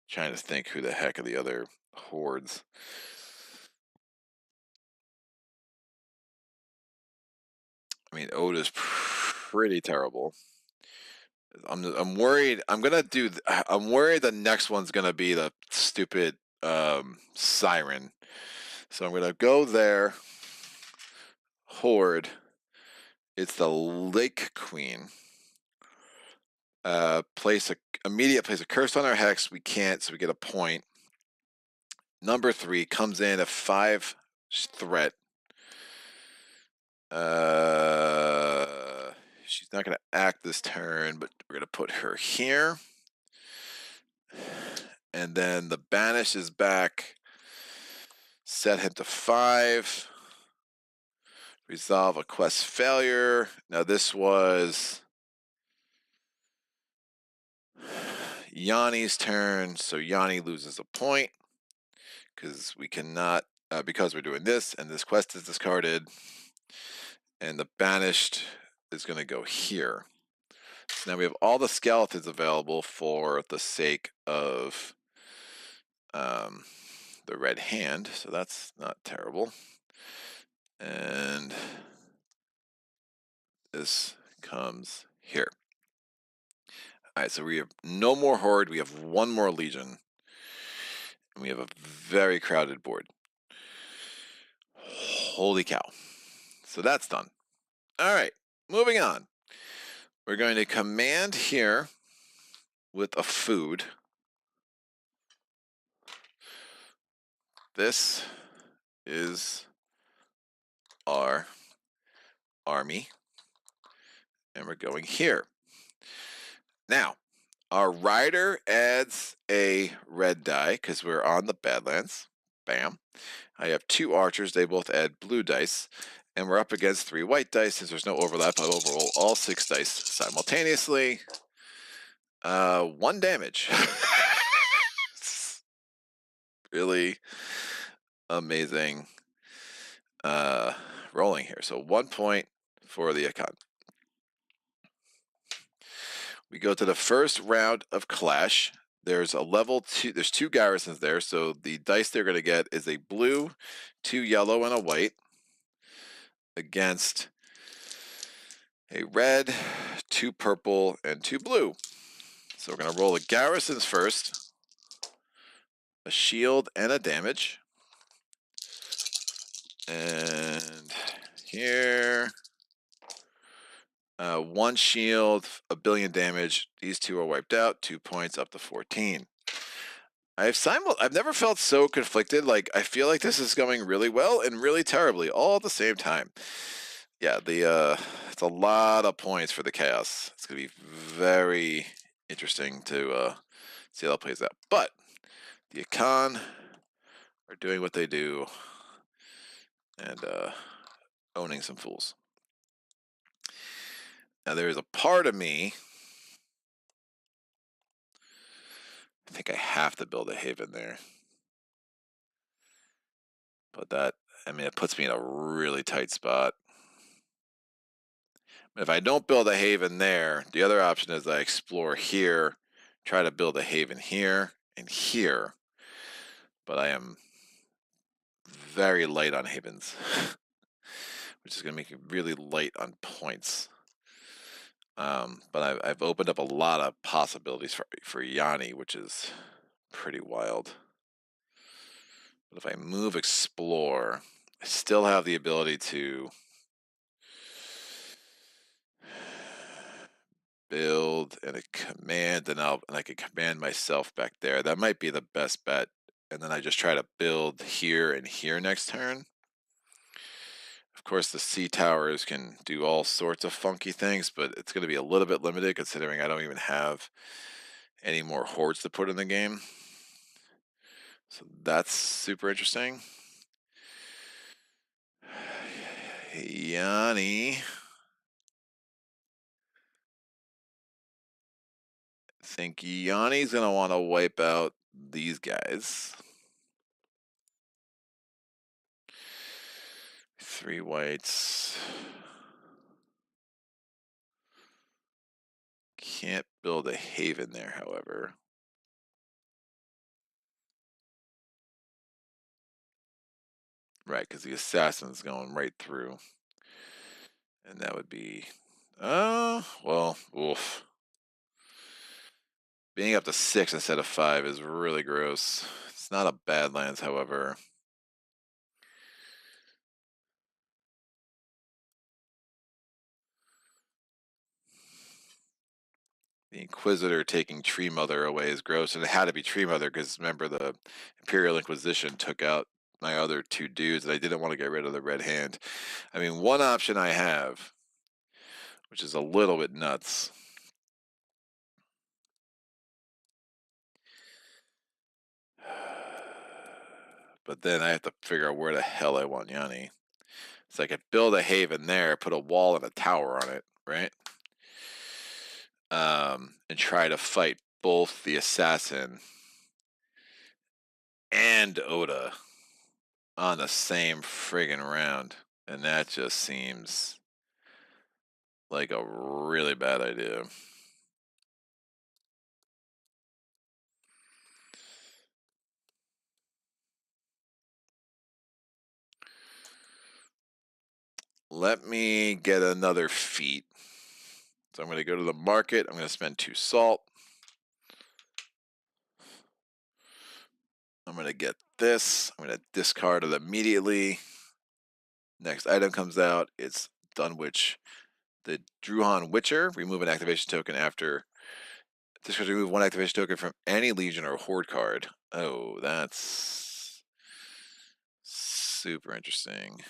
Trying to think who the heck are the other hordes. I mean, Oda's pretty terrible. I'm worried. I'm worried the next one's gonna be the stupid siren. So I'm gonna go there. Horde. It's the Lake Queen. Place a curse on our hex. We can't, so we get a point. Number 3 comes in a 5 threat. She's not going to act this turn, but we're going to put her here. And then the banish is back. Set him to 5. Resolve a quest failure. Now this was Yanni's turn, so Yanni loses a point because we cannot, because we're doing this, and this quest is discarded, and the banished is going to go here. So now we have all the skeletons available for the sake of the red hand, so that's not terrible. And this comes here. All right, so we have no more horde. We have 1 more legion. And we have a very crowded board. Holy cow. So that's done. All right, moving on. We're going to command here with a food. This is our army. And we're going here. Now, our rider adds a red die because we're on the Badlands. Bam. I have 2 archers. They both add blue dice. And we're up against 3 white dice. Since there's no overlap, I'll overroll all 6 dice simultaneously. 1 damage. Really amazing rolling here. So 1 point for the icon. We go to the first round of Clash. There's a level 2. There's 2 garrisons there, so the dice they're going to get is a blue, 2 yellow, and a white against a red, 2 purple, and 2 blue. So we're going to roll the garrisons first. a shield, and a damage. And here, one shield, a billion damage. These two are wiped out. 2 points up to 14. I've never felt so conflicted. Like, I feel like this is going really well and really terribly all at the same time. Yeah, it's a lot of points for the chaos. It's gonna be very interesting to see how that plays out. But the Econ are doing what they do and owning some fools. Now there is a part of me. I think I have to build a haven there. But it puts me in a really tight spot. If I don't build a haven there, the other option is I explore here, try to build a haven here and here. But I am very light on havens, which is going to make it really light on points. But I've opened up a lot of possibilities for Yanni, which is pretty wild. But if I move explore, I still have the ability to build and a command, and I can command myself back there. That might be the best bet. And then I just try to build here and here next turn. Of course, the sea towers can do all sorts of funky things, but it's going to be a little bit limited considering I don't even have any more hordes to put in the game. So that's super interesting. Yanni. I think Yanni's going to want to wipe out these guys. 3 whites. Can't build a haven there, however. Right, because the assassin's going right through. And that would be... well, oof. Being up to 6 instead of 5 is really gross. It's not a Badlands, however. The Inquisitor taking Tree Mother away is gross, and it had to be Tree Mother because remember the Imperial Inquisition took out my other 2 dudes, and I didn't want to get rid of the Red Hand. I mean, one option I have, which is a little bit nuts. But then I have to figure out where the hell I want Yanni. So I could build a haven there, put a wall and a tower on it, right? And try to fight both the assassin and Oda on the same friggin' round. And that just seems like a really bad idea. Let me get another feat. So I'm going to go to the market. I'm going to spend 2 salt. I'm going to get this. I'm going to discard it immediately. Next item comes out. It's Dunwich. The Druhan Witcher. Remove an activation token after. This could remove 1 activation token from any Legion or Horde card. Oh, that's super interesting.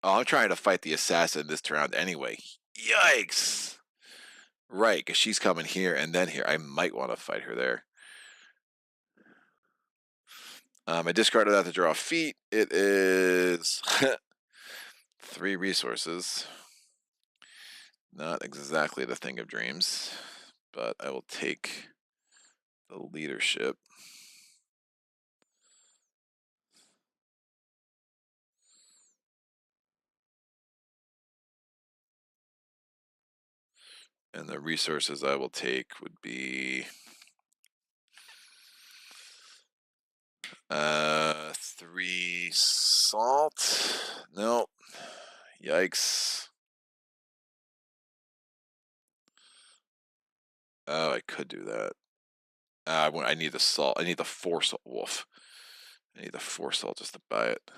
Oh, I'm trying to fight the assassin this round anyway. Yikes! Right, because she's coming here and then here. I might want to fight her there. I discarded that to draw a feat. It is 3 resources. Not exactly the thing of dreams, but I will take the leadership. And the resources I will take would be 3 salt. Nope. Yikes. Oh, I could do that. I need the salt. I need the 4 salt. Wolf. I need the 4 salt just to buy it.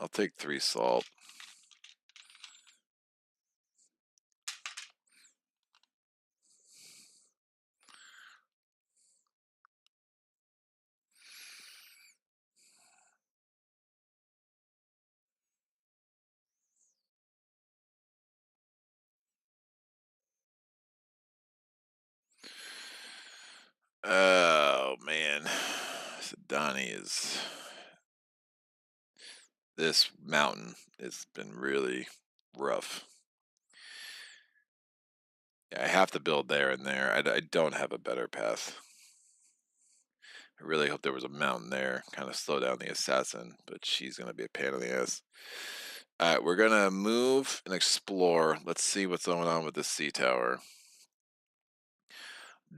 I'll take 3 salt. Oh man, Donnie is. This mountain has been really rough. Yeah, I have to build there and there. I don't have a better path. I really hope there was a mountain there, kind of slow down the assassin, but she's gonna be a pain in the ass. All right, we're gonna move and explore. Let's see what's going on with this sea tower.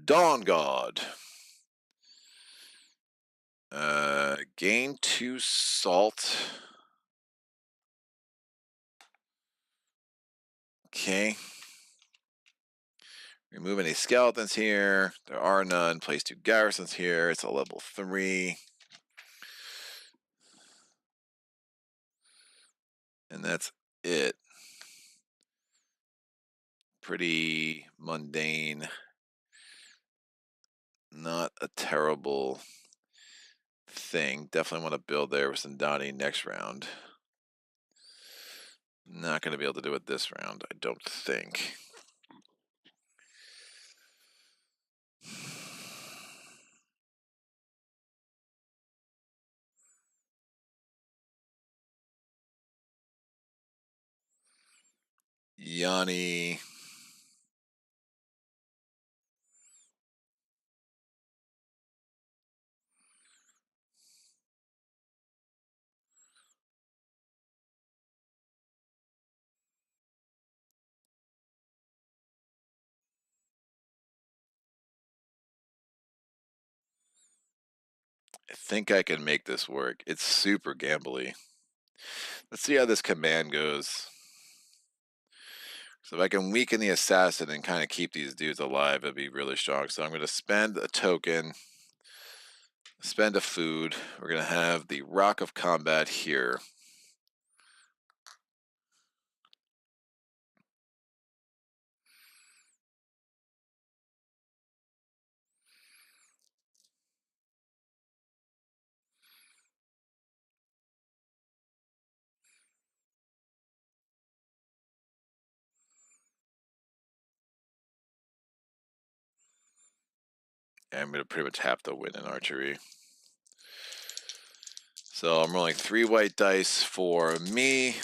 Dawn God. Gain 2 salt. Okay. Remove any skeletons here. There are none. Place 2 garrisons here. It's a level 3. And that's it. Pretty mundane. Not a terrible thing. Definitely want to build there with Sindani next round. Not going to be able to do it this round, I don't think. Yanni. I think I can make this work. It's super gambly. Let's see how this command goes. So if I can weaken the assassin and kind of keep these dudes alive, it'd be really strong. So I'm going to spend a token, spend a food. We're going to have the Rock of Combat here. And I'm going to pretty much have to win in archery. So I'm rolling 3 white dice for me.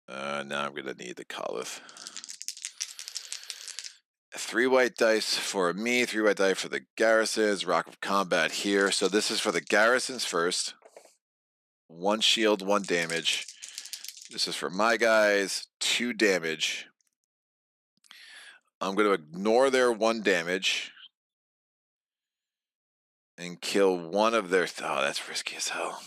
Now I'm going to need the Caliph. 3 white dice for me, 3 white dice for the garrisons, Rock of Combat here. So this is for the garrisons first. 1 shield, 1 damage. This is for my guys, 2 damage. I'm going to ignore their 1 damage and kill 1 of their... Oh, that's risky as hell.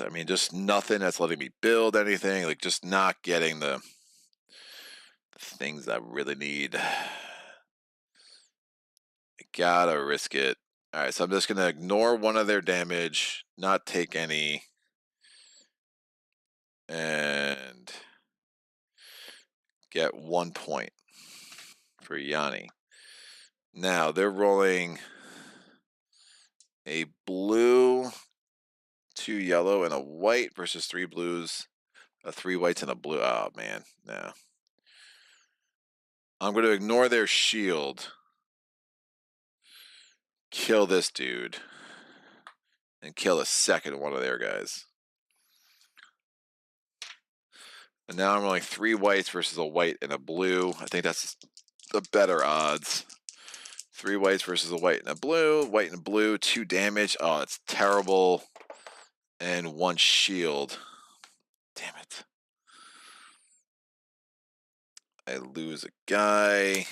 I mean, just nothing that's letting me build anything. Like, just not getting the things I really need. I gotta risk it. All right, so I'm just going to ignore one of their damage, not take any, and get 1 point for Yanni. Now they're rolling a blue, 2 yellow, and a white versus 3 blues, 3 whites and a blue. Oh man, no. I'm going to ignore their shield, kill this dude, and kill a second one of their guys. And now I'm rolling 3 whites versus a white and a blue. I think that's the better odds. 3 whites versus a white and a blue. White and blue, 2 damage. Oh, it's terrible. And 1 shield. Damn it. I lose a guy.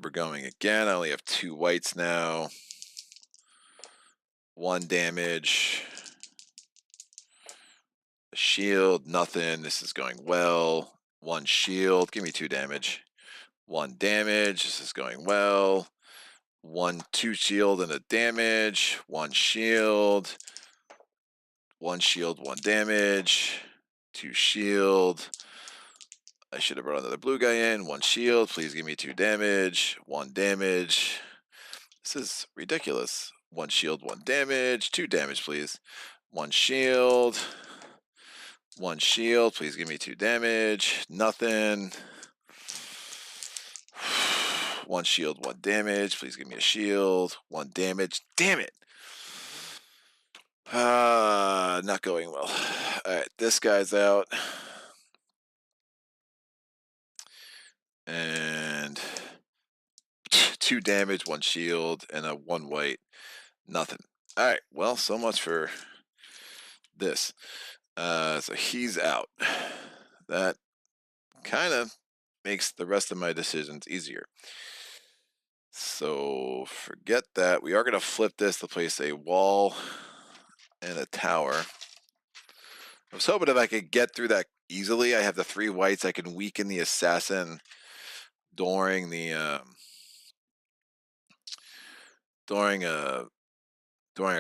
We're going again. I only have 2 whites now. 1 damage. A shield, nothing. This is going well. 1 shield. Give me 2 damage. 1 damage. This is going well. 2 shield and a damage. 1 shield. 1 shield, 1 damage. 2 shield. I should have brought another blue guy in. 1 shield. Please give me 2 damage. 1 damage. This is ridiculous. 1 shield, 1 damage. 2 damage, please. 1 shield. 1 shield. Please give me 2 damage. Nothing. 1 shield, 1 damage. Please give me a shield. 1 damage. Damn it. Not going well. Alright, this guy's out. And 2 damage, 1 shield, and a 1 white. Nothing. Alright, well, so much for this. So he's out. That kind of makes the rest of my decisions easier. So forget that. We are going to flip this to place a wall and a tower. I was hoping if I could get through that easily. I have the 3 whites. I can weaken the assassin during the during a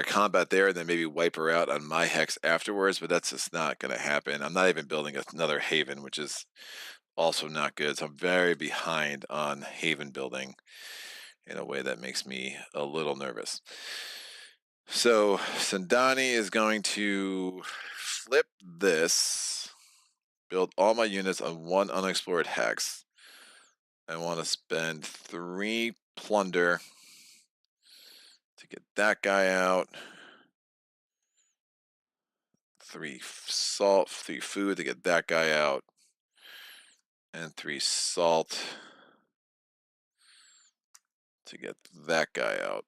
combat there, and then maybe wipe her out on my hex afterwards. But that's just not going to happen. I'm not even building another haven, which is also not good. So I'm very behind on haven building in a way that makes me a little nervous. So Sandani is going to flip this, build all my units on 1 unexplored hex. I want to spend 3 plunder to get that guy out, 3 salt, 3 food to get that guy out, and 3 salt to get that guy out.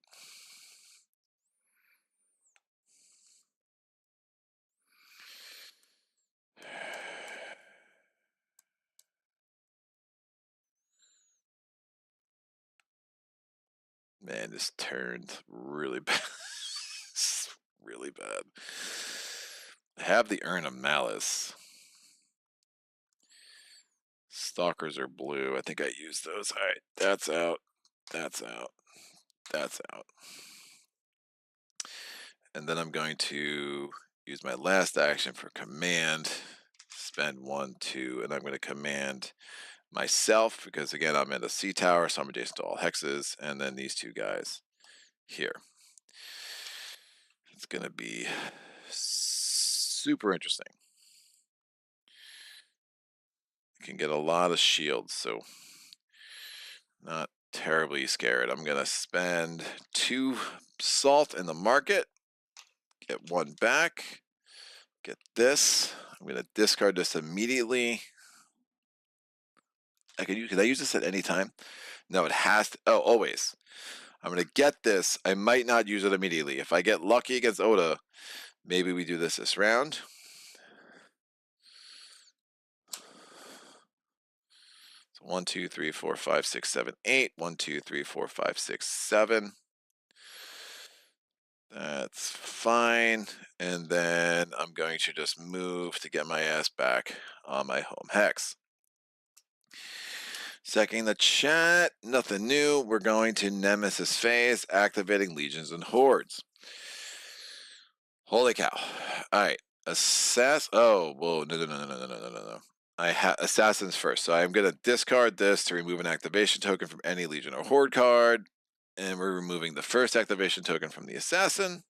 Man, this turned really bad. Really bad. I have the Urn of Malice. Stalkers are blue. I think I used those. All right, that's out. That's out. That's out. And then I'm going to use my last action for command. Spend 1, 2, and I'm going to command myself because, again, I'm in a C tower, so I'm adjacent to all hexes, and then these 2 guys here. It's going to be super interesting. You can get a lot of shields, so not terribly scared. I'm going to spend 2 salt in the market, get 1 back, get this. I'm going to discard this immediately. Can I use this at any time? No, it has to. Oh, always. I'm going to get this. I might not use it immediately. If I get lucky against Oda, maybe we do this round. So 1, 2, 3, 4, 5, 6, 7, 8. 1, 2, 3, 4, 5, 6, 7. That's fine. And then I'm going to just move to get my ass back on my home hex. Checking the chat. Nothing new. We're going to Nemesis phase, activating legions and hordes. Holy cow. Alright. Oh, whoa. No. I have assassins first. So I'm going to discard this to remove an activation token from any legion or horde card. And we're removing the first activation token from the assassin.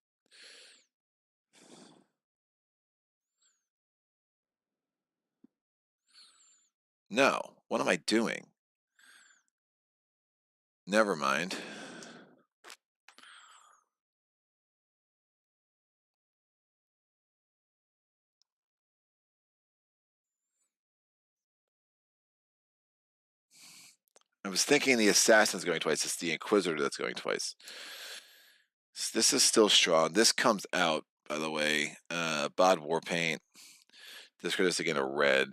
No. What am I doing? Never mind. I was thinking the assassin's going twice. It's the Inquisitor that's going twice. This is still strong. This comes out, by the way. Bod Warpaint. Discard this again a red.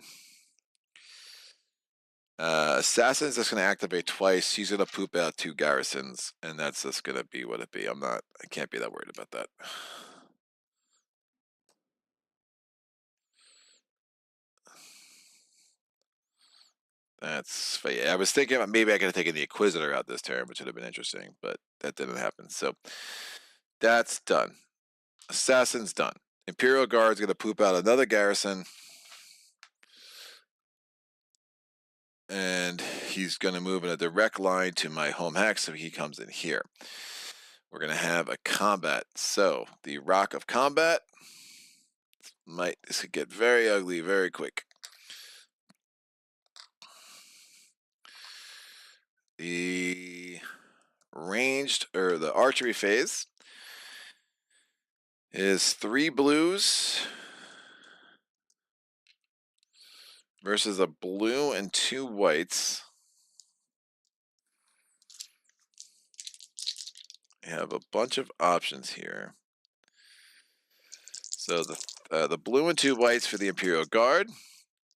Assassin's just going to activate twice. He's going to poop out 2 garrisons, and that's just going to be what it be. I can't be that worried about that. Yeah, I was thinking about maybe I could have taken the Inquisitor out this turn, which would have been interesting, but that didn't happen. So that's done. Assassin's done. Imperial Guard's going to poop out another garrison. And he's going to move in a direct line to my home hex, so he comes in here. We're going to have a combat. So the Rock of Combat this could get very ugly very quick. The the archery phase is 3 blues versus a blue and 2 whites. We have a bunch of options here. So the blue and 2 whites for the Imperial Guard,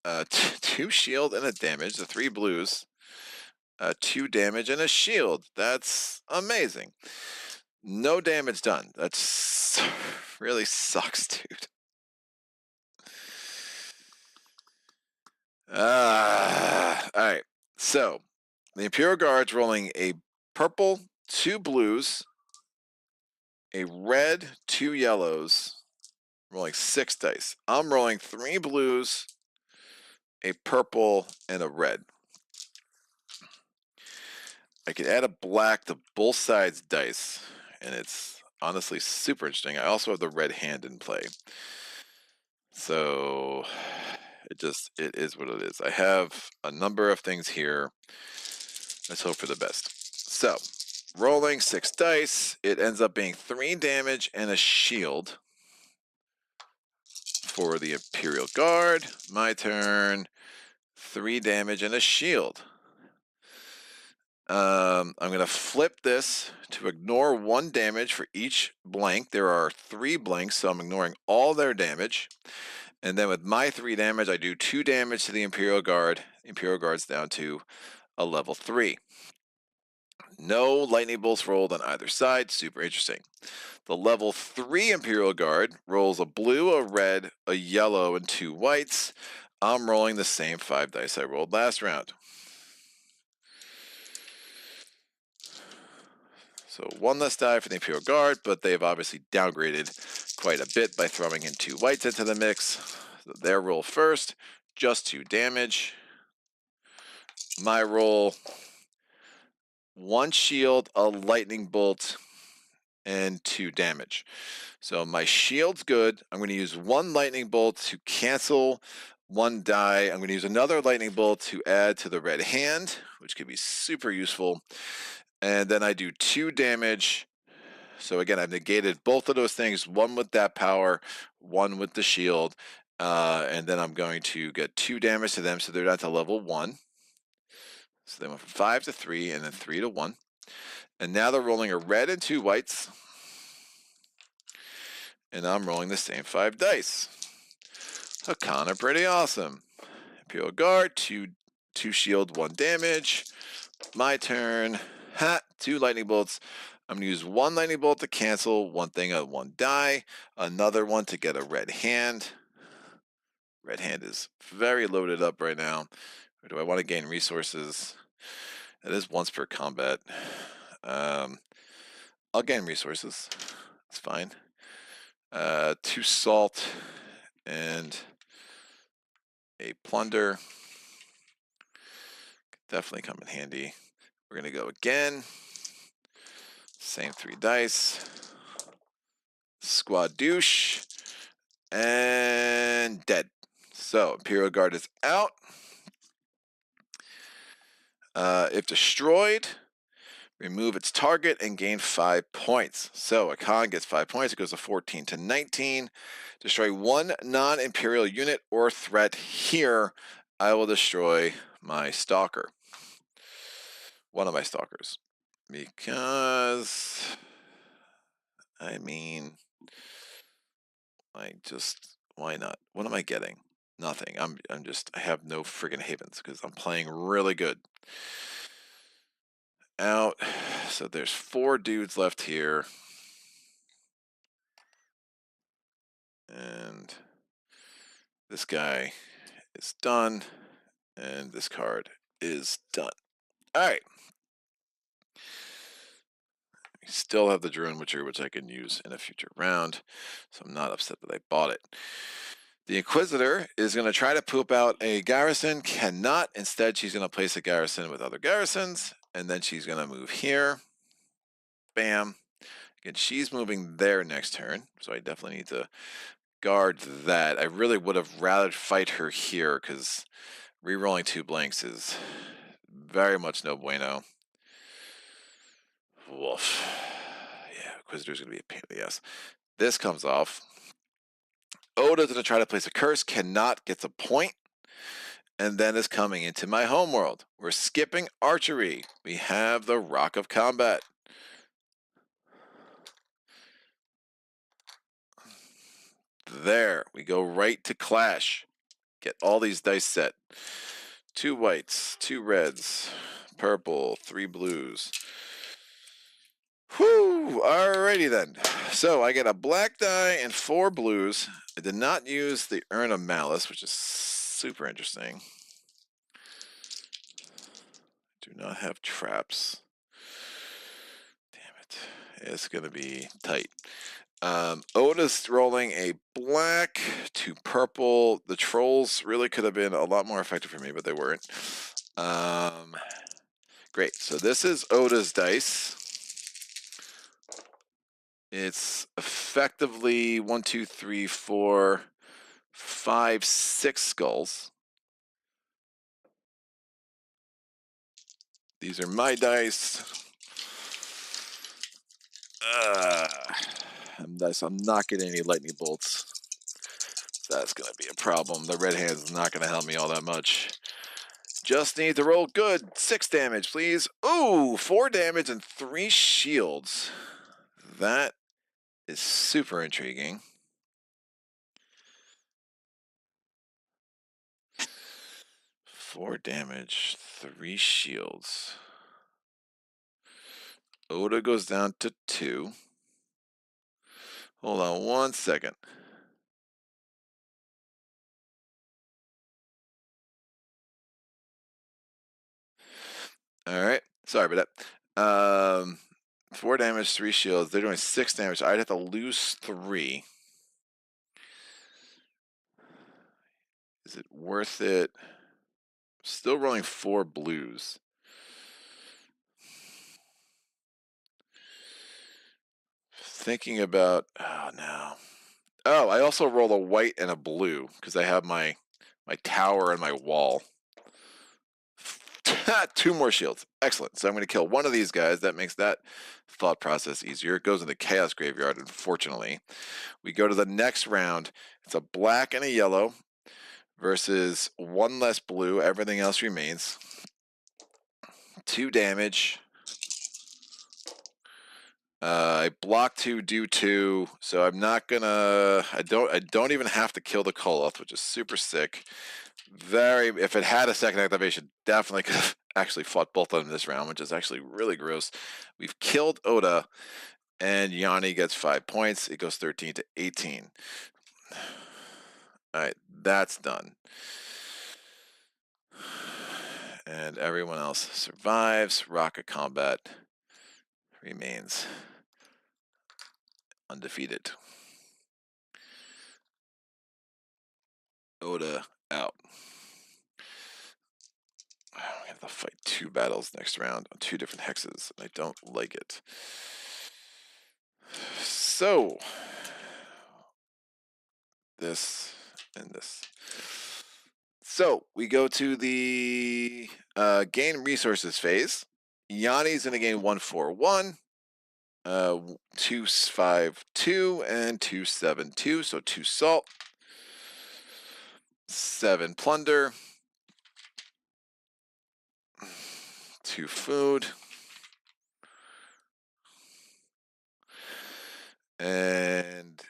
2 shield and a damage. The 3 blues, 2 damage and a shield. That's amazing. No damage done. That's really sucks, dude. Alright. So, the Imperial Guard's rolling a purple, 2 blues, a red, 2 yellows, rolling 6 dice. I'm rolling 3 blues, a purple, and a red. I could add a black to both sides dice, and it's honestly super interesting. I also have the red hand in play. So it is what it is. I have a number of things here. Let's hope for the best. So, rolling 6 dice, it ends up being 3 damage and a shield for the Imperial Guard. My turn. 3 damage and a shield. I'm going to flip this to ignore 1 damage for each blank. There are 3 blanks, so I'm ignoring all their damage. And then with my 3 damage, I do 2 damage to the Imperial Guard. Imperial Guard's down to a level 3. No lightning bolts rolled on either side. Super interesting. The level 3 Imperial Guard rolls a blue, a red, a yellow, and 2 whites. I'm rolling the same 5 dice I rolled last round. So 1 less die for the Imperial Guard, but they've obviously downgraded quite a bit by throwing in 2 whites into the mix. So their roll first, just 2 damage. My roll, 1 shield, a lightning bolt, and 2 damage. So my shield's good. I'm going to use 1 lightning bolt to cancel 1 die. I'm going to use another lightning bolt to add to the red hand, which could be super useful. And then I do 2 damage. So again, I've negated both of those things, 1 with that power, 1 with the shield. And then I'm going to get 2 damage to them, so they're down to level 1. So they went from 5 to 3, and then 3 to 1. And now they're rolling a red and 2 whites. And I'm rolling the same 5 dice. Hakan are pretty awesome. Imperial Guard, 2 shield, 1 damage. My turn. 2 lightning bolts. I'm going to use 1 lightning bolt to cancel 1 thing on 1 die. Another one to get a red hand. Red hand is very loaded up right now. Or do I want to gain resources? That is once per combat. I'll gain resources. It's fine. 2 salt and a plunder. Definitely come in handy. We're going to go again. Same 3 dice. Squad douche. And dead. So, Imperial Guard is out. If destroyed, remove its target and gain 5 points. So, a con gets 5 points. It goes to 14 to 19. Destroy 1 non-Imperial unit or threat here. I will destroy my Stalker. One of my Stalkers. Because, I mean, why not? What am I getting? Nothing. I have no friggin' havens because I'm playing really good. Out. So there's 4 dudes left here. And this guy is done. And this card is done. Alright. We still have the Drone Witcher, which I can use in a future round. So I'm not upset that I bought it. The Inquisitor is going to try to poop out a garrison, cannot. Instead, she's going to place a garrison with other garrisons, and then she's going to move here. Bam. Again, she's moving there next turn, so I definitely need to guard that. I really would have rather fight her here, because re-rolling 2 blanks is very much no bueno. Woof. Yeah, Inquisitor's going to be a pain in the ass. This comes off. Oda's going to try to place a curse, cannot, gets a point, and then is coming into my homeworld. We're skipping archery. We have the Rock of Combat. There, we go right to Clash. Get all these dice set. 2 whites, 2 reds, purple, 3 blues. Whew, alrighty then. So I get a black die and 4 blues. I did not use the Urn of Malice, which is super interesting. Do not have traps. Damn it. It's going to be tight. Oda's rolling a black to purple. The trolls really could have been a lot more effective for me, but they weren't. Great. So this is Oda's dice. It's effectively 1, 2, 3, 4, 5, 6 skulls. These are my dice. I'm not getting any lightning bolts. That's going to be a problem. The red hand is not going to help me all that much. Just need to roll good. 6 damage, please. Ooh, 4 damage and 3 shields. That is super intriguing. Four damage, 3 shields. Oda goes down to 2. Hold on 1 second. All right, sorry about that. 4 damage, 3 shields. They're doing 6 damage. I'd have to lose 3. Is it worth it? Still rolling 4 blues. Thinking about, oh no. Oh, I also roll a white and a blue because I have my tower and my wall. 2 more shields. Excellent. So I'm going to kill one of these guys. That makes that thought process easier. It goes in the Chaos Graveyard, unfortunately. We go to the next round. It's a black and a yellow versus 1 less blue. Everything else remains. 2 damage. I block 2, do 2, so I'm not gonna. I don't even have to kill the Koloth, which is super sick. If it had a second activation, definitely could have actually fought both of them this round, which is actually really gross. We've killed Oda, and Yanni gets 5 points. It goes 13 to 18. All right, that's done. And everyone else survives. Rocket Combat remains undefeated. Oda out. I have to fight 2 battles next round on 2 different hexes. I don't like it. So, this and this. So, we go to the gain resources phase. Yanni's going to gain 141, 252, and 272. So 2 salt, 7 plunder, 2 food, and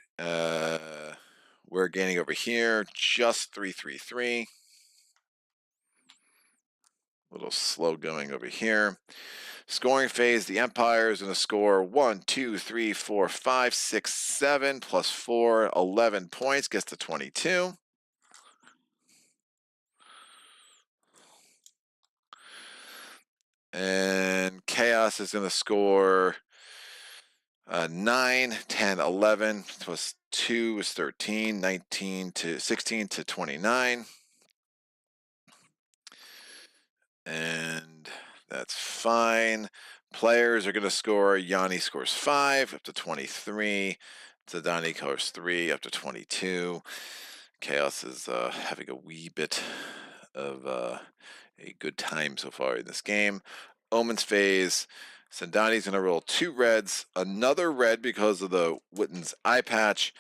we're gaining over here just 333. A little slow going over here. Scoring phase, the Empire is going to score 1, 2, 3, 4, 5, 6, 7, plus 4, 11 points, gets to 22. And Chaos is going to score 9, 10, 11, plus 2 is 13, 19 to 16 to 29. And that's fine. Players are going to score. Yanni scores 5 up to 23. Zadani scores 3 up to 22. Chaos is having a wee bit of a good time so far in this game. Omen's phase. Sandani's going to roll 2 reds, another red because of the Witten's eye patch,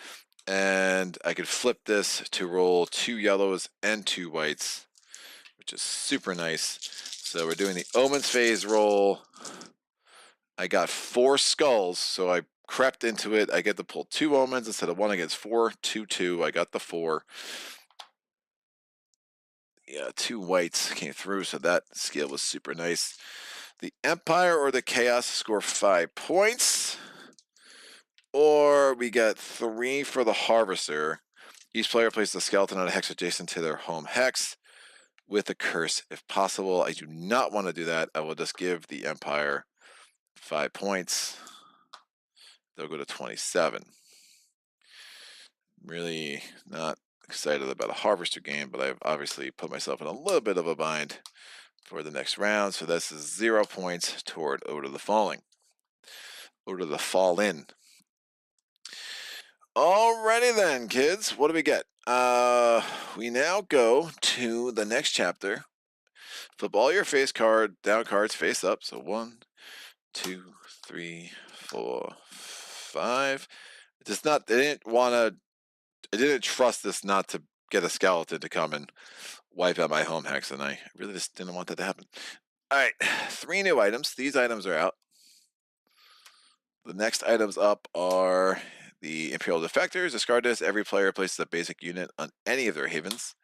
and I could flip this to roll 2 yellows and 2 whites, which is super nice. So we're doing the Omen's phase roll. I got 4 skulls, so I crept into it. I get to pull 2 omens instead of 1. I get 4, 2, 2. I got the 4. Yeah, 2 whites came through, so that skill was super nice. The Empire or the Chaos score 5 points. Or we get 3 for the Harvester. Each player places a skeleton on a hex adjacent to their home hex with a curse if possible. I do not want to do that. I will just give the Empire 5 points. They'll go to 27. Really not excited about a Harvester game, but I've obviously put myself in a little bit of a bind for the next round. So this is 0 points toward Ode of the Falling. Ode of the Fallen. Alrighty then, kids. What do we get? We now go to the next chapter. Flip all your face down cards face up. So 1, 2, 3, 4, 5. It's not. I didn't trust this not to get a skeleton to come and wipe out my home hex, and I really just didn't want that to happen. All right, 3 new items. These items are out. The next items up are the Imperial Defectors. Discard this. Every player places a basic unit on any of their havens.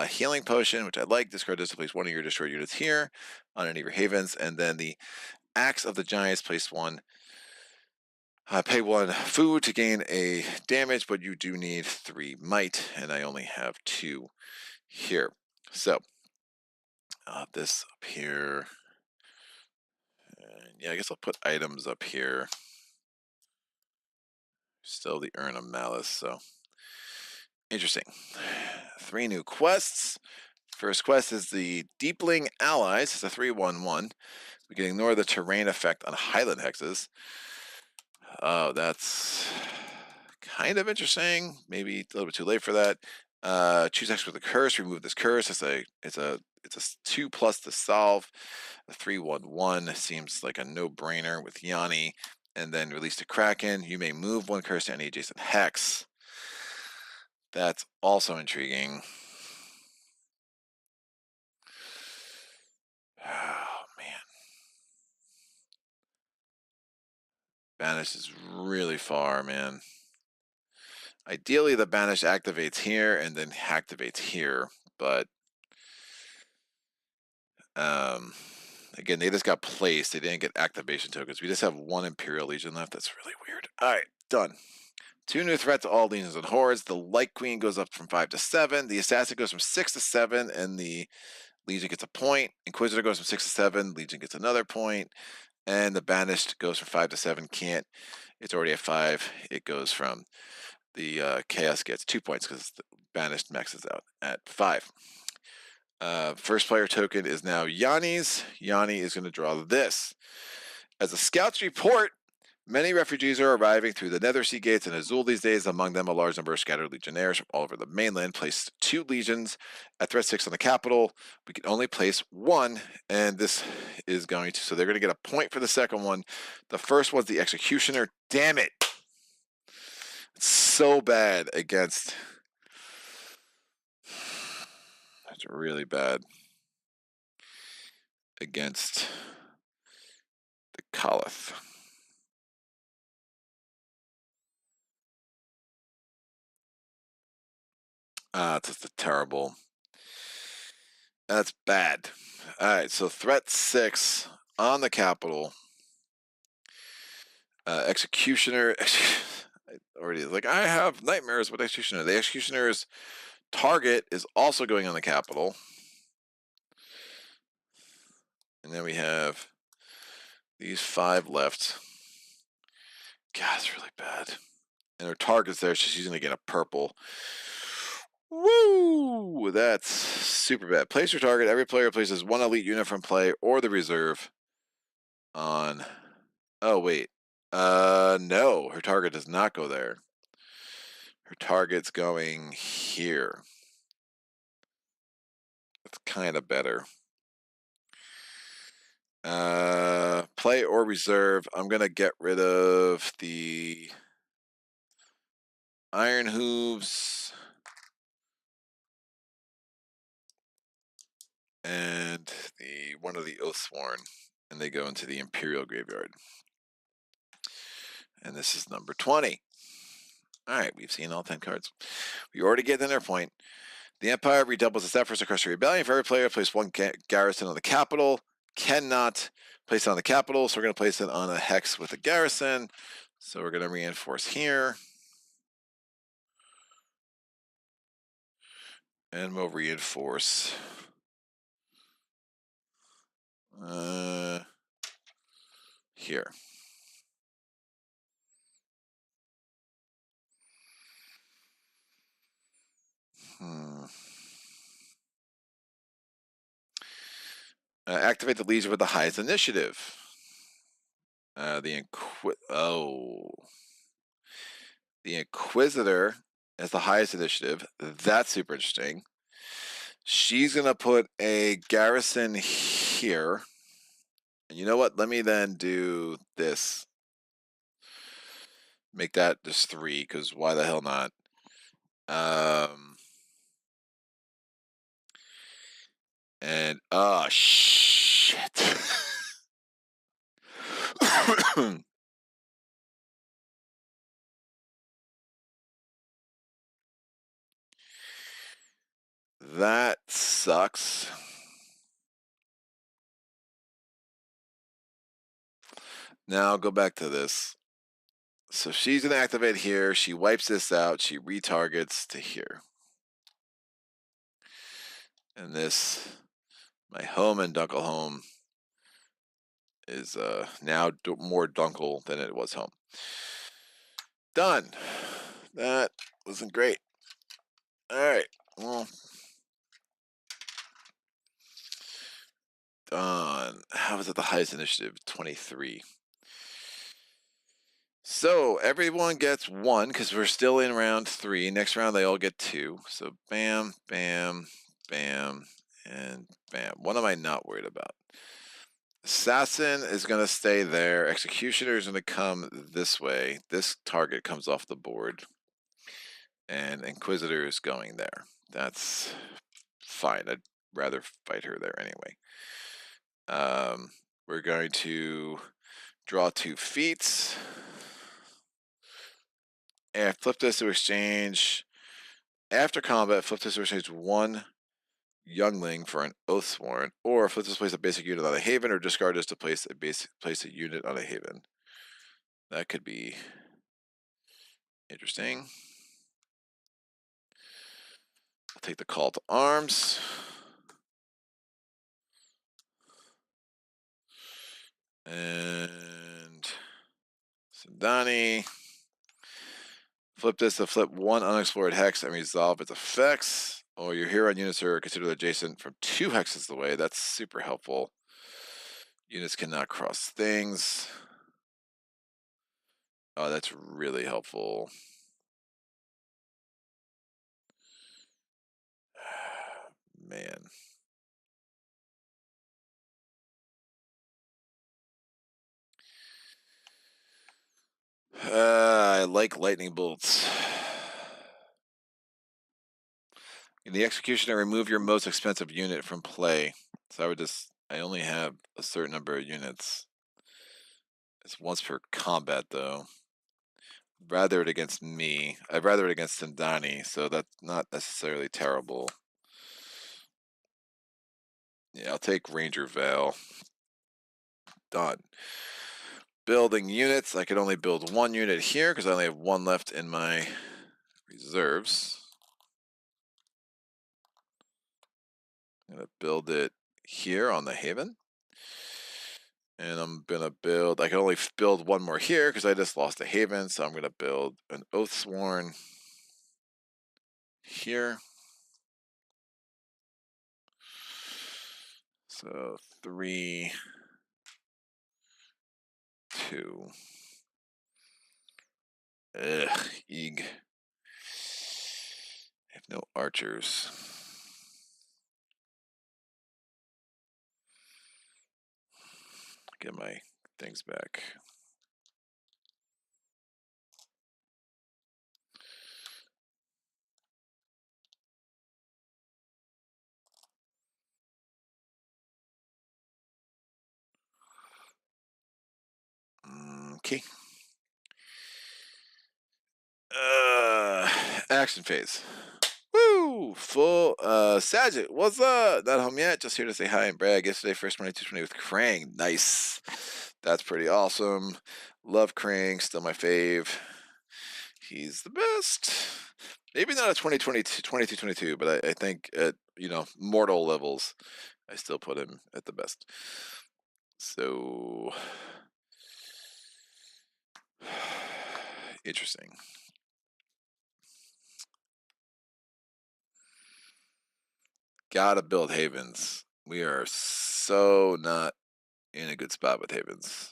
Healing Potion, which I like. Discard this to place 1 of your destroyed units here on any of your havens. And then the Axe of the Giants, place 1. Pay 1 food to gain a damage, but you do need 3 might, and I only have 2 here. So, this up here. And yeah, I guess I'll put items up here. Still the Urn of Malice, so interesting. 3 new quests. First quest is the Deepling Allies. It's a 3/1/1. We can ignore the terrain effect on Highland hexes. Oh, that's kind of interesting. Maybe a little bit too late for that. Choose hex with a curse. Remove this curse. It's a 2+ to solve. A 3/1/1 seems like a no-brainer with Yanni. And then release the Kraken. You may move 1 curse to any adjacent hex. That's also intriguing. Oh, man. Banish is really far, man. Ideally, the Banish activates here and then activates here, but again, they just got placed. They didn't get activation tokens. We just have 1 Imperial Legion left. That's really weird. All right, done. 2 new threats to all legions and hordes. The Light Queen goes up from 5 to 7. The Assassin goes from 6 to 7, and the Legion gets a point. Inquisitor goes from 6 to 7. Legion gets another point. And the Banished goes from 5 to 7. Can't. It's already at 5. It goes from the Chaos gets 2 points because the Banished maxes out at 5. First player token is now Yanni's. Yanni is going to draw this. As the scouts report, many refugees are arriving through the Nether Sea Gates in Azul these days, among them a large number of scattered legionnaires from all over the mainland. Placed 2 legions at threat 6 on the capital. We can only place 1, and this is going to, so they're going to get a point for the second one. The first one's the Executioner. Damn it! It's so bad against, it's really bad against the Caliph. It's just a terrible. That's bad. All right, so threat 6 on the capital. Executioner. Already, like, I have nightmares with Executioner. The Executioner's target is also going on the capital. And then we have these 5 left. God, it's really bad. And her target's there, so she's going to get a purple. Woo! That's super bad. Place your target. Every player places 1 elite unit from play or the reserve on. Oh, wait. No, her target does not go there. Her target's going here. That's kind of better. Play or reserve. I'm going to get rid of the Iron Hooves and one of the Oathsworn, and they go into the Imperial Graveyard. And this is number 20. All right, we've seen all 10 cards. We already get in their point. The Empire redoubles its efforts across the rebellion. For every player, place 1 garrison on the capital. Cannot place it on the capital, so we're going to place it on a hex with a garrison. So we're going to reinforce here. And we'll reinforce here. Activate the Legion with the highest initiative. The Inquisitor has the highest initiative. That's super interesting. She's going to put a garrison here. And you know what? Let me then do this. Make that just 3, because why the hell not? And, oh, shit. That sucks. Now go back to this. So she's going to activate here. She wipes this out. She retargets to here. And this, my home and Dunkel home, is now more Dunkel than it was home. Done. That wasn't great. All right. Well, done. How was it the highest initiative? 23. So everyone gets 1 because we're still in round 3. Next round they all get 2. So bam, bam, bam, and bam. What am I not worried about? Assassin is going to stay there. Executioner is going to come this way. This target comes off the board. And Inquisitor is going there. That's fine. I'd rather fight her there anyway. We're going to draw 2 feats. And flip this to exchange. After combat, flip this to exchange 1 Youngling for an Oathsworn, or flip this to place a basic unit on a haven, or discard this to place a unit on a haven. That could be interesting. I'll take the call to arms. And Sindani. Flip this to flip one unexplored hex and resolve its effects. Or your hero and units are considered adjacent from 2 hexes away. That's super helpful. Units cannot cross things. Oh, that's really helpful. Man. I like lightning bolts. In the executioner, remove your most expensive unit from play. So I only have a certain number of units. It's once per combat, though. Rather it against me. I'd rather it against Sindani, so that's not necessarily terrible. Yeah, I'll take Ranger Vale. Done. Building units. I can only build 1 unit here because I only have 1 left in my reserves. I'm going to build it here on the Haven. And I'm going to build, I can only build 1 more here because I just lost a Haven. So I'm going to build an Oathsworn here. So 3, 2. Ugh, eeg. I have no archers. Get my things back. Okay. Action phase. Woo! Full Sagitt, what's up? Not home yet, just here to say hi and brag. Yesterday, first 2220 with Krang. Nice. That's pretty awesome. Love Krang, still my fave. He's the best. Maybe not at 2022, 2222, but I think at, mortal levels, I still put him at the best. So interesting. Gotta build Havens. We are so not in a good spot with Havens.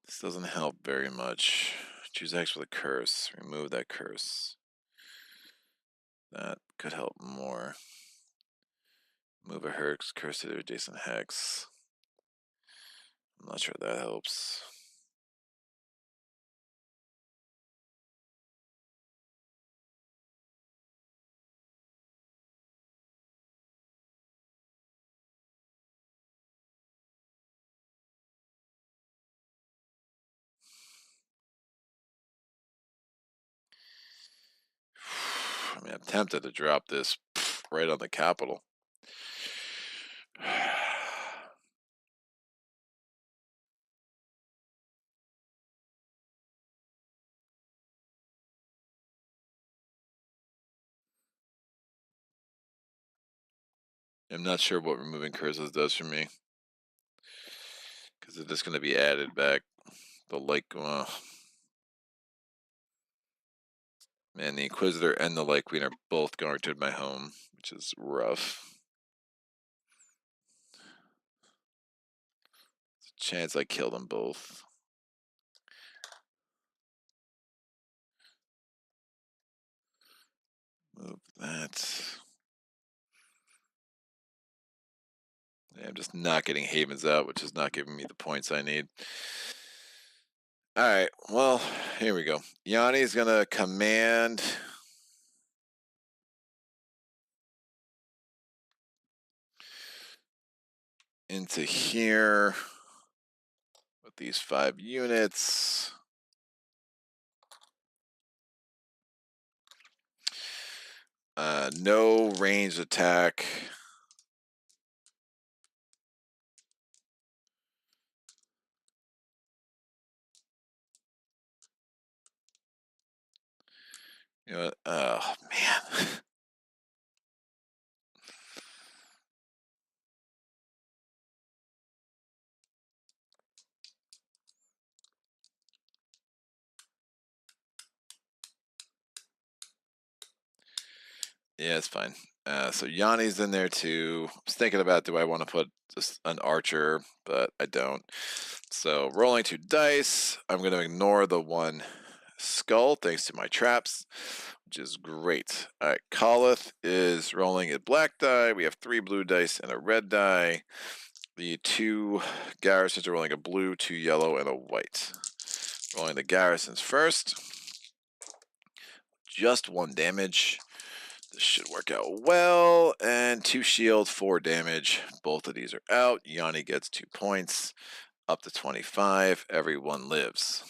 This doesn't help very much. Choose X with a curse. Remove that curse. That could help more. Move a hex curse to the adjacent hex. I'm not sure that helps. I mean, I'm tempted to drop this right on the capital. I'm not sure what removing curses does for me. Because it's just going to be added back. The man, the Inquisitor and the Light Queen are both guarded my home, which is rough. There's a chance I kill them both. Move that. Yeah, I'm just not getting Havens out, which is not giving me the points I need. Alright, well, here we go. Yanni's gonna command into here with these 5 units. No ranged attack. You know what? Oh, man. Yeah, it's fine. So Yanni's in there too. I was thinking about, do I want to put just an archer, but I don't. So rolling 2 dice. I'm going to ignore the 1 skull thanks to my traps, which is great. All right, Khalith is rolling a black die. We have 3 blue dice and a red die. The 2 garrisons are rolling a blue, 2 yellow, and a white. Rolling the garrisons first. Just 1 damage. This should work out well. And 2 shield, 4 damage. Both of these are out. Yanni gets 2 points. Up to 25. Everyone lives.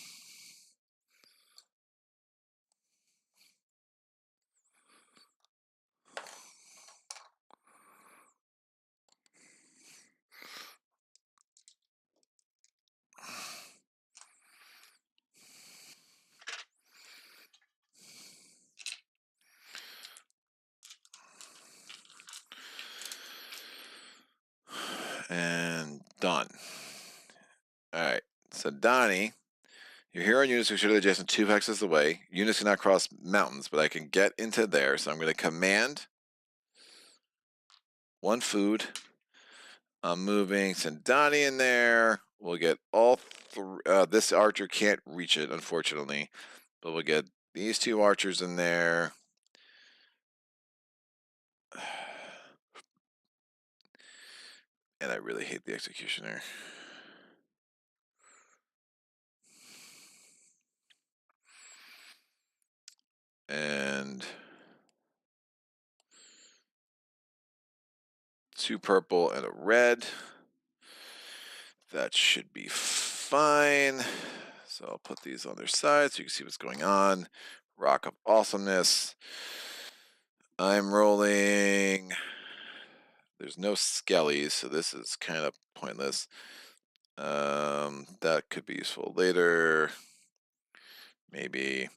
And done. Alright, so Donnie, your hero and units are situated adjacent 2 hexes away. Units cannot cross mountains, but I can get into there, so I'm going to command 1 food. I'm moving Sindani in there. We'll get all 3. This archer can't reach it, unfortunately, but we'll get these 2 archers in there. And I really hate the executioner. And 2 purple and a red. That should be fine. So I'll put these on their side so you can see what's going on. Rock of Awesomeness. I'm rolling. There's no skellies, so this is kind of pointless. That could be useful later. Maybe.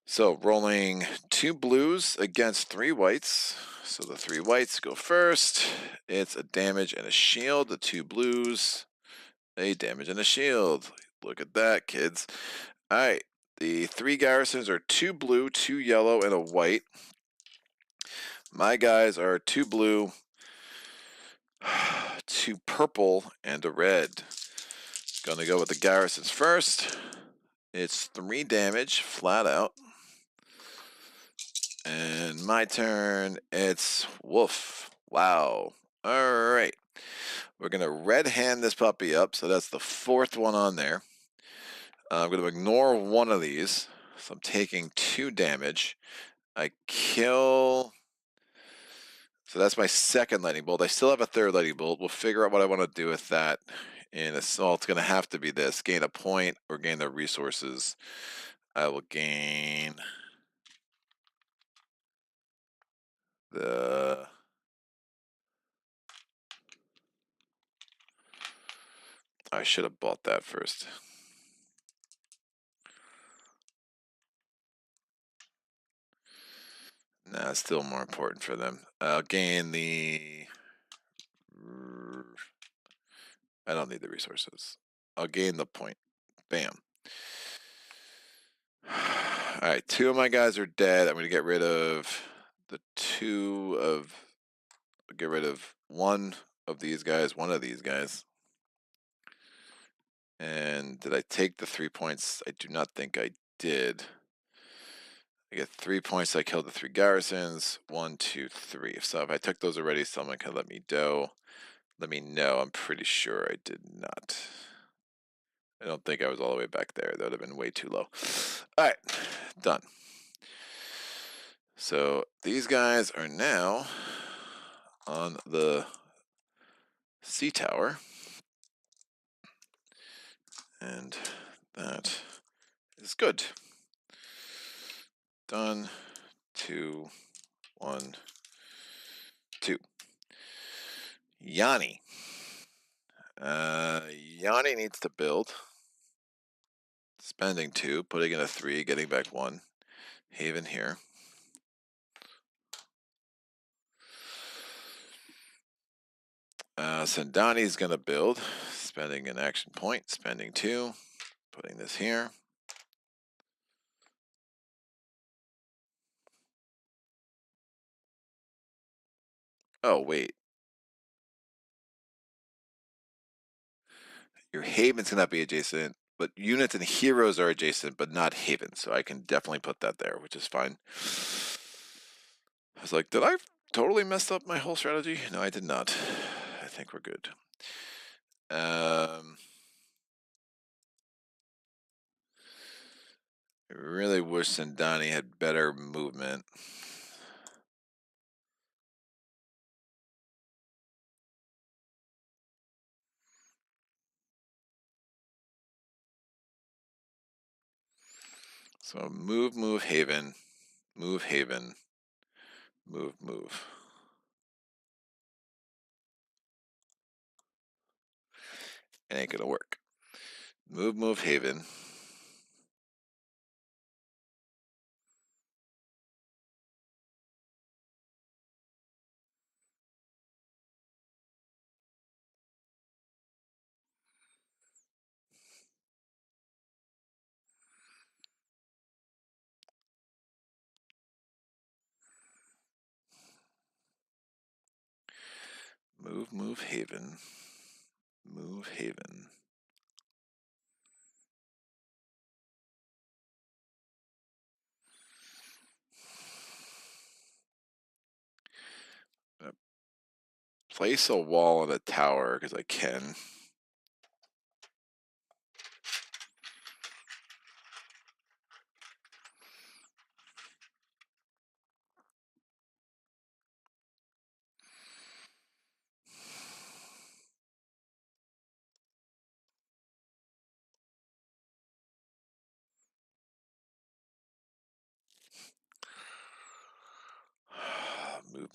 So rolling 2 blues against 3 whites. So the 3 whites go first. It's a damage and a shield. The 2 blues, a damage and a shield. Look at that, kids. All right. The 3 garrisons are 2 blue, 2 yellow, and a white. My guys are 2 blue, 2 purple, and a red. Gonna go with the garrisons first. It's 3 damage, flat out. And my turn, it's woof. Wow. All right. We're going to red hand this puppy up, so that's the 4th one on there. I'm going to ignore 1 of these, so I'm taking 2 damage. I kill. So that's my 2nd lightning bolt. I still have a 3rd lightning bolt. We'll figure out what I want to do with that in assault. It's going to have to be this. Gain a point or gain the resources. I will gain the... I should have bought that first. Nah, it's still more important for them. I'll gain the... I don't need the resources. I'll gain the point. Bam. Alright, 2 of my guys are dead. I'm going to get rid of the 2 of... Get rid of 1 of these guys, 1 of these guys. And did I take the 3 points? I do not think I did. I get 3 points. I killed the 3 garrisons. 1, 2, 3. So if I took those already, someone can let me know. I'm pretty sure I did not. I don't think I was all the way back there. That would have been way too low. All right, done. So these guys are now on the sea tower. And that is good. Done. 2, 1, 2. Yanni. Yanni needs to build. Spending 2, putting in a 3, getting back 1. Haven here. Sandani's going to build, spending an action point, spending 2, putting this here. Oh, wait. Your Haven's going to be adjacent, but units and heroes are adjacent, but not Haven, so I can definitely put that there, which is fine. I was like, did I totally messed up my whole strategy? No, I did not. I think we're good. I really wish Sandani had better movement. So move, Haven, move, Haven, move. It ain't gonna work. Move, Haven. Move, Haven. Move, Haven. Place a wall on a tower because I can.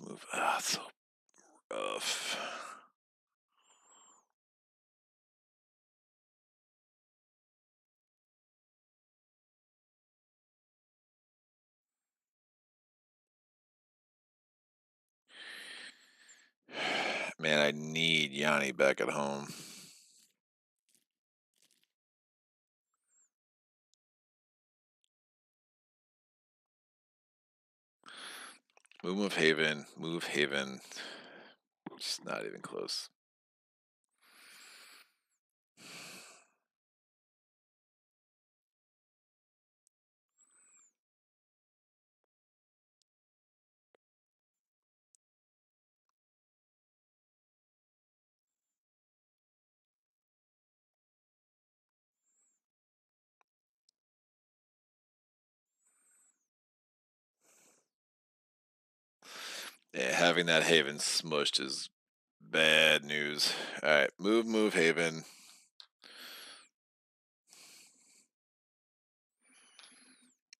Move. Ah, it's so rough. Man, I need Yanni back at home. Move, Haven. Move, Haven. Just not even close. Yeah, having that Haven smushed is bad news. All right, move, Haven.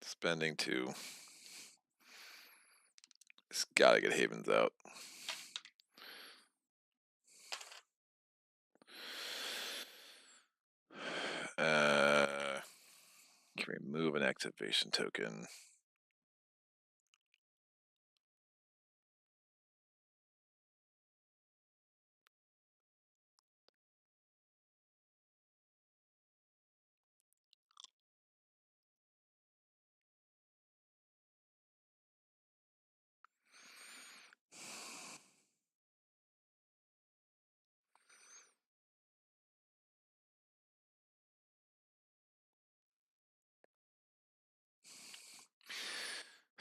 Spending 2. Just gotta get Havens out. Can remove an activation token.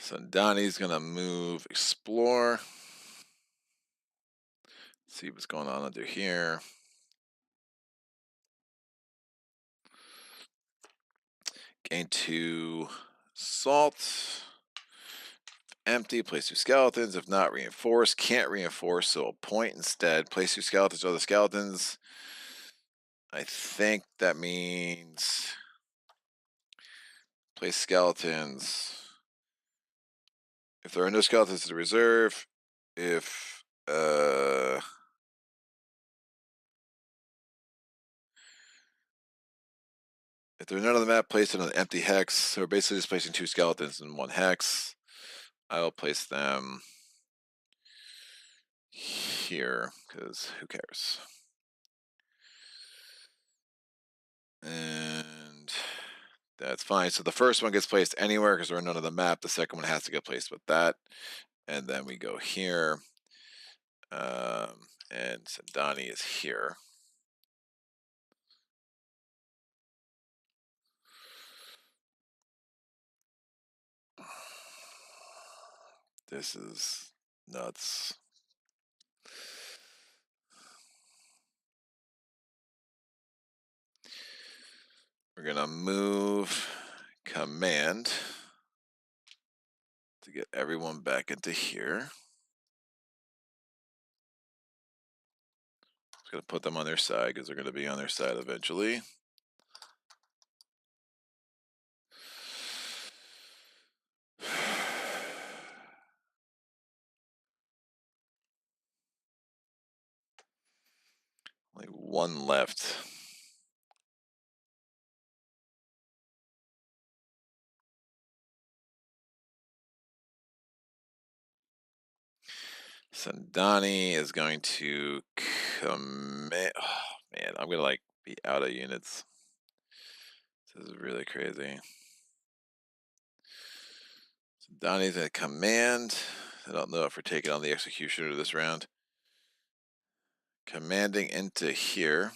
So Donnie's gonna move, explore. See what's going on under here. Gain 2 salt. Empty, place 2 skeletons. If not, reinforce. Can't reinforce, so a point instead. Place 2 skeletons, other skeletons. I think that means place skeletons. If there are no skeletons in the reserve, if there's none on the map, place it on an empty hex. So we're basically just placing 2 skeletons in 1 hex. I will place them here, because who cares? And that's fine. So the first one gets placed anywhere because there are none on the map. The second one has to get placed with that. And then we go here. And Sandani is here. This is nuts. We're going to move command to get everyone back into here. Just going to put them on their side because they're going to be on their side eventually. Only 1 left. Sandani is going to commit. Oh man, I'm gonna like be out of units. This is really crazy. Sandani's gonna command. I don't know if we're taking on the executioner this round. Commanding into here.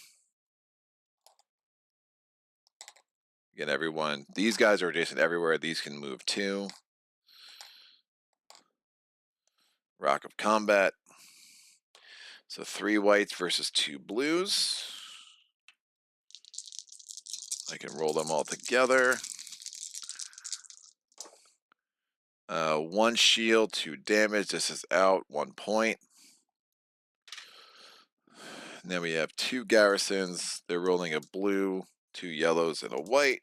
Again, everyone. These guys are adjacent everywhere. These can move too. Rock of combat. So 3 whites versus 2 blues. I can roll them all together. 1 shield, 2 damage. This is out, 1 point. And then we have 2 garrisons. They're rolling a blue, 2 yellows, and a white.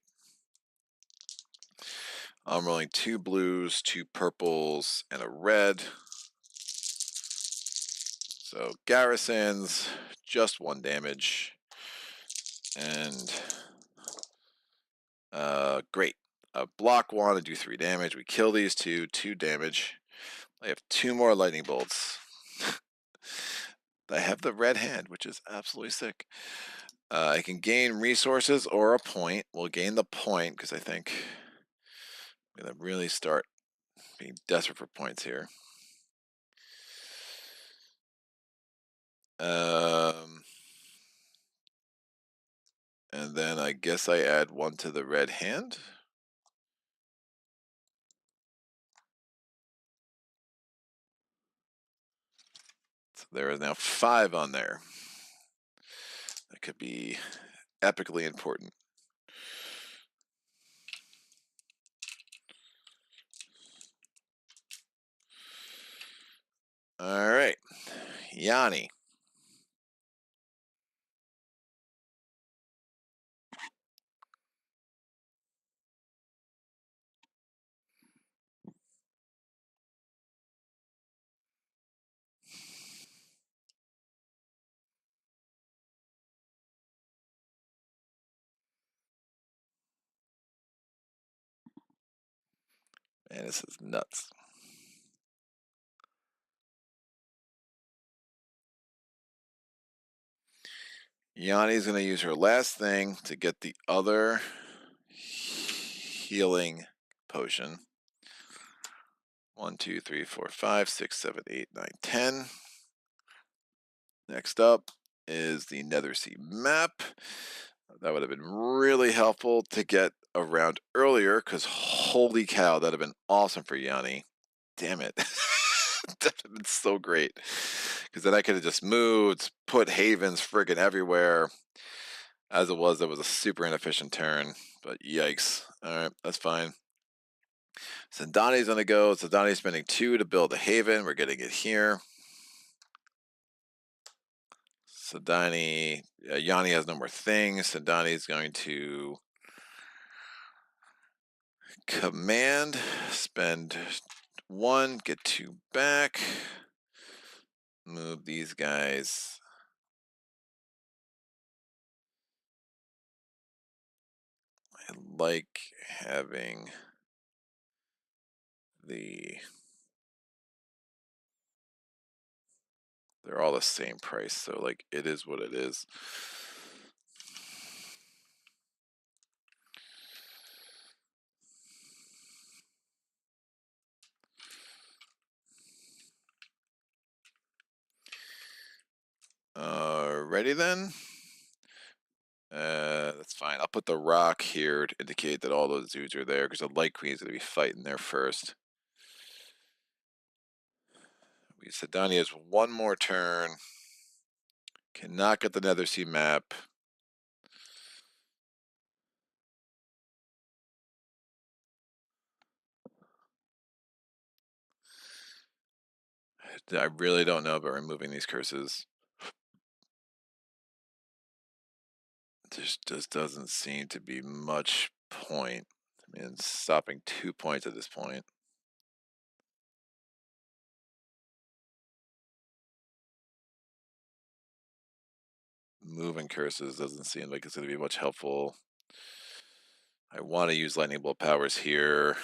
I'm rolling 2 blues, 2 purples, and a red. So garrisons, just 1 damage. And great. Block 1 and do 3 damage. We kill these 2, 2 damage. I have 2 more lightning bolts. I have the red hand, which is absolutely sick. I can gain resources or a point. We'll gain the point because I think I'm going to really start being desperate for points here. And then I guess I add 1 to the red hand. So there is now 5 on there. That could be epically important. All right, Yanni. Man, this is nuts. Yanni's going to use her last thing to get the other healing potion. 1, 2, 3, 4, 5, 6, 7, 8, 9, 10. Next up is the Nethersea map. That would have been really helpful to get around earlier, because holy cow, that would have been awesome for Yanni. Damn it. That would have been so great. Because then I could have just moved, put havens friggin' everywhere. As it was, that was a super inefficient turn. But yikes. Alright, that's fine. Sandani's gonna go. Sandani's spending 2 to build a haven. We're getting it here. Sandani, Yanni has no more things. Sandani's going to command, spend 1, get 2 back. Move these guys. I like having they're all the same price, so like it is what it is. Ready then? That's fine. I'll put the rock here to indicate that all those dudes are there because the Light Queen's gonna be fighting there first. Sedani has one more turn. Cannot get the Nether Sea map. I really don't know about removing these curses. There just doesn't seem to be much point. I mean, stopping 2 points at this point. Moving curses doesn't seem like it's going to be much helpful. I want to use lightning bolt powers here,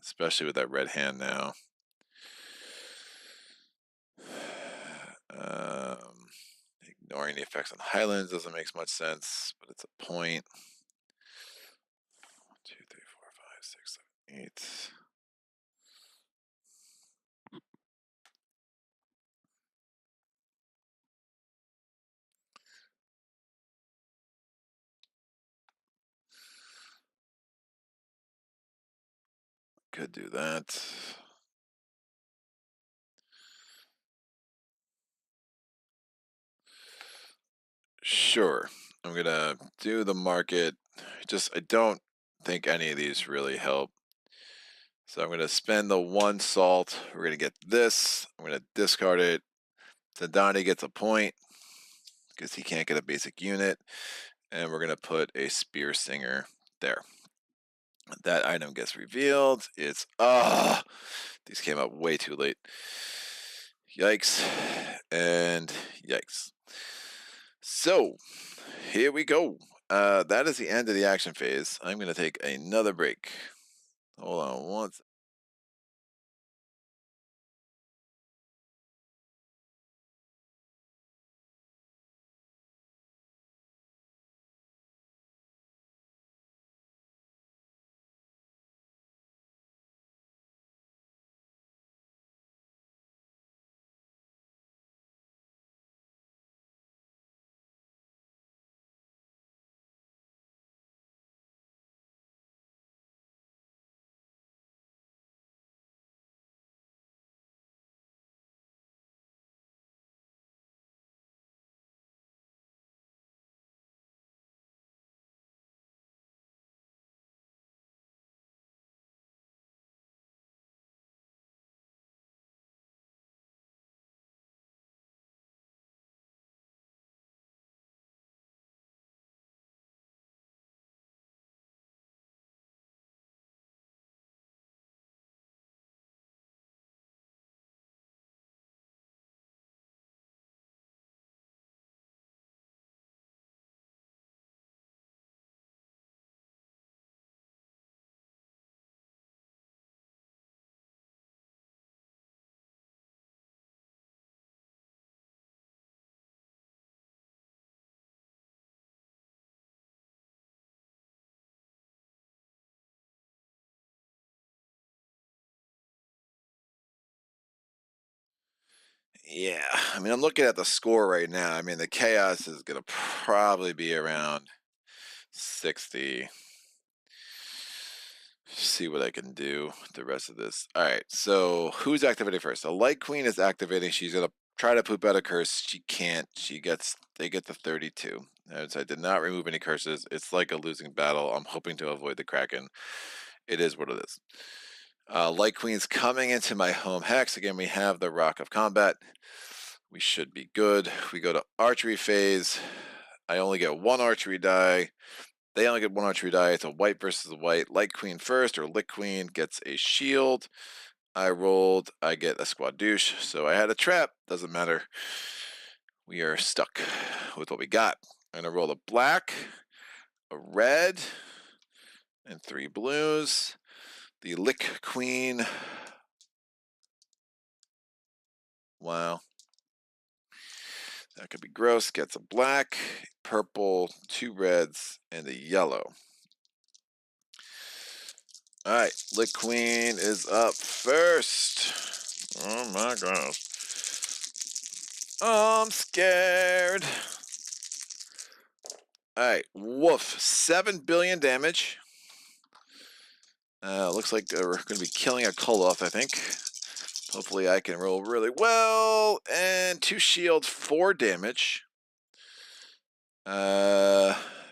especially with that red hand now. Ignoring the effects on Highlands doesn't make much sense, but it's a point. 1, 2, 3, 4, 5, 6, 7, 8. Could do that. Sure. I'm gonna do the market. I don't think any of these really help. So I'm gonna spend the 1 salt. We're gonna get this. I'm gonna discard it. Tadani gets a point because he can't get a basic unit. And we're gonna put a Spear Singer there. That item gets revealed. It's these came up way too late. Yikes and yikes. So here we go. That is the end of the action phase. I'm going to take another break. Hold on once. Yeah, I mean, I'm looking at the score right now. I mean, the chaos is going to probably be around 60. See what I can do with the rest of this. All right, so who's activating first? The Light Queen is activating. She's going to try to poop out a curse. She can't. They get the 32. As I did not remove any curses. It's like a losing battle. I'm hoping to avoid the Kraken. It is what it is. Light Queen's coming into my home hex. Again, we have the Rock of Combat. We should be good. We go to archery phase. I only get 1 archery die. They only get 1 archery die. It's a white versus a white. Light Queen first, or Lit Queen gets a shield. I rolled. I get a Squadouche. So I had a trap. Doesn't matter. We are stuck with what we got. I'm going to roll a black, a red, and 3 blues. The Lick Queen. Wow. That could be gross. Gets a black, purple, 2 reds, and a yellow. Alright, Lick Queen is up first. Oh my gosh. Oh, I'm scared. Alright, Woof. 7 billion damage. Looks like we're going to be killing a Koloth, I think. Hopefully I can roll really well. And 2 shields, 4 damage.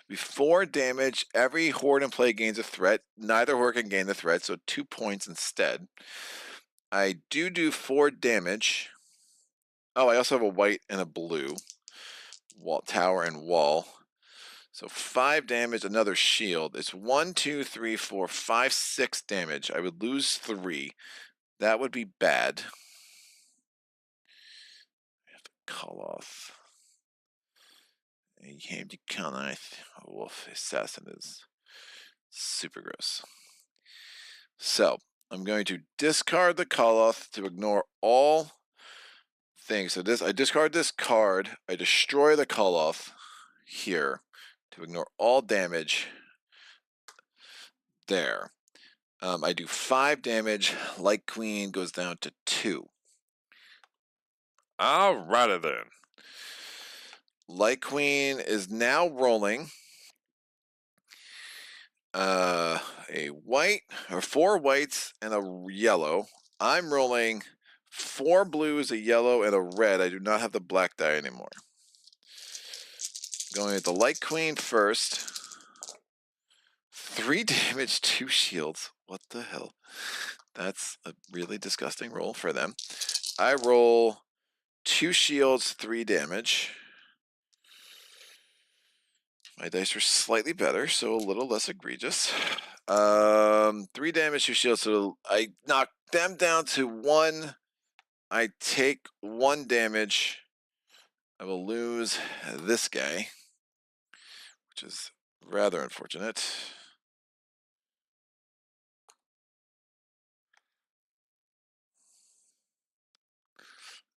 Before damage, every horde in play gains a threat. Neither horde can gain the threat, so 2 points instead. I do 4 damage. Oh, I also have a white and a blue. Wall, tower, and wall. So 5 damage, another shield. It's 1, 2, 3, 4, 5, 6 damage. I would lose 3. That would be bad. I have to call off. He came to kill knife. Wolf assassin is super gross. So I'm going to discard the call-off to ignore all things. So I discard this card. I destroy the call-off here to ignore all damage there. I do 5 damage. Light Queen goes down to 2. Alrighty then. Light Queen is now rolling a white, or 4 whites and a yellow. I'm rolling 4 blues, a yellow, and a red. I do not have the black die anymore. Going with the Light Queen first. 3 damage, 2 shields. What the hell? That's a really disgusting roll for them. I roll 2 shields, 3 damage. My dice are slightly better, so a little less egregious. 3 damage, 2 shields, so I knock them down to 1. I take 1 damage. I will lose this guy, which is rather unfortunate.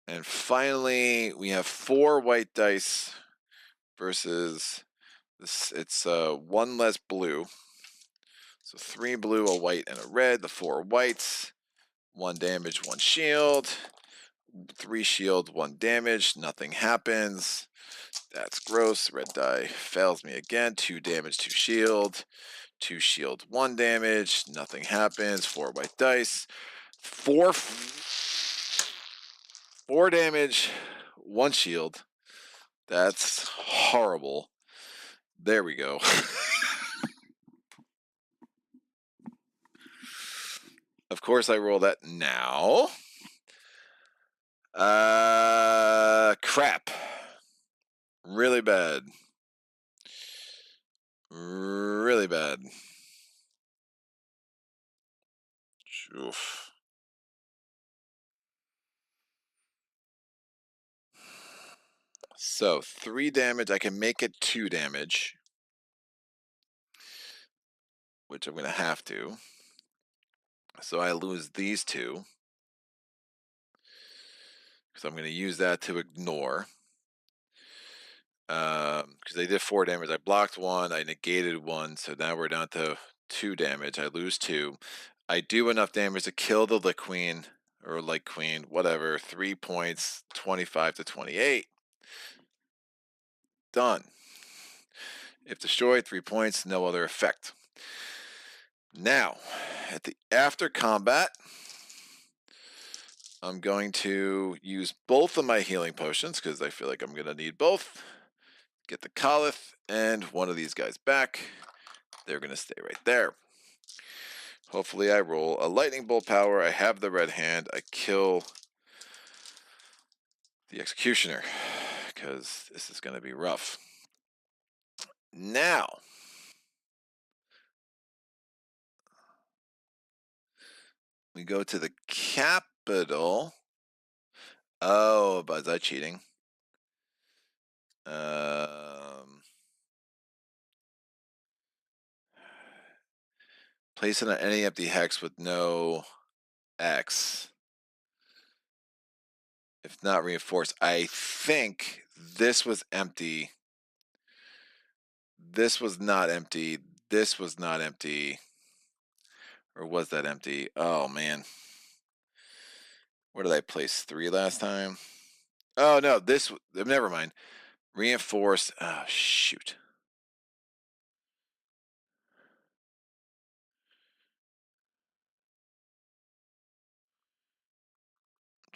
And finally, we have 4 white dice versus this. It's 1 less blue. So 3 blue, a white, and a red. The 4 whites. 1 damage, 1 shield. 3 shield, 1 damage. Nothing happens. That's gross. Red die fails me again. 2 damage, 2 shield. 2 shield, 1 damage. Nothing happens. 4 white dice. 4 damage, 1 shield. That's horrible. There we go. Of course, I roll that now. Crap. Really bad. Really bad. Oof. So 3 damage. I can make it 2 damage, which I'm going to have to. So I lose these 2. Because I'm going to use that to ignore. Because they did 4 damage. I blocked 1. I negated 1. So now we're down to 2 damage. I lose 2. I do enough damage to kill the Lick Queen. Or Light Queen. Whatever. 3 points. 25 to 28. Done. If destroyed, 3 points. No other effect. Now, at the after combat, I'm going to use both of my healing potions because I feel like I'm going to need both. Get the Koloth and one of these guys back. They're going to stay right there. Hopefully I roll a lightning bolt power. I have the red hand. I kill the executioner because this is going to be rough. Now, we go to the capital. Oh, but is that cheating? Place it on any empty hex with no X. If not reinforced. I think this was empty. This was not empty. This was not empty. Or was that empty? Oh, man. Where did I place 3 last time? Oh, no. This... Never mind. Reinforced. Oh, shoot.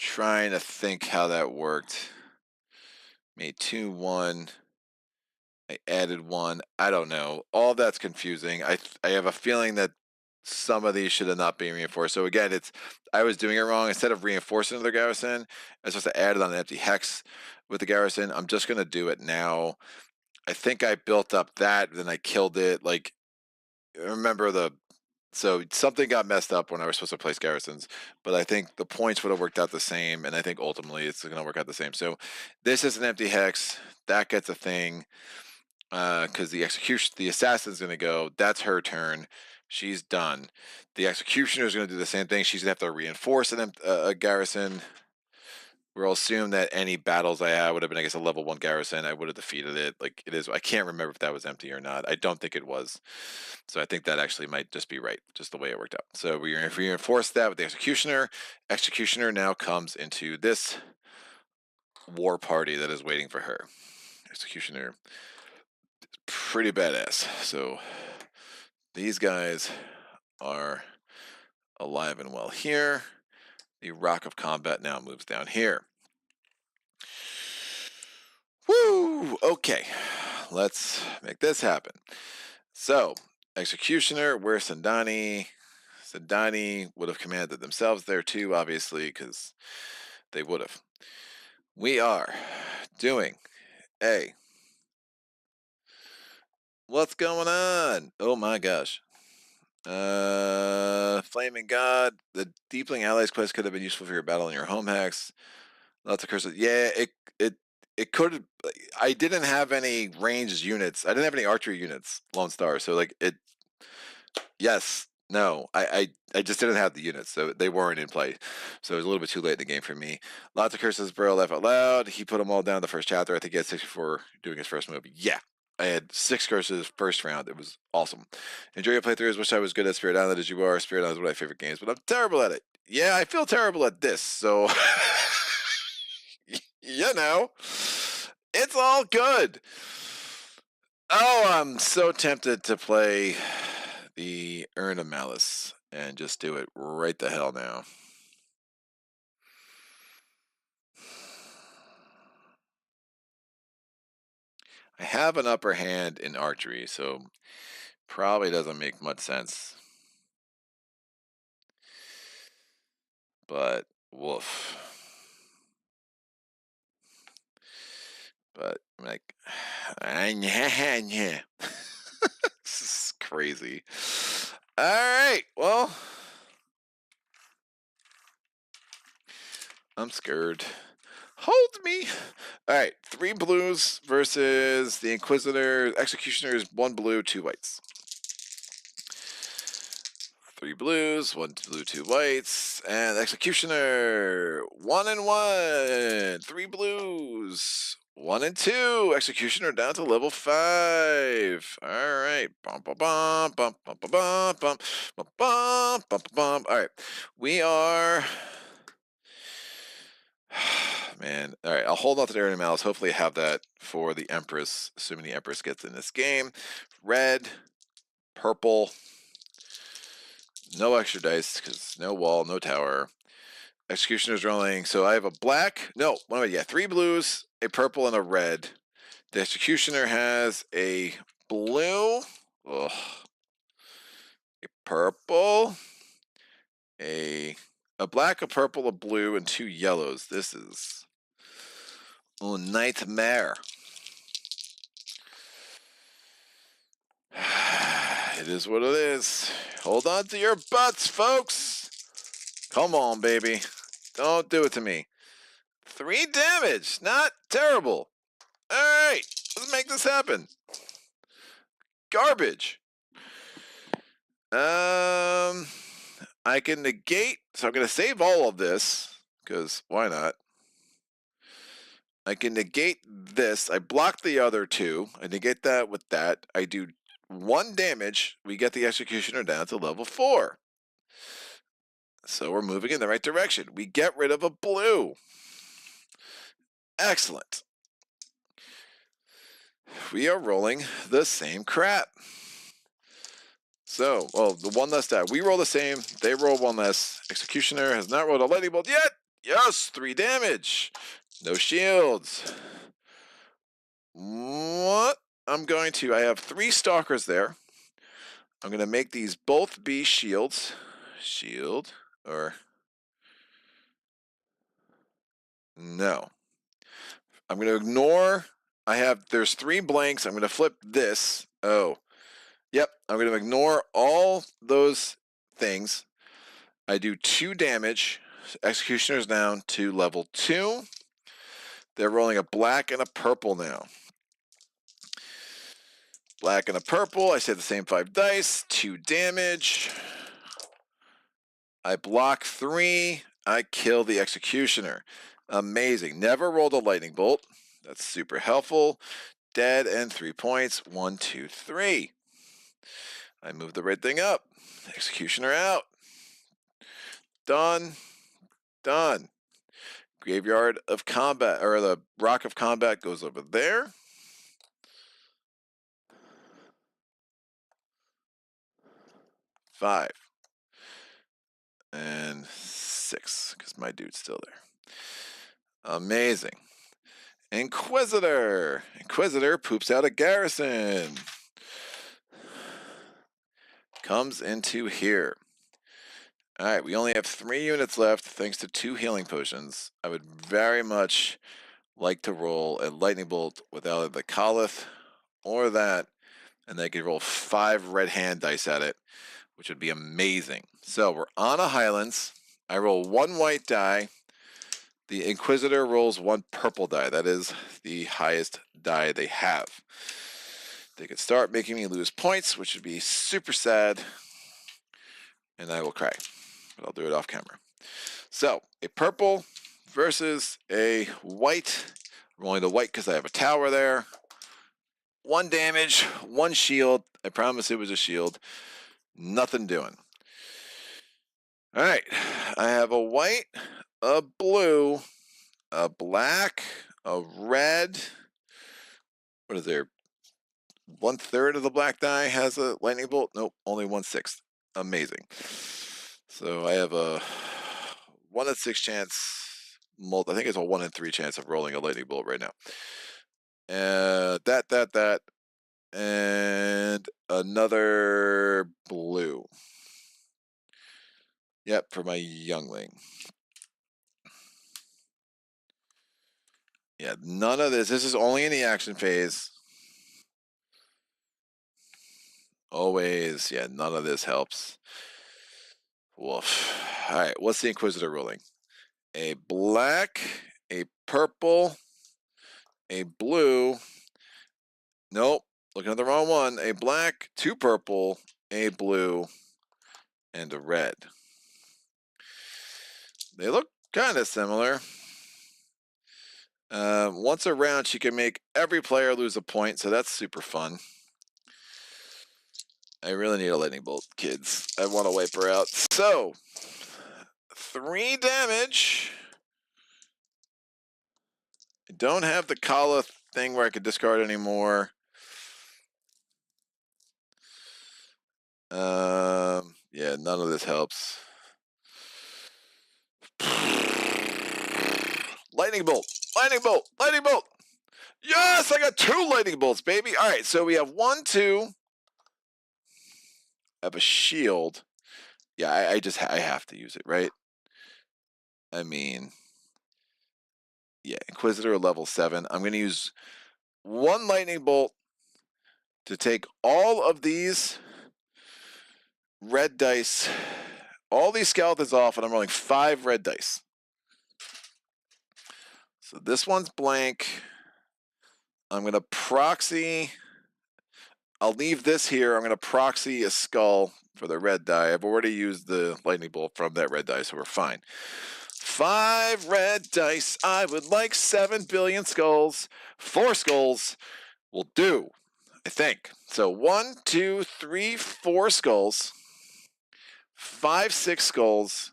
Trying to think how that worked. Made 2, 1. I added 1. I don't know. All that's confusing. I have a feeling that some of these should have not been reinforced. So again, I was doing it wrong. Instead of reinforcing another garrison, I was supposed to add it on an empty hex with the garrison. I'm just gonna do it now. I think I built up that, then I killed it. Like, remember so something got messed up when I was supposed to place garrisons, but I think the points would have worked out the same, and I think ultimately it's gonna work out the same. So this is an empty hex. That gets a thing. Because the assassin's going to go. That's her turn. She's done. The executioner is going to do the same thing. She's going to have to reinforce a garrison. We'll assume that any battles I had would have been, I guess, a level 1 garrison. I would have defeated it. Like it is. I can't remember if that was empty or not. I don't think it was. So I think that actually might just be right, just the way it worked out. So we reinforce that with the executioner. Executioner now comes into this war party that is waiting for her. Executioner. Pretty badass. So these guys are alive and well here. The Rock of Combat now moves down here. Woo! Okay, let's make this happen. So, Executioner, where's Sandani? Sandani would have commanded themselves there too, obviously, because they would have. We are doing a... What's going on? Oh my gosh. Flaming God. The Deepling Allies quest could have been useful for your battle in your home hex. Lots of curses. Yeah, it could. I didn't have any ranged units. I didn't have any archery units. Lone Star. So like it. Yes. No. I just didn't have the units, so they weren't in play. So it was a little bit too late in the game for me. Lots of curses. Bro laugh out loud. He put them all down the first chapter. I think he had 6 before doing his first move. Yeah. I had 6 curses first round. It was awesome. Enjoy your playthroughs. Wish I was good at Spirit Island as you are. Spirit Island is one of my favorite games, but I'm terrible at it. Yeah, I feel terrible at this, so you know, it's all good. Oh, I'm so tempted to play the Urn of Malice and just do it right the hell now. I have an upper hand in archery, so probably doesn't make much sense. But woof. But I'm like, this is crazy. All right, well, I'm scared. Hold me. All right, 3 blues versus the Inquisitor. Executioner is 1 blue, 2 whites. 3 blues, 1 blue, 2 whites, and Executioner 1 and 1. 3 blues, 1 and 2. Executioner down to level 5. All right, bum bum bum bum bum bum bum bum bum bum bum bum. All right, we are. Man, all right, I'll hold on to the Urn of Malice. Hopefully, I have that for the Empress, assuming the Empress gets in this game. Red, purple. No extra dice because no wall, no tower. Executioner's rolling. So I have a black. No, what am I? Yeah, 3 blues, a purple, and a red. The Executioner has a blue, ugh, a purple, a black, a purple, a blue, and 2 yellows. This is a nightmare. It is what it is. Hold on to your butts, folks. Come on, baby. Don't do it to me. 3 damage. Not terrible. All right. Let's make this happen. Garbage. I can negate, so I'm going to save all of this, because why not? I can negate this. I block the other two. I negate that with that. I do 1 damage. We get the Executioner down to level 4. So we're moving in the right direction. We get rid of a blue. Excellent. We are rolling the same crap. So, well, the 1 less die. We roll the same. They roll 1 less. Executioner has not rolled a lightning bolt yet. Yes, 3 damage. No shields. What? I have 3 stalkers there. I'm going to make these both be shields. Shield, or no. I'm going to ignore, there's 3 blanks. I'm going to flip this. Oh, yep. I'm going to ignore all those things. I do 2 damage. Executioner's down to level 2. They're rolling a black and a purple now. Black and a purple. I say the same 5 dice. 2 damage. I block 3. I kill the Executioner. Amazing. Never rolled a lightning bolt. That's super helpful. Dead and 3 points. 1, 2, 3. I move the red thing up. Executioner out. Done. Done. Graveyard of Combat, or the Rock of Combat goes over there. Five. And 6, because my dude's still there. Amazing. Inquisitor. Inquisitor poops out a garrison. Comes into here. Alright, we only have 3 units left, thanks to 2 healing potions. I would very much like to roll a lightning bolt with either the Colith or that, and they could roll 5 red hand dice at it, which would be amazing. So we're on a Highlands. I roll 1 white die. The Inquisitor rolls 1 purple die. That is the highest die they have. They could start making me lose points, which would be super sad, and I will cry. But I'll do it off camera. So, a purple versus a white. I'm rolling the white because I have a tower there. 1 damage, 1 shield. I promise it was a shield. Nothing doing. Alright, I have a white, a blue, a black, a red. What is there? 1/3 of the black die has a lightning bolt? Nope, only 1/6. Amazing. So I have a 1 in 6 chance. I think it's a 1 in 3 chance of rolling a lightning bolt right now. That, and another blue. Yep, for my youngling. Yeah, none of this. This is only in the action phase. Always, yeah, none of this helps. Woof. Alright, what's the Inquisitor rolling? A black, a purple, a blue. Nope, looking at the wrong one. A black, 2 purple, a blue, and a red. They look kind of similar. Once a round, she can make every player lose a point, so that's super fun. I really need a lightning bolt, kids. I want to wipe her out. So, 3 damage. I don't have the Kala thing where I could discard anymore. Yeah, none of this helps. Lightning bolt! Lightning bolt! Lightning bolt! Yes, I got 2 lightning bolts, baby. All right, so we have 1, 2. I have a shield. Yeah, I have to use it, right? I mean, yeah, Inquisitor level 7. I'm going to use 1 lightning bolt to take all of these red dice, all these skeletons off, and I'm rolling 5 red dice. So this one's blank. I'm going to proxy. I'll leave this here. I'm going to proxy a skull for the red die. I've already used the lightning bolt from that red die, so we're fine. 5 red dice. I would like 7 billion skulls. 4 skulls will do, I think. So 1, 2, 3, 4 skulls. 5, 6 skulls.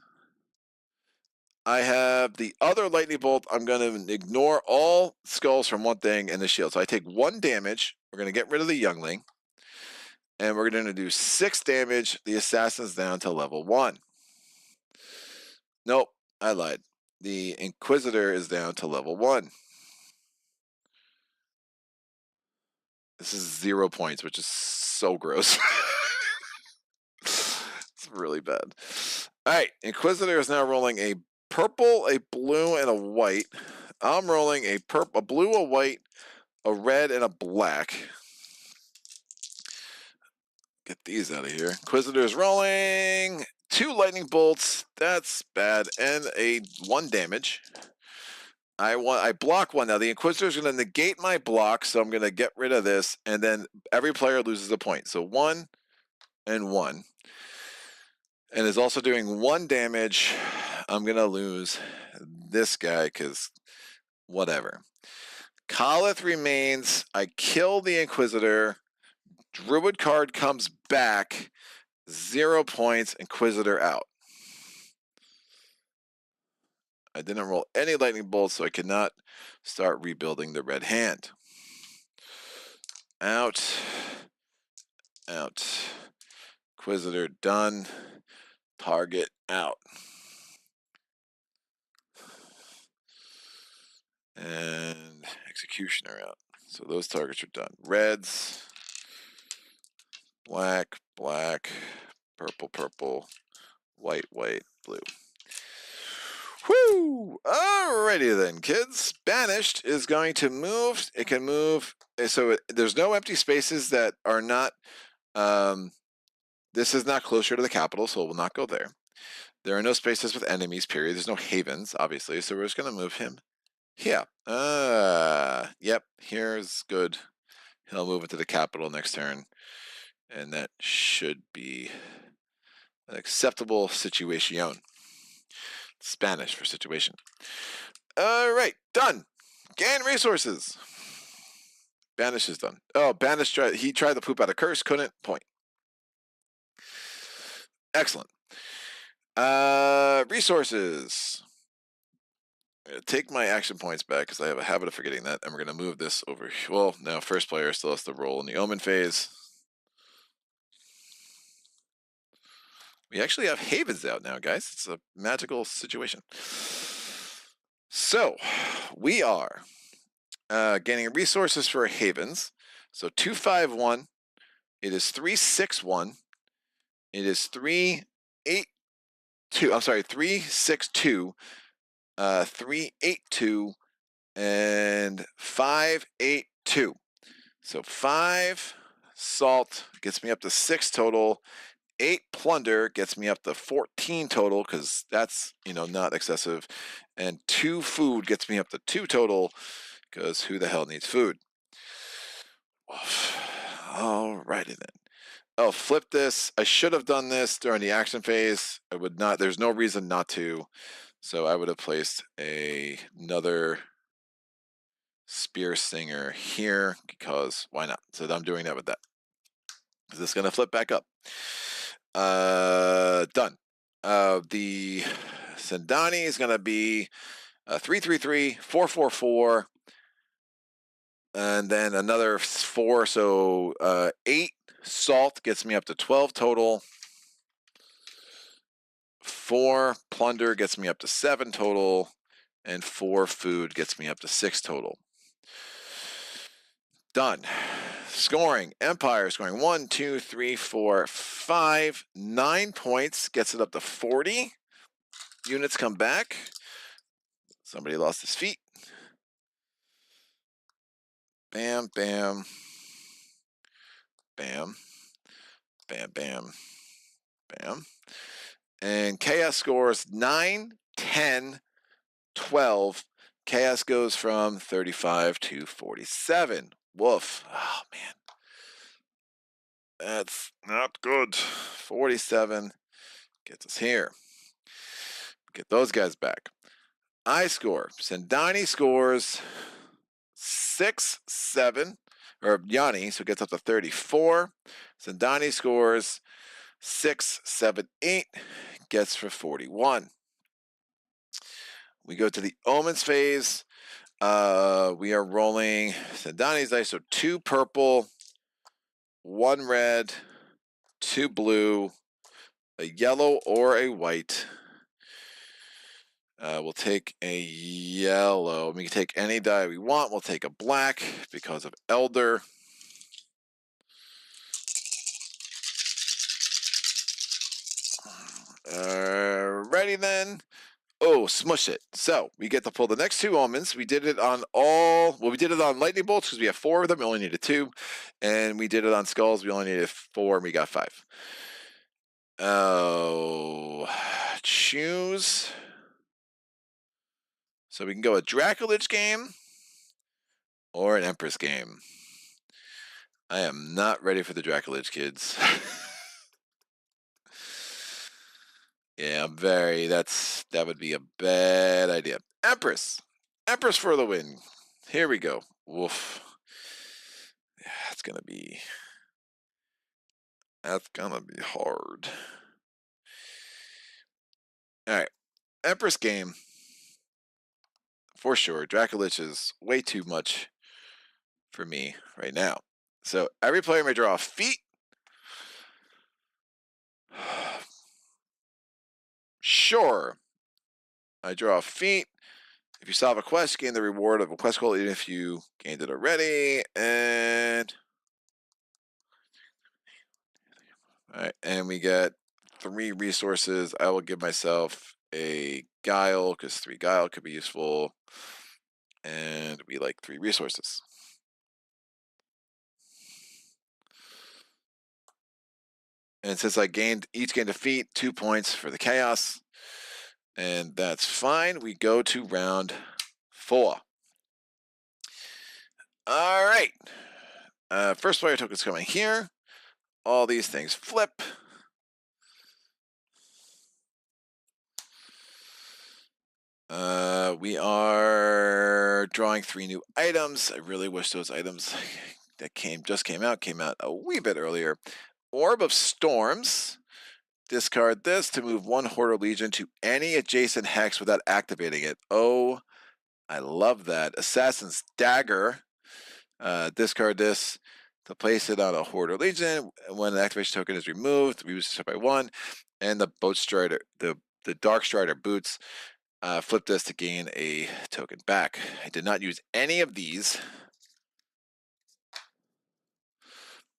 I have the other lightning bolt. I'm going to ignore all skulls from one thing and the shield. So I take 1 damage. We're going to get rid of the youngling. And we're going to do 6 damage. The assassin's down to level 1. Nope, I lied. The Inquisitor is down to level 1. This is 0 points, which is so gross. It's really bad. All right, Inquisitor is now rolling a purple, a blue, and a white. I'm rolling a blue, a white, a red, and a black. Get these out of here. Inquisitor is rolling 2 lightning bolts. That's bad, and a 1 damage. I block 1 now. The Inquisitor is going to negate my block, so I'm going to get rid of this, and then every player loses a point. So 1 and 1. And is also doing 1 damage. I'm going to lose this guy because whatever. Khalith remains. I kill the Inquisitor. Druid card comes back. 0 points. Inquisitor out. I didn't roll any lightning bolts, so I cannot start rebuilding the red hand. Out. Out. Inquisitor done. Target out. And Executioner out. So those targets are done. Reds. Black, black, purple, purple, white, white, blue. Whoo! Alrighty then, kids. Banished is going to move. It can move. So there's no empty spaces that are not. This is not closer to the capital, so it will not go there. There are no spaces with enemies, period. There's no havens, obviously, so we're just going to move him here. Yep, here's good. He'll move into the capital next turn, and that should be an acceptable situation. Spanish for situation. All right, done. Gain resources. Banish is done. Oh, Banish tried. He tried to poop out a curse, couldn't. Point. Excellent. Resources. I'm gonna take my action points back because I have a habit of forgetting that, and we're gonna move this over. Well, now first player still has to roll in the omen phase. We actually have havens out now, guys. It's a magical situation. So we are gaining resources for havens. So 251. It is 361. It is 382. I'm sorry, 362, 382, and 582. So 5 salt gets me up to 6 total. 8 plunder gets me up to 14 total because that's, not excessive. And 2 food gets me up to 2 total because who the hell needs food? Alrighty then. Oh, flip this. I should have done this during the action phase. I would not. There's no reason not to. So I would have placed another spear singer here because why not? So I'm doing that with that. Is this going to flip back up? Done. The Sandani is going to be 333, 444, and then another 4. So 8 salt gets me up to 12 total. 4 plunder gets me up to 7 total, and 4 food gets me up to 6 total. Done. Scoring. Empire scoring 1, 2, 3, 4, 5, 9 points. Gets it up to 40. Units come back. Somebody lost his feet. Bam, bam. Bam. Bam, bam. Bam. And Chaos scores 9, 10, 12. Chaos goes from 35 to 47. Woof. Oh, man. That's not good. 47 gets us here. Get those guys back. I score. Sendani scores 6, 7, or Yanni, so gets up to 34. Sendani scores 6, 7, 8, gets for 41. We go to the omens phase. We are rolling Sendani's dice, so 2 purple, 1 red, 2 blue, a yellow or a white. We'll take a yellow. We can take any die we want. We'll take a black because of Elder. Ready then. Oh, smush it. So we get to pull the next 2 omens. We did it on we did it on lightning bolts because we have 4 of them. We only needed 2. And we did it on skulls. We only needed 4 and we got 5. Oh, choose. So we can go a Dracolich game or an Empress game. I am not ready for the Dracolich, kids. Yeah, that would be a bad idea. Empress for the win. Here we go. Woof. Yeah, that's gonna be hard. All right, Empress game for sure. Dracolich is way too much for me right now. So every player may draw a feat. Sure. I draw a feat. If you solve a quest, gain the reward of a quest goal, even if you gained it already. And all right, and we get 3 resources. I will give myself a guile because 3 guile could be useful. And we like 3 resources. And since I each gained a feat, 2 points for the chaos. And that's fine. We go to round 4. All right. First player token's coming here. All these things flip. We are drawing 3 new items. I really wish those items that just came out a wee bit earlier. Orb of Storms. Discard this to move 1 Horde or Legion to any adjacent hex without activating it. Oh, I love that. Assassin's Dagger. Discard this to place it on a Horde or Legion. When an activation token is removed, we use it by 1. And the Boat Strider, the Dark Strider boots. Flip this to gain a token back. I did not use any of these.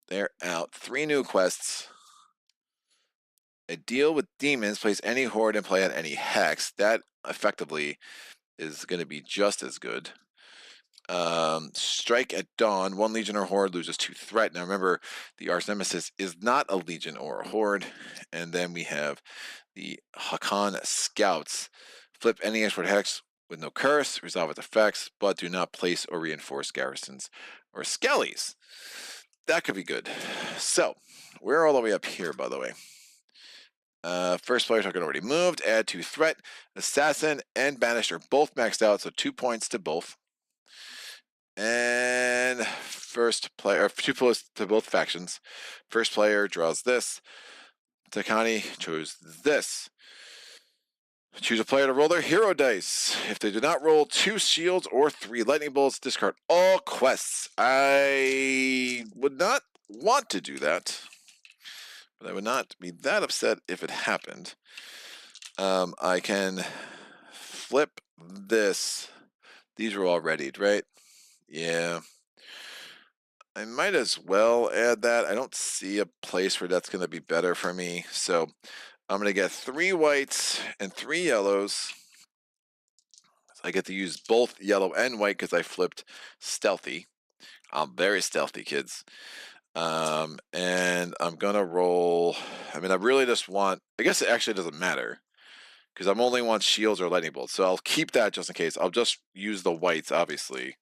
They're out. 3 new quests. A deal with demons. Place any horde in play on any hex. That effectively is going to be just as good. Strike at dawn. 1 legion or horde loses 2 threat. Now remember, the Arch-Nemesis is not a legion or a horde. And then we have the Hakan Scouts. Flip any expert hex with no curse, resolve its effects, but do not place or reinforce garrisons or skellies. That could be good. So, we're all the way up here, by the way. First player token already moved. Add 2 threat. Assassin and Banished are both maxed out, so 2 points to both. And 2 points to both factions. First player draws this. Takani chose this. Choose a player to roll their hero dice. If they do not roll 2 shields or 3 lightning bolts, discard all quests. I would not want to do that, but I would not be that upset if it happened. I can flip this. These are all readied, right? Yeah. I might as well add that. I don't see a place where that's going to be better for me. So I'm going to get 3 whites and 3 yellows. I get to use both yellow and white because I flipped stealthy. I'm very stealthy, kids. And I'm going to roll. I mean, I really just want, I guess it actually doesn't matter because I'm only want shields or lightning bolts. So I'll keep that just in case. I'll just use the whites, obviously.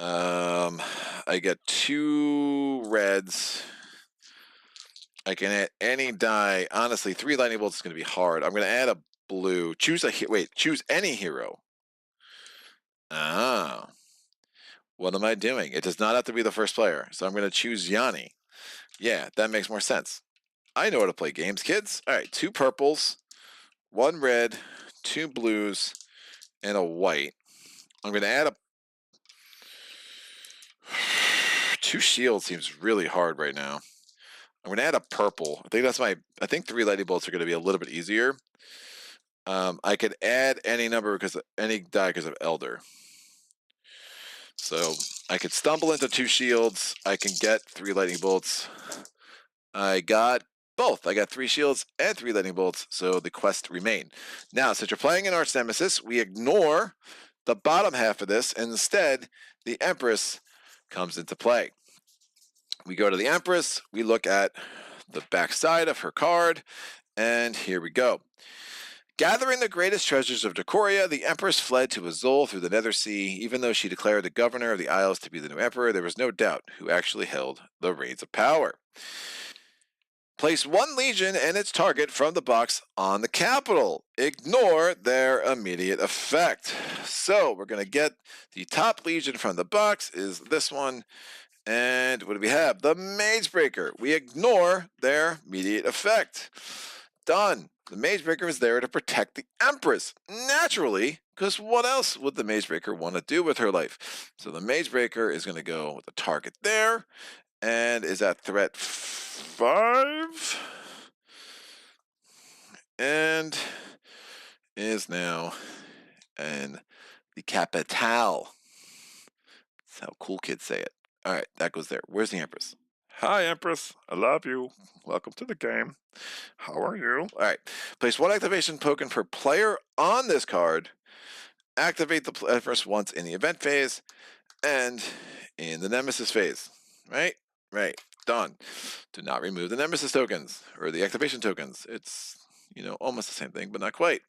I get 2 reds. I can add any die. Honestly, 3 lightning bolts is going to be hard. I'm going to add a blue. Choose any hero. Ah. What am I doing? It does not have to be the first player. So I'm going to choose Yanni. Yeah, that makes more sense. I know how to play games, kids. All right, 2 purples, 1 red, 2 blues, and a white. I'm going to add a 2 shields seems really hard right now. I'm going to add a purple. I think 3 lightning bolts are going to be a little bit easier. I could add any die because of Elder. So I could stumble into 2 shields. I can get 3 lightning bolts. I got both. I got 3 shields and 3 lightning bolts, so the quest remain. Now, since you're playing an Arch-Nemesis, we ignore the bottom half of this, and instead, the Empress comes into play. We go to the Empress, we look at the back side of her card, and here we go. Gathering the greatest treasures of Decoria, the Empress fled to Azul through the Nether Sea. Even though she declared the governor of the Isles to be the new emperor, there was no doubt who actually held the reins of power. Place 1 legion and its target from the box on the capital. Ignore their immediate effect. So we're going to get the top legion from the box is this one. And what do we have? The Magebreaker. We ignore their immediate effect. Done. The Magebreaker is there to protect the Empress. Naturally, because what else would the Magebreaker want to do with her life? So the Magebreaker is going to go with the target there. And is at threat 5. And is now in the capital. That's how cool kids say it. All right, that goes there. Where's the Empress? Hi, Empress. I love you. Welcome to the game. How are you? All right. Place 1 activation token per player on this card. Activate the Empress once in the event phase and in the Nemesis phase. Right? Right. Done. Do not remove the Nemesis tokens or the activation tokens. It's, almost the same thing, but not quite.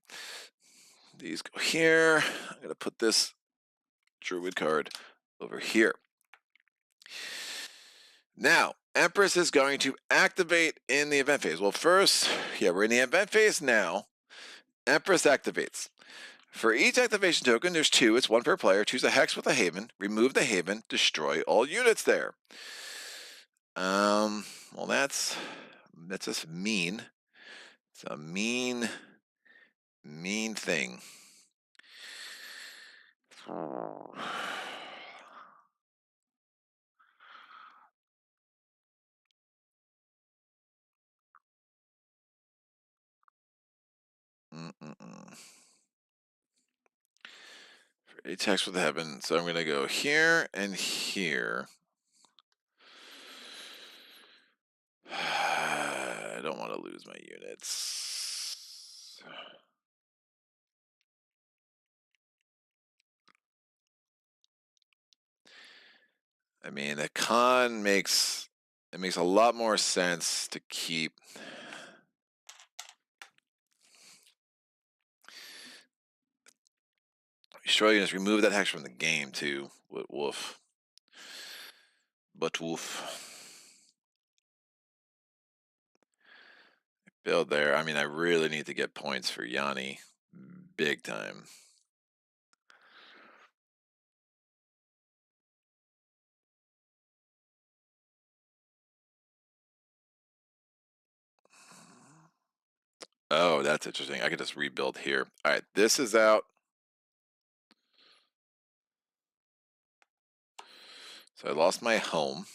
These go here. I'm going to put this Druid card over here. Now, Empress is going to activate in the event phase. Well, first, we're in the event phase now. Empress activates. For each activation token, there's 2. It's 1 per player. Choose a hex with a haven. Remove the haven. Destroy all units there. Well, that's just mean. It's a mean thing. For each hex with a haven, so I'm going to go here and here. I don't want to lose my units. I mean, a con makes a lot more sense to keep. Destroy units. Remove that hex from the game too. Woof. But woof. Build there. I mean, I really need to get points for Yanni. Big time. Oh, that's interesting. I could just rebuild here. All right, this is out. So I lost my home.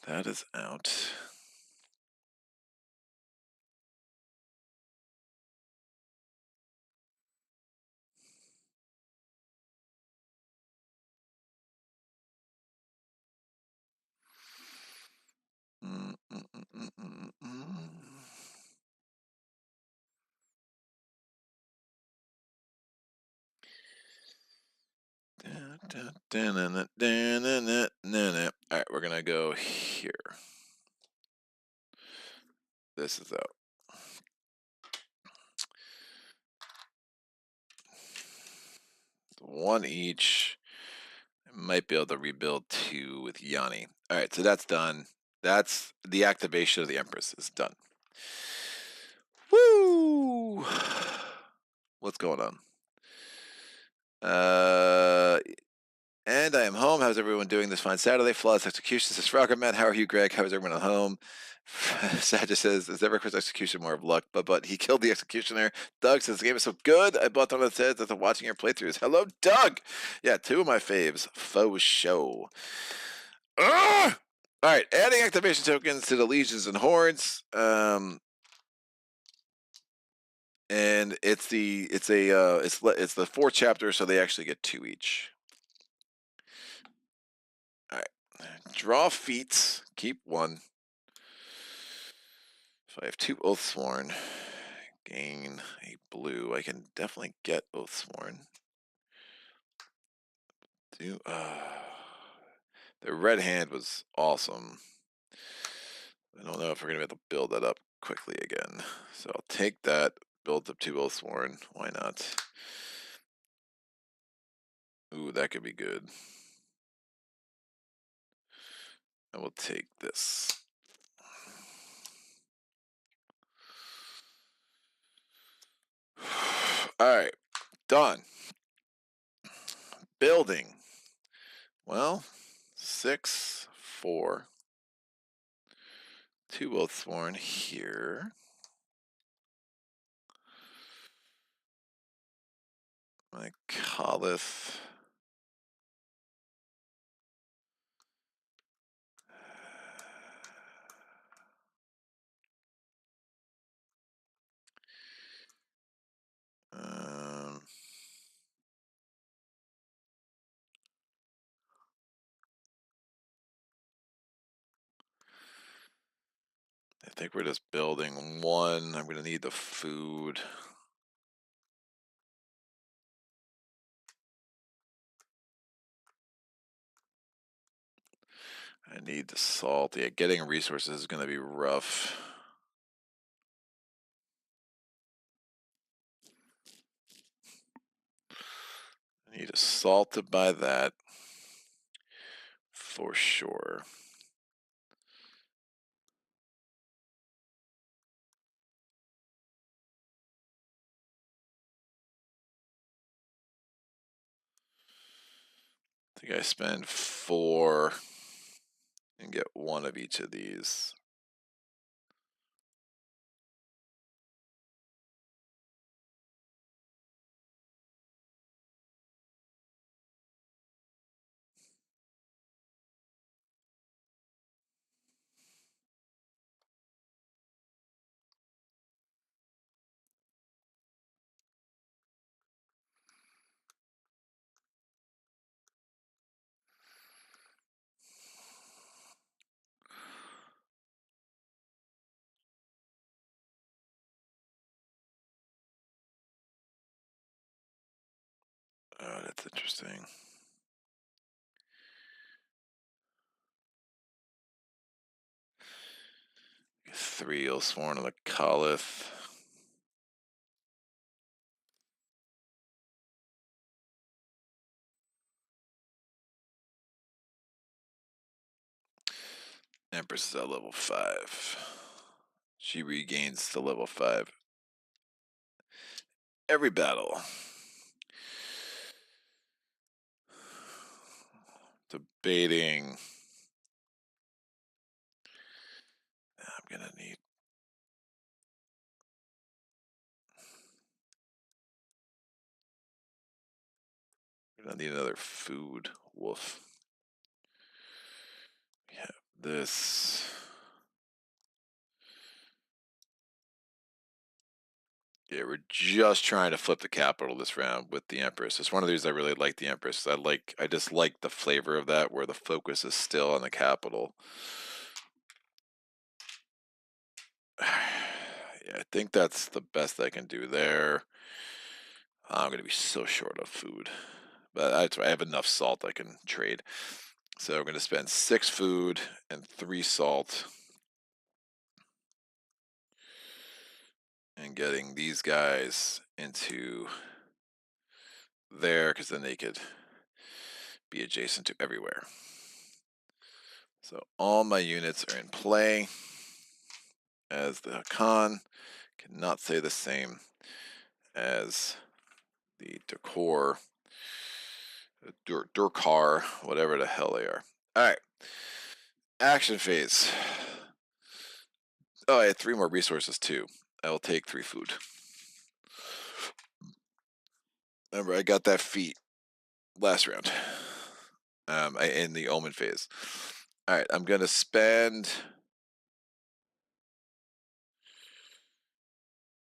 That is out. All right, we're gonna go here. This is out. 1 each. I might be able to rebuild 2 with Yanni. All right, so that's done. That's the activation of the Empress is done. Woo! What's going on? And I am home. How's everyone doing this fine Saturday? Flawless execution. This is Frogger Man. How are you, Greg? How is everyone at home? Sagitt says, is Everquist's execution more of luck? But he killed the executioner. Doug says, the game is so good. I bought one of the heads after watching your playthroughs. Hello, Doug! Yeah, 2 of my faves. Faux show. Ugh! All right, adding activation tokens to the legions and hordes. And it's the 4th chapter, so they actually get 2 each. All right, draw feats, keep 1. So I have 2 Oathsworn. Gain a blue. I can definitely get Oathsworn. The red hand was awesome. I don't know if we're gonna be able to build that up quickly again. So I'll take that, build up 2 Oathsworn. Why not? Ooh, that could be good. I will take this. All right, done. Building. Well, 6, 4. 2 Oathsworn here. My Colith. I think we're just building 1. I'm going to need the food. I need the salt. Yeah, getting resources is going to be rough. I need a salt to buy that for sure. I think I spend 4 and get 1 of each of these. Oh, that's interesting. Three Oathsworn on the Colith. Empress is at level 5. She regains to level 5 every battle. Debating. I'm gonna need. I'm gonna need another food. Wolf. Yeah, this. Yeah, we're just trying to flip the capital this round with the Empress. It's one of these I really like the Empress. I just like the flavor of that where the focus is still on the capital. Yeah, I think that's the best I can do there. I'm gonna be so short of food. But I have enough salt I can trade. So we're gonna spend 6 food and 3 salt. And getting these guys into there because then they could be adjacent to everywhere. So all my units are in play as the Hakan. Cannot say the same as the Durkar, whatever the hell they are. All right. Action phase. Oh, I had 3 more resources too. I will take 3 food. Remember, I got that feat last round. In the omen phase. All right, I'm gonna spend.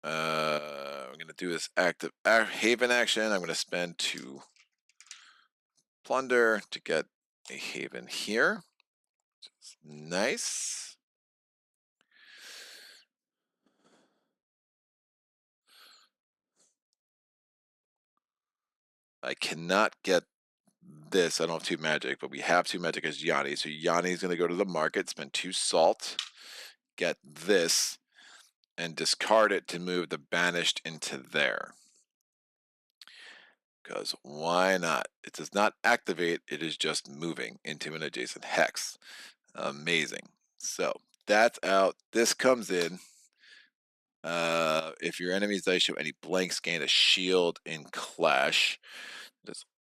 I'm gonna do this active haven action. I'm gonna spend 2 plunder to get a haven here. Nice. I cannot get this. I don't have 2 magic, but we have 2 magic as Yanni. So Yanni's going to go to the market, spend 2 salt, get this, and discard it to move the banished into there. Because why not? It does not activate, it is just moving into an adjacent hex. Amazing. So that's out. This comes in. If your enemy's dice show any blanks, gain a shield in clash.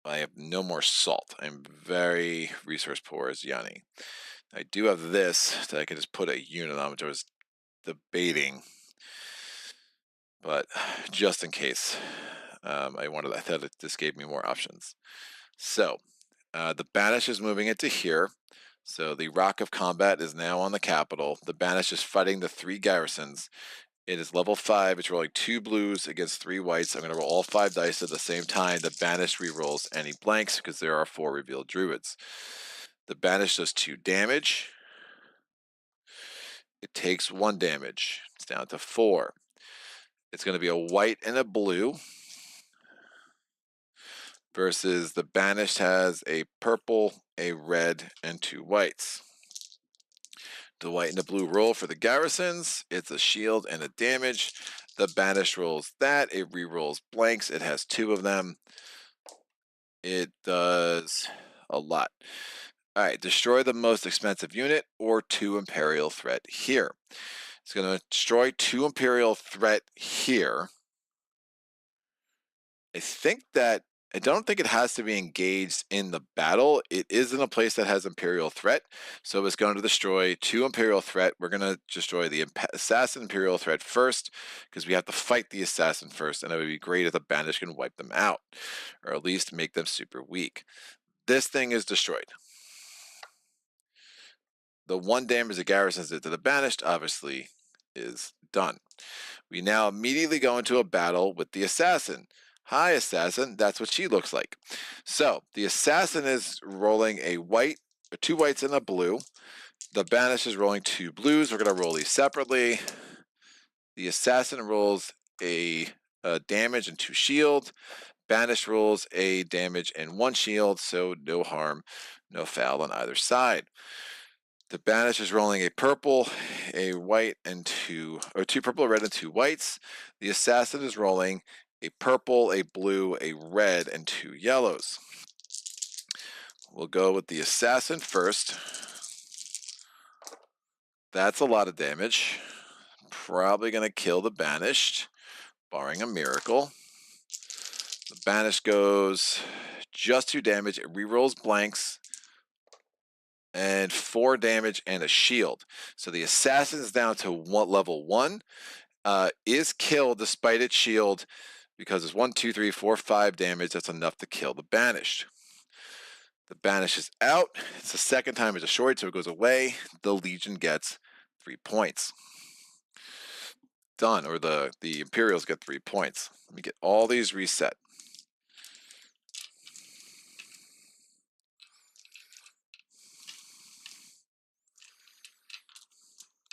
I have no more salt. I'm very resource poor as Yanni. I do have this that I can just put a unit on, which I was debating, but just in case, I thought this gave me more options. So the banish is moving into here. So the Rock of Combat is now on the capital. The banish is fighting the 3 garrisons. It is level 5. It's rolling 2 blues against 3 whites. I'm going to roll all 5 dice at the same time. The Banished rerolls any blanks because there are 4 revealed druids. The Banished does 2 damage. It takes 1 damage. It's down to 4. It's going to be a white and a blue. Versus the Banished has a purple, a red, and 2 whites. The white and the blue roll for the garrisons. It's a shield and a damage. The Banished rolls that. It rerolls blanks. It has 2 of them. It does a lot. All right, destroy the most expensive unit or 2 Imperial threat here. It's going to destroy 2 Imperial threat here. I don't think it has to be engaged in the battle. It is in a place that has Imperial threat. So it's going to destroy 2 Imperial threat. We're going to destroy the Assassin Imperial threat first because we have to fight the Assassin first. And it would be great if the Banished can wipe them out or at least make them super weak. This thing is destroyed. The 1 damage the garrisons did to the Banished obviously is done. We now immediately go into a battle with the Assassin. Hi, Assassin. That's what she looks like. So the Assassin is rolling a white, 2 whites and a blue. The Banished is rolling 2 blues. We're going to roll these separately. The Assassin rolls a damage and 2 shield. Banished rolls a damage and 1 shield, so no harm, no foul on either side. The Banished is rolling a purple, a white, and 2 purple, a red, and 2 whites. The Assassin is rolling a purple, a blue, a red, and 2 yellows. We'll go with the Assassin first. That's a lot of damage. Probably going to kill the Banished, barring a miracle. The Banished goes just 2 damage. It rerolls blanks. And 4 damage and a shield. So the Assassin is down to level 1. Is killed despite its shield because it's 1, 2, 3, 4, 5 damage. That's enough to kill the Banished. The Banished is out. It's the 2nd time it's destroyed, so it goes away. The Legion gets 3 points. Done. Or the Imperials get 3 points. Let me get all these reset.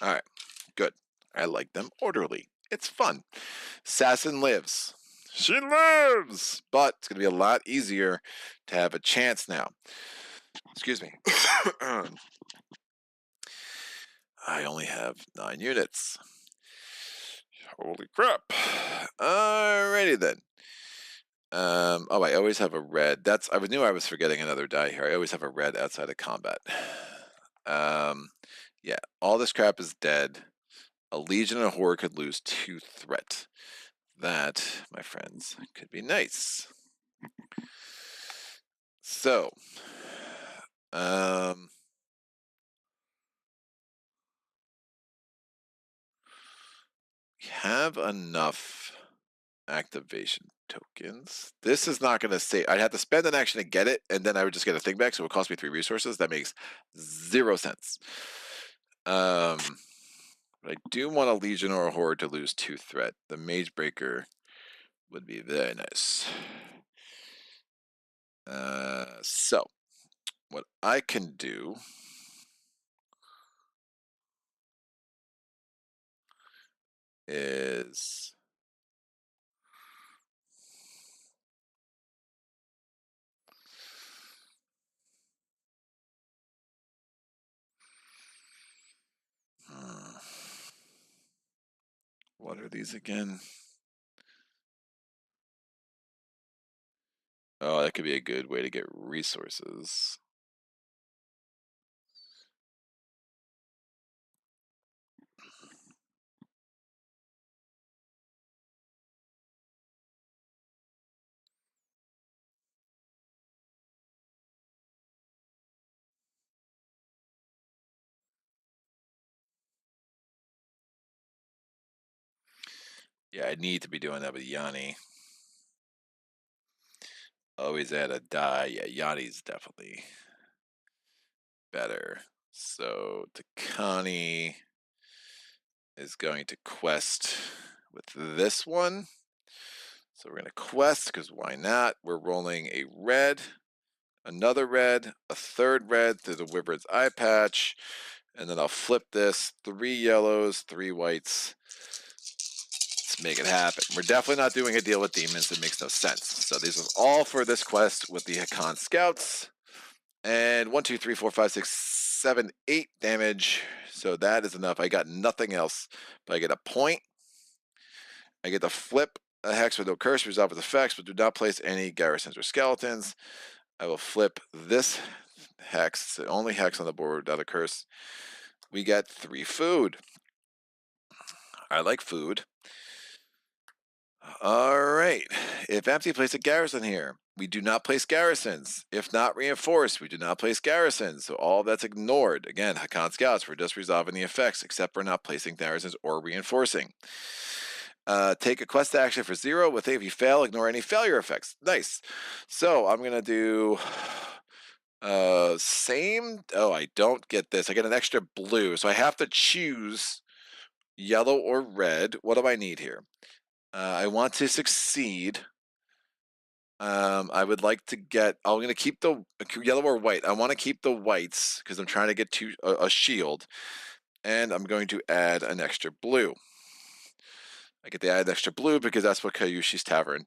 All right. Good. I like them orderly. It's fun. Assassin lives. She lives! But it's going to be a lot easier to have a chance now. Excuse me. I only have 9 units. Holy crap. Alrighty then. Oh, I always have a red. I knew I was forgetting another die here. I always have a red outside of combat. Yeah, all this crap is dead. A Legion and a Horde could lose 2 threat. That, my friends, could be nice. So, we have enough activation tokens. This is not going to say I'd have to spend an action to get it, and then I would just get a thing back, so it would cost me 3 resources. That makes 0 sense. But I do want a Legion or a Horde to lose 2 threat. The Mage Breaker would be very nice. So, what I can do is what are these again? Oh, that could be a good way to get resources. Yeah, I need to be doing that with Yanni. Always add a die. Yeah, Yanni's definitely better. So Takani is going to quest with this one. So we're going to quest because why not? We're rolling a red, another red, a third red through the Wyvern's eye patch, and then I'll flip this 3 yellows, 3 whites. Let's make it happen. We're definitely not doing a deal with demons. It makes no sense. So this is all for this quest with the Hakan Scouts. And 1, 2, 3, 4, 5, 6, 7, 8 damage. So that is enough. I got nothing else. But I get a point. I get to flip a hex with no curse, resolve its effects, but do not place any garrisons or skeletons. I will flip this hex. It's the only hex on the board without a curse. We get 3 food. I like food. All right. If empty, place a garrison here. We do not place garrisons. If not reinforced, we do not place garrisons. So all that's ignored. Again, Hakan Scouts, we're just resolving the effects, except for not placing garrisons or reinforcing. Take a quest action for 0. With if you fail, ignore any failure effects. Nice. So I'm going to do same. Oh, I don't get this. I get an extra blue. So I have to choose yellow or red. What do I need here? I want to succeed. I would like to get. I'm going to keep the yellow or white. I want to keep the whites because I'm trying to get to a shield, and I'm going to add an extra blue. I get to add extra blue because that's what Kayushi's Tavern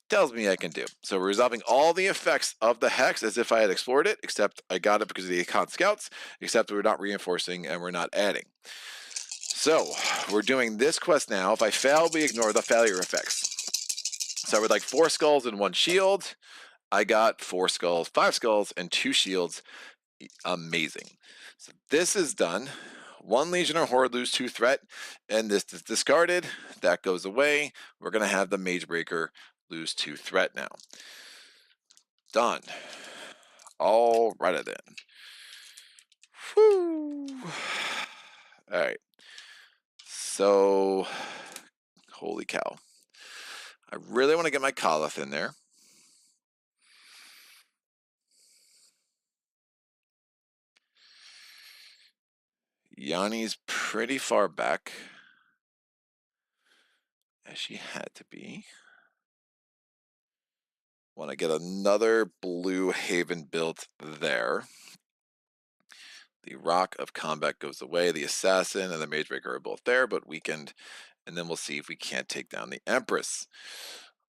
tells me I can do. So we're resolving all the effects of the hex as if I had explored it, except I got it because of the Akon Scouts, except we're not reinforcing and we're not adding. So we're doing this quest now. If I fail, we ignore the failure effects. So I would like 4 skulls and 1 shield. I got 4 skulls, 5 skulls, and 2 shields. Amazing. So this is done. 1 Legion or Horde lose 2 threat, and this is discarded. That goes away. We're going to have the Mage Breaker lose 2 threat now. Done. All right then. Whew. All right. So, holy cow. I really want to get my Kaloth in there. Yanni's pretty far back, as she had to be. Want to get another blue haven built there. The Rock of Combat goes away. The Assassin and the Mage Breaker are both there, but weakened. And then we'll see if we can't take down the Empress.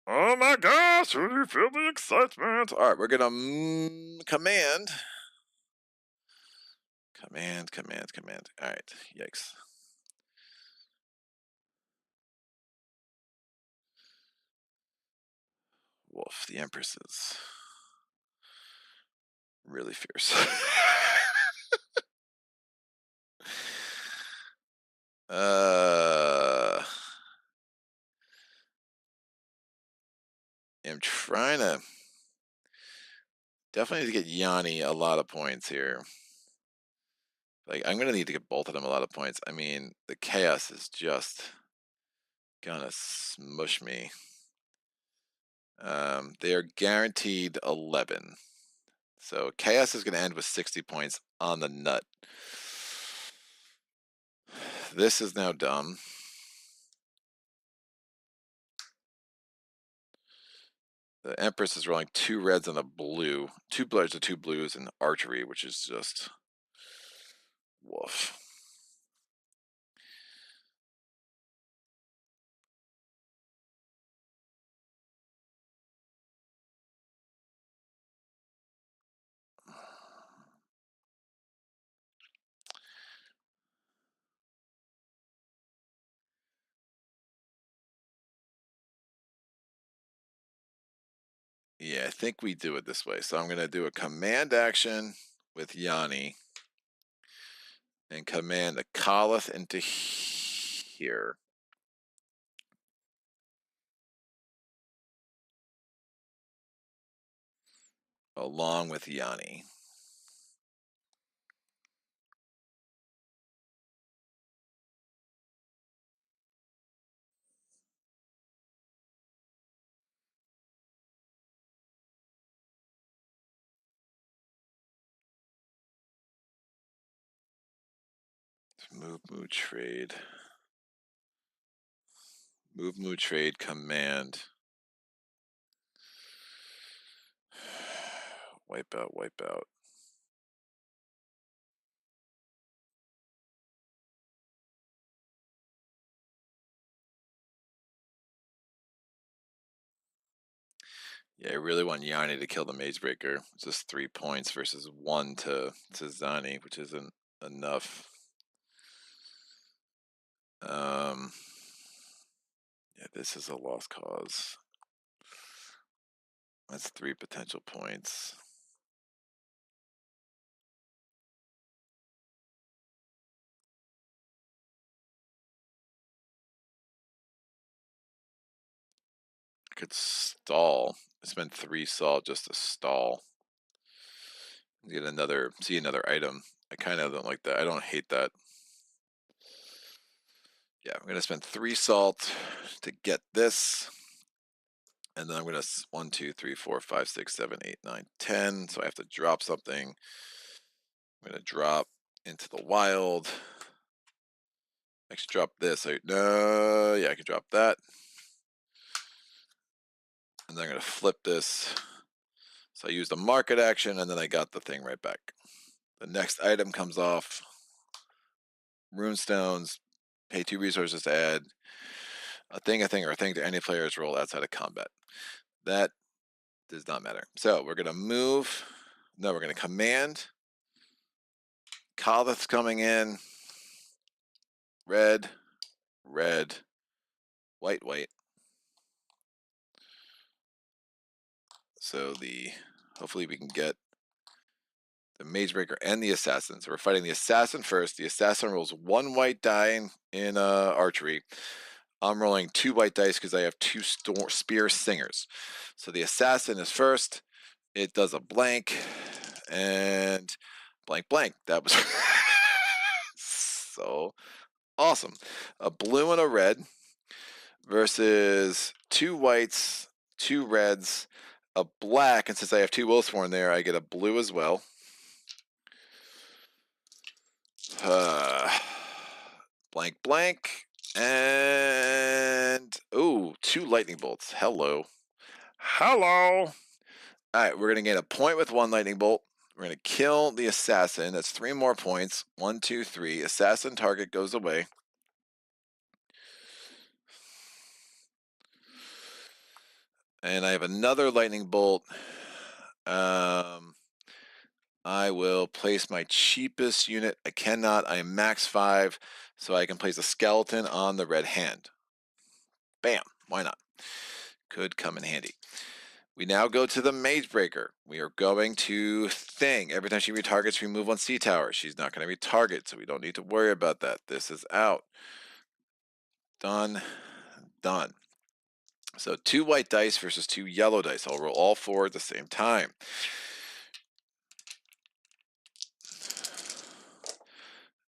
Oh my gosh, do you feel the excitement? All right, we're going to command. Command. All right, yikes. Wolf, the Empress is really fierce. I'm trying to definitely need to get Yanni a lot of points here. Like, I'm gonna need to get both of them a lot of points. I mean, the chaos is just gonna smush me. They are guaranteed 11. So chaos is gonna end with 60 points on the nut. This is now dumb. The Empress is rolling 2 reds and a blue. 2 bloods and 2 blues in archery, which is just woof. Yeah, I think we do it this way. So I'm going to do a command action with Yanni and command a Khalith into here. Along with Yanni. Move, trade. Move, trade, command. Wipe out, wipe out. Yeah, I really want Yanni to kill the Magebreaker. It's just 3 points versus 1 to Zani, which isn't enough. Yeah, this is a lost cause. That's 3 potential points. I could stall. Spend 3 salt just to stall. Get another, see another item. I kind of don't like that. I don't hate that. Yeah, I'm gonna spend 3 salt to get this. And then I'm gonna 1, 2, 3, 4, 5, 6, 7, 8, 9, 10. So I have to drop something. I'm gonna drop into the wild. Actually, drop this. No, yeah, I can drop that. And then I'm gonna flip this. So I used a market action, and then I got the thing right back. The next item comes off. Runestones. Pay 2 resources to add a thing to any player's roll outside of combat. That does not matter. So we're gonna move. No, we're gonna command. Khalith's coming in. Red, red, white, white. So hopefully we can get the Magebreaker and the Assassin. So we're fighting the Assassin first. The Assassin rolls 1 white die in archery. I'm rolling 2 white dice because I have 2 spear singers. So the Assassin is first. It does a blank and blank blank. That was so awesome. A blue and a red versus 2 whites, 2 reds, a black, and since I have 2 Wolfsworn there, I get a blue as well. Blank blank, and ooh, 2 lightning bolts. Hello. All right, we're gonna gain a point with 1 lightning bolt. We're gonna kill the assassin. That's 3 more points. 1, 2, 3. Assassin target goes away. And I have another lightning bolt. I will place my cheapest unit. I cannot. I am max 5, so I can place a skeleton on the red hand. Bam. Why not? Could come in handy. We now go to the Mage Breaker. We are going to Thing. Every time she retargets, remove one C tower. She's not going to retarget, so we don't need to worry about that. This is out. Done. Done. So 2 white dice versus 2 yellow dice. I'll roll all 4 at the same time.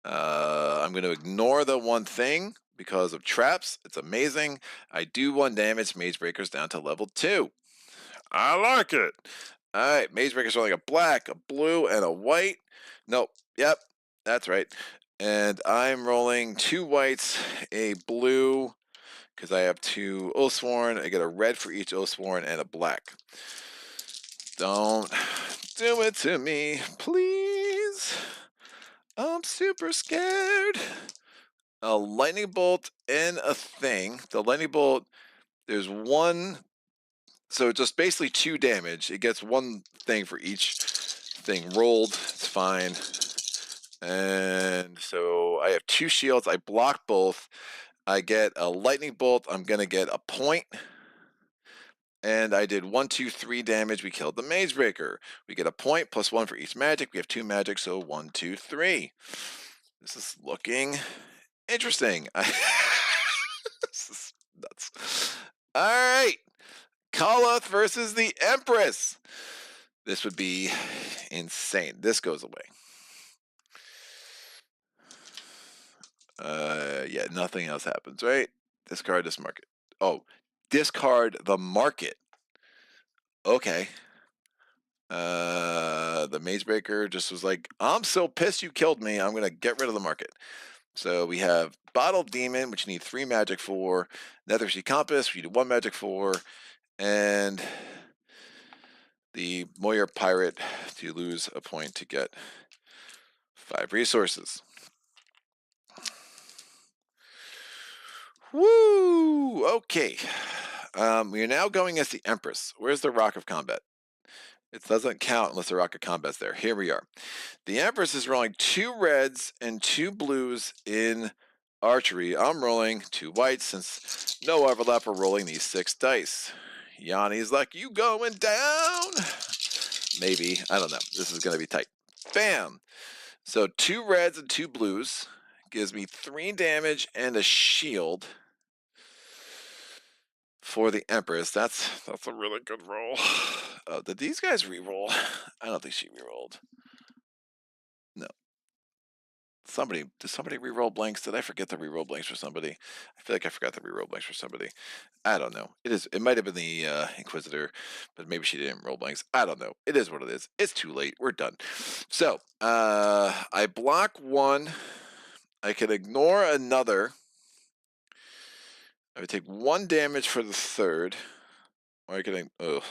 I'm going to ignore the one thing because of traps. It's amazing. I do 1 damage. Mage Breaker's down to level 2. I like it. All right, Mage Breaker's rolling a black, a blue, and a white. Nope. Yep, that's right. And I'm rolling 2 whites, a blue, because I have 2 Oathsworn. I get a red for each Oathsworn and a black. Don't do it to me, please. I'm super scared. A lightning bolt and a thing. The lightning bolt, there's 1, so just basically 2 damage. It gets 1 thing for each thing rolled. It's fine. And so I have 2 shields. I block both. I get a lightning bolt. I'm going to get a point. And I did 1, 2, 3 damage. We killed the Mage Breaker. We get a point plus 1 for each magic. We have 2 magic, so 1, 2, 3. This is looking interesting. This is nuts. All right. Kaloth versus the Empress. This would be insane. This goes away. Yeah, nothing else happens, right? Discard this market. Oh, discard the market. Okay. The Mage Breaker just was like, I'm so pissed you killed me, I'm gonna get rid of the market. So we have Bottle Demon, which you need 3 magic for, Nethersea Compass, which you need 1 magic for, and the Moyer Pirate to lose a point to get 5 resources. Woo! Okay. We are now going as the Empress. Where's the Rock of Combat? It doesn't count unless the Rock of Combat's there. Here we are. The Empress is rolling 2 reds and 2 blues in archery. I'm rolling 2 whites since no overlap. We're rolling these 6 dice. Yanni's like, you going down? Maybe. I don't know. This is going to be tight. Bam! So 2 reds and 2 blues gives me 3 damage and a shield for the Empress. That's a really good roll. Did these guys re-roll? I don't think she re-rolled. No. Did somebody re-roll blanks? Did I forget to re-roll blanks for somebody? I feel like I forgot to re-roll blanks for somebody. I don't know. It might have been the Inquisitor, but maybe she didn't roll blanks. I don't know. It is what it is. It's too late. We're done. So I block 1. I can ignore another. I would take 1 damage for the 3rd. Or I can, ugh.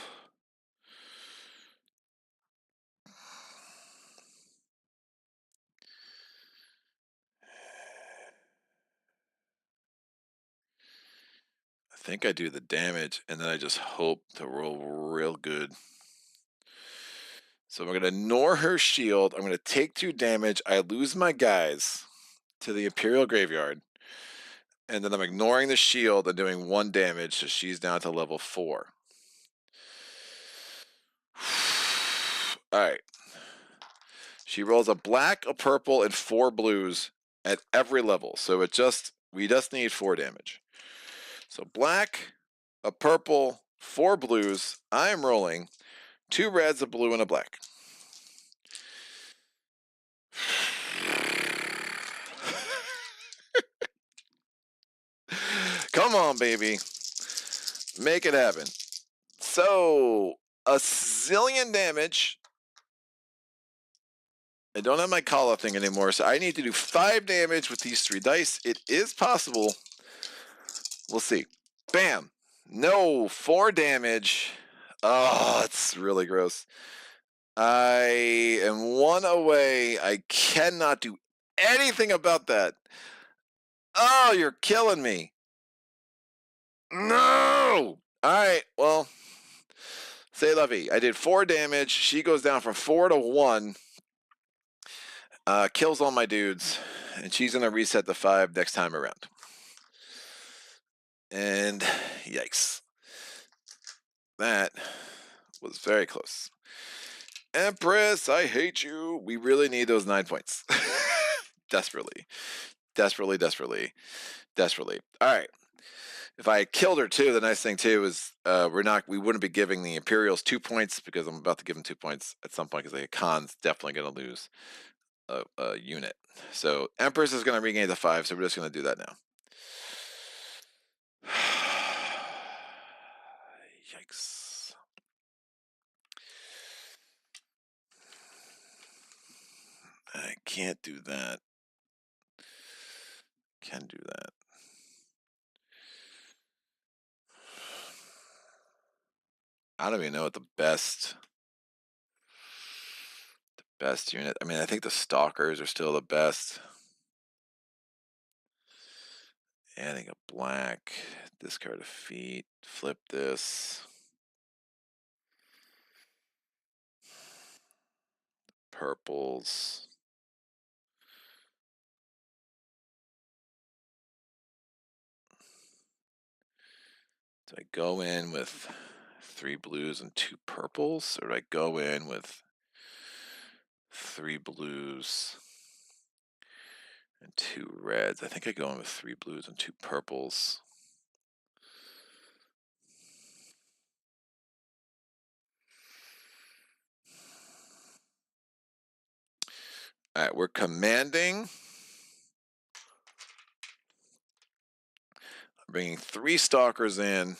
I think I do the damage, and then I just hope to roll real good. So I'm going to ignore her shield. I'm going to take 2 damage. I lose my guys to the Imperial Graveyard. And then I'm ignoring the shield and doing 1 damage, so she's down to level 4. Alright. She rolls a black, a purple, and 4 blues at every level. So we just need 4 damage. So black, a purple, 4 blues. I am rolling 2 reds, a blue, and a black. Come on, baby. Make it happen. So, a zillion damage. I don't have my call-out thing anymore, so I need to do 5 damage with these 3 dice. It is possible. We'll see. Bam. No, 4 damage. Oh, it's really gross. I am 1 away. I cannot do anything about that. Oh, you're killing me. No! Alright, well, say la vie. I did 4 damage. She goes down from 4 to 1. Kills all my dudes. And she's going to reset the 5 next time around. And yikes. That Was very close. Empress, I hate you. We really need those 9 points. Desperately. Desperately, desperately, desperately. All right. If I killed her too, the nice thing too is we wouldn't be giving the Imperials 2 points because I'm about to give them 2 points at some point because the Khan's definitely going to lose a unit. So Empress is going to regain the 5, so we're just going to do that now. Yikes. I can't do that. Can do that. I don't even know what the best unit. I mean, I think the Stalkers are still the best. Adding a black, discard a feat, flip this. Purples. Do I go in with 3 blues and 2 purples, or do I go in with 3 blues and 2 reds? I think I go in with 3 blues and 2 purples. All right, we're commanding. I'm bringing 3 Stalkers in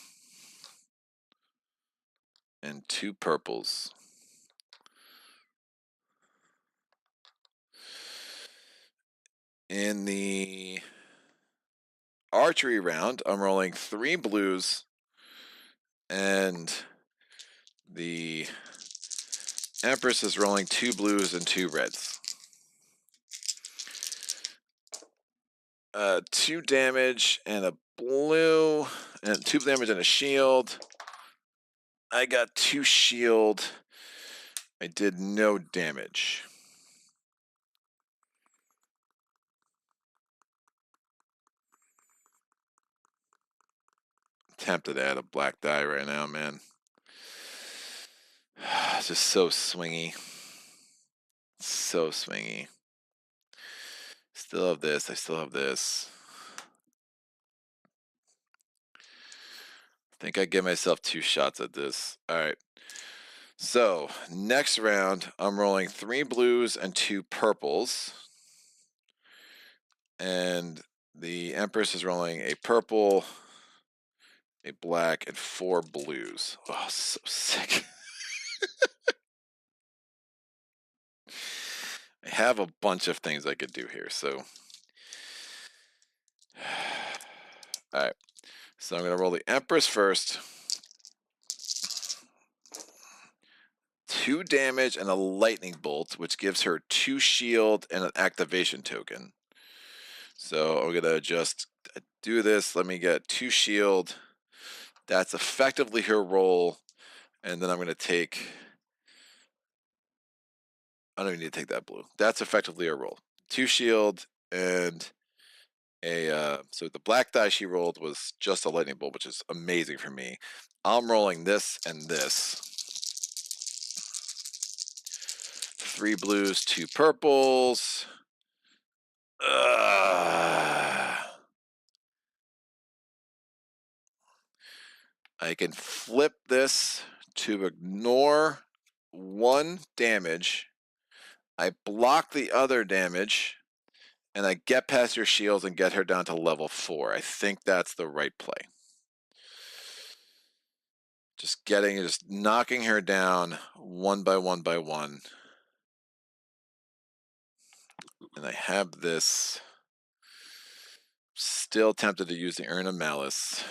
and 2 purples. In the archery round, I'm rolling 3 blues and the Empress is rolling 2 blues and 2 reds. 2 damage and a blue, and 2 damage and a shield. I got 2 shield. I did no damage. Tempted to add a black die right now, man. It's just so swingy. So swingy. Still have this. I still have this. I think I give myself 2 shots at this. All right. So next round, I'm rolling 3 blues and 2 purples. And the Empress is rolling a purple, a black, and 4 blues. Oh, so sick. I have a bunch of things I could do here, so. Alright. So I'm going to roll the Empress first. 2 damage and a lightning bolt, which gives her 2 shield and an activation token. So I'm going to just do this. Let me get 2 shield. That's effectively her roll. And then I'm going to take. I don't even need to take that blue. That's effectively a roll. 2 shield and a. So the black die she rolled was just a lightning bolt, which is amazing for me. I'm rolling this and this. 3 blues, 2 purples. I can flip this to ignore 1 damage. I block the other damage, and I get past your shields and get her down to level 4. I think that's the right play. Just knocking her down 1 by 1 by 1. And I have this. Still tempted to use the Urn of Malice.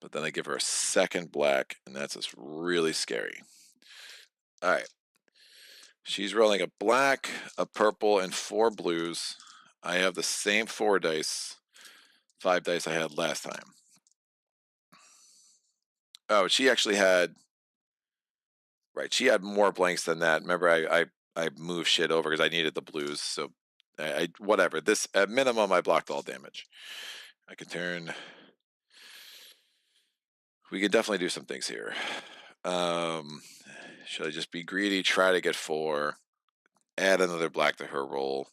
But then I give her a second black, and that's just really scary. All right. She's rolling a black, a purple, and 4 blues. I have the same 4 dice, 5 dice I had last time. Oh, she actually had. Right, she had more blanks than that. Remember, I moved shit over because I needed the blues. So, whatever. This at minimum, I blocked all damage. I can turn we can definitely do some things here. Should I just be greedy, try to get 4, add another black to her roll,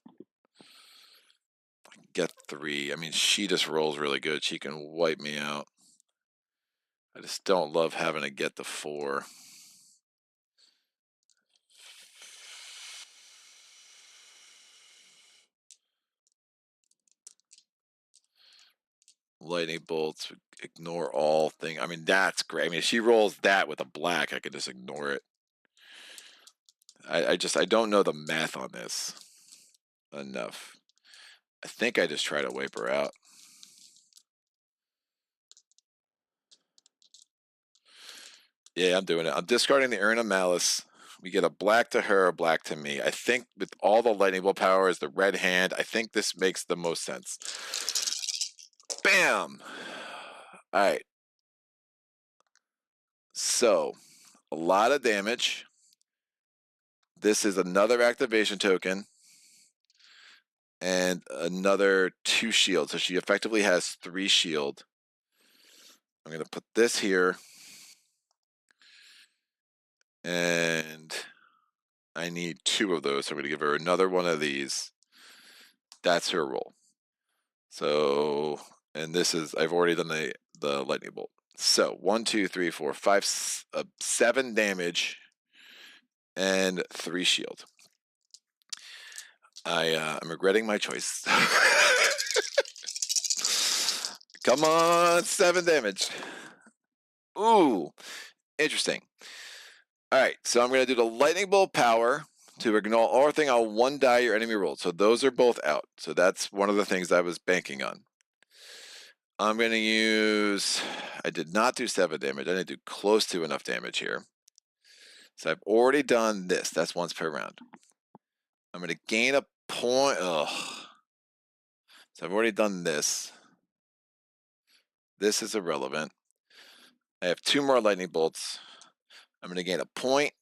get 3. I mean, she just rolls really good. She can wipe me out. I just don't love having to get the 4. Lightning bolts, ignore all thing. I mean, that's great. I mean, if she rolls that with a black, I could just ignore it. I don't know the math on this enough. I think I just try to wipe her out. Yeah, I'm doing it. I'm discarding the Urn of Malice. We get a black to her, a black to me. I think with all the lightning bolt powers, the red hand, I think this makes the most sense. Bam! All right. So, a lot of damage. This is another activation token and another 2 shield. So she effectively has 3 shield. I'm going to put this here. And I need 2 of those. So I'm going to give her another one of these. That's her roll. So, and this is, I've already done the lightning bolt. So 1, 2, 3, 4, 5, 7 damage and 3 shield. I'm regretting my choice. Come on, 7 damage. Ooh, interesting. All right, so I'm going to do the lightning bolt power to ignore everything on 1 die your enemy rolled. So those are both out. So that's one of the things I was banking on. I'm going to use, I did not do 7 damage. I didn't do close to enough damage here. So I've already done this. That's once per round. I'm going to gain a point. Ugh. So I've already done this. This is irrelevant. I have 2 more lightning bolts. I'm going to gain a point.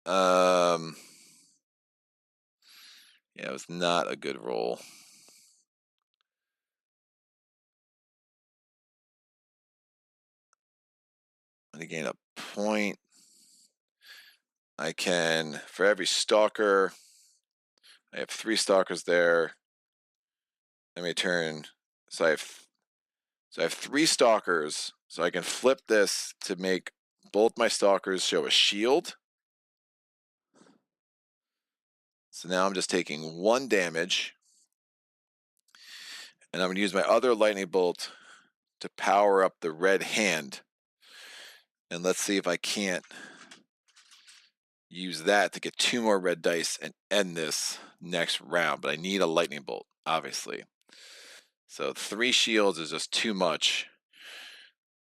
Yeah, it was not a good roll. I'm going to gain a point. I can, for every stalker, I have 3 stalkers there. Let me turn, so I have 3 stalkers, so I can flip this to make both my stalkers show a shield. So now I'm just taking 1 damage. And I'm going to use my other lightning bolt to power up the red hand. And let's see if I can't use that to get 2 more red dice and end this next round. But I need a lightning bolt, obviously. So 3 shields is just too much.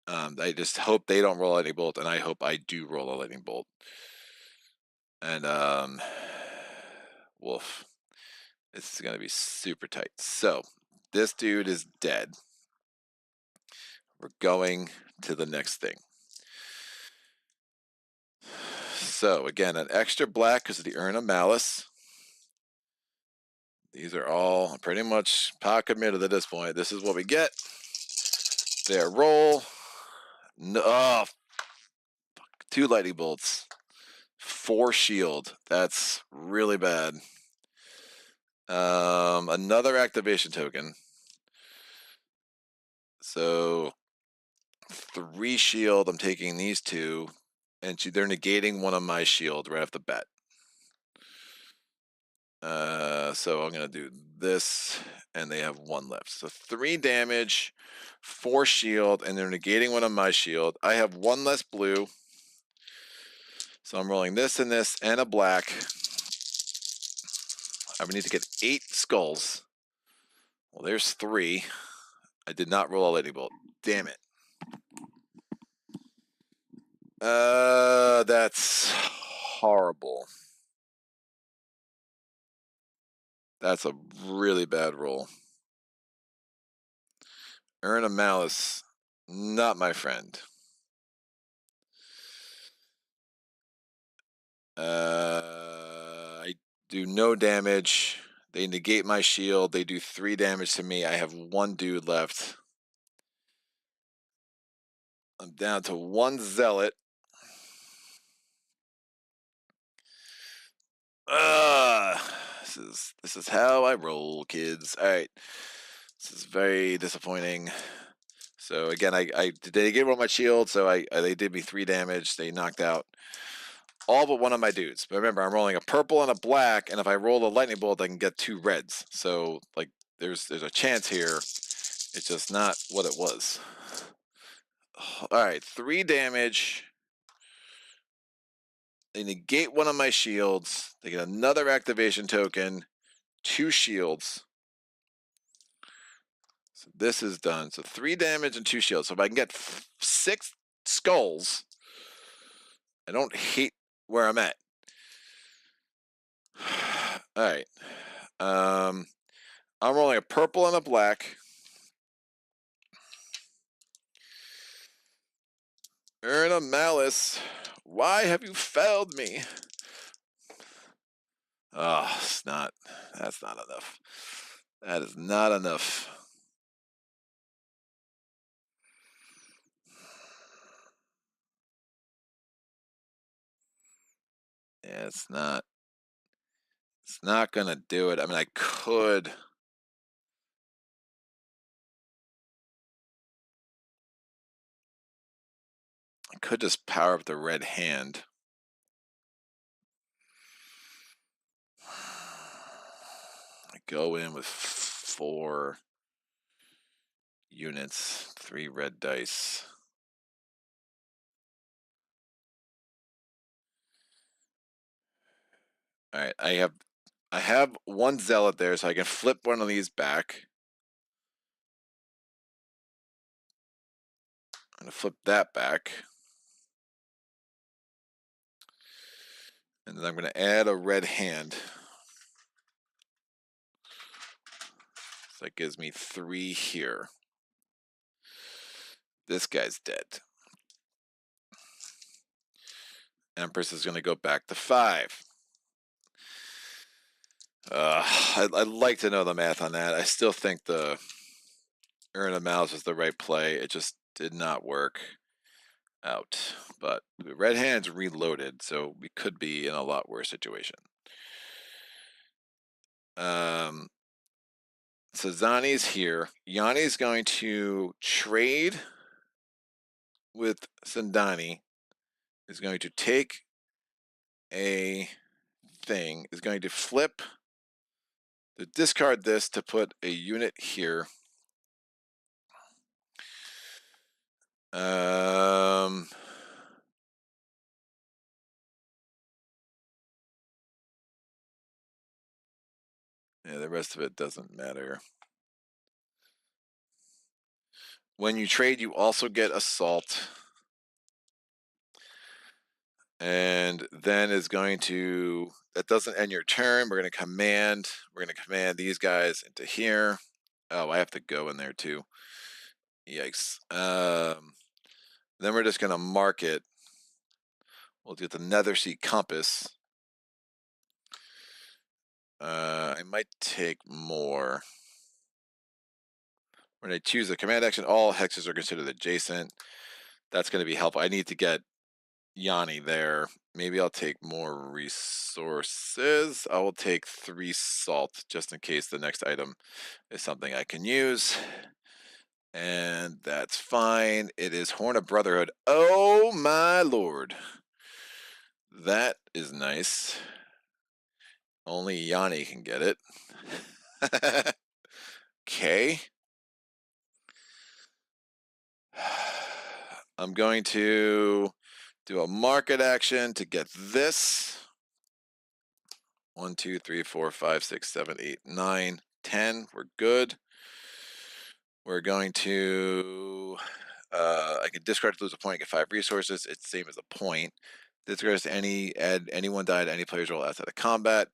I just hope they don't roll a lightning bolt, and I hope I do roll a lightning bolt. And woof. This is going to be super tight. So this dude is dead. We're going to the next thing. So again, an extra black because of the Urn of Malice. These are all pretty much pot committed at this point. This is what we get. Their roll. No, oh, fuck. 2 lightning bolts. 4 shield. That's really bad. Another activation token. So 3 shield. I'm taking these 2, and they're negating one of my shield right off the bat. So I'm gonna do this, and they have 1 left. So 3 damage, 4 shield, and they're negating one of my shield. I have 1 less blue, so I'm rolling this and this and a black. I would need to get 8 skulls. Well, there's 3. I did not roll a lightning bolt. Damn it. That's horrible. That's a really bad roll. Urn of Malice, not my friend. I do no damage. They negate my shield. They do 3 damage to me. I have 1 dude left. I'm down to 1 zealot. This is how I roll, kids. All right, this is very disappointing. So again, they gave one my shield, so they did me 3 damage. They knocked out all but one of my dudes. But remember, I'm rolling a purple and a black, and if I roll a lightning bolt, I can get 2 reds. So like, there's a chance here. It's just not what it was. All right, 3 damage. They negate one of my shields. They get another activation token, 2 shields. So this is done. So 3 damage and 2 shields. So if I can get 6 skulls, I don't hate where I'm at. All right. I'm rolling a purple and a black. Earn a malice. Why have you failed me? Oh, it's not. That's not enough. That is not enough. Yeah, it's not. It's not gonna do it. I mean, I could. I could just power up the red hand. I go in with 4 units, 3 red dice. All right, I have 1 zealot there, so I can flip one of these back. I'm gonna flip that back. And then I'm gonna add a red hand. So that gives me 3 here. This guy's dead. Empress is gonna go back to 5. I'd like to know the math on that. I still think the Earn a Mouse is the right play. It just did not work out. But the red hand's reloaded, so we could be in a lot worse situation. So Zani's here. Yanni's going to trade with Sandani. Is going to take a thing. Is going to flip. To discard this to put a unit here. Yeah, the rest of it doesn't matter. When you trade, you also get assault. And then is going to, that doesn't end your turn. We're going to command these guys into here. Oh, I have to go in there too. Yikes. Then we're just going to mark it. We'll get the Nether Sea Compass. I might take more. When I choose a command action, all hexes are considered adjacent. That's going to be helpful. I need to get Yanni there. Maybe I'll take more resources. I will take 3 salt just in case the next item is something I can use. And that's fine. It is Horn of Brotherhood. Oh my lord. That is nice. Only Yanni can get it. Okay. I'm going to do a market action to get this. 1, 2, 3, 4, 5, 6, 7, 8, 9, 10. We're good. We're going to, I can discard to lose a point, get 5 resources. It's the same as a point. Discard to add anyone died to any player's roll outside of combat.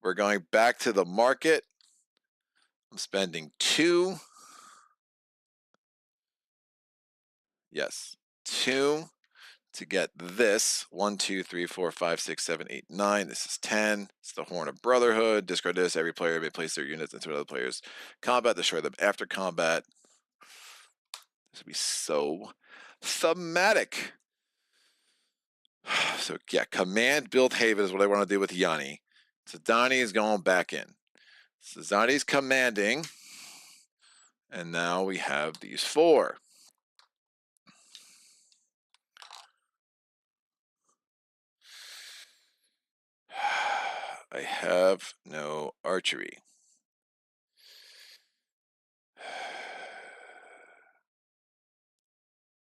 We're going back to the market. I'm spending 2. Yes, 2 to get this. 1, 2, 3, 4, 5, 6, 7, 8, 9. This is 10. It's the Horn of Brotherhood. Discard this. Every player may place their units into another player's combat. Destroy them after combat. This would be so thematic. So yeah, command build Haven is what I want to do with Yanni. Sadani is going back in. Sadani's commanding. And now we have these 4. I have no archery.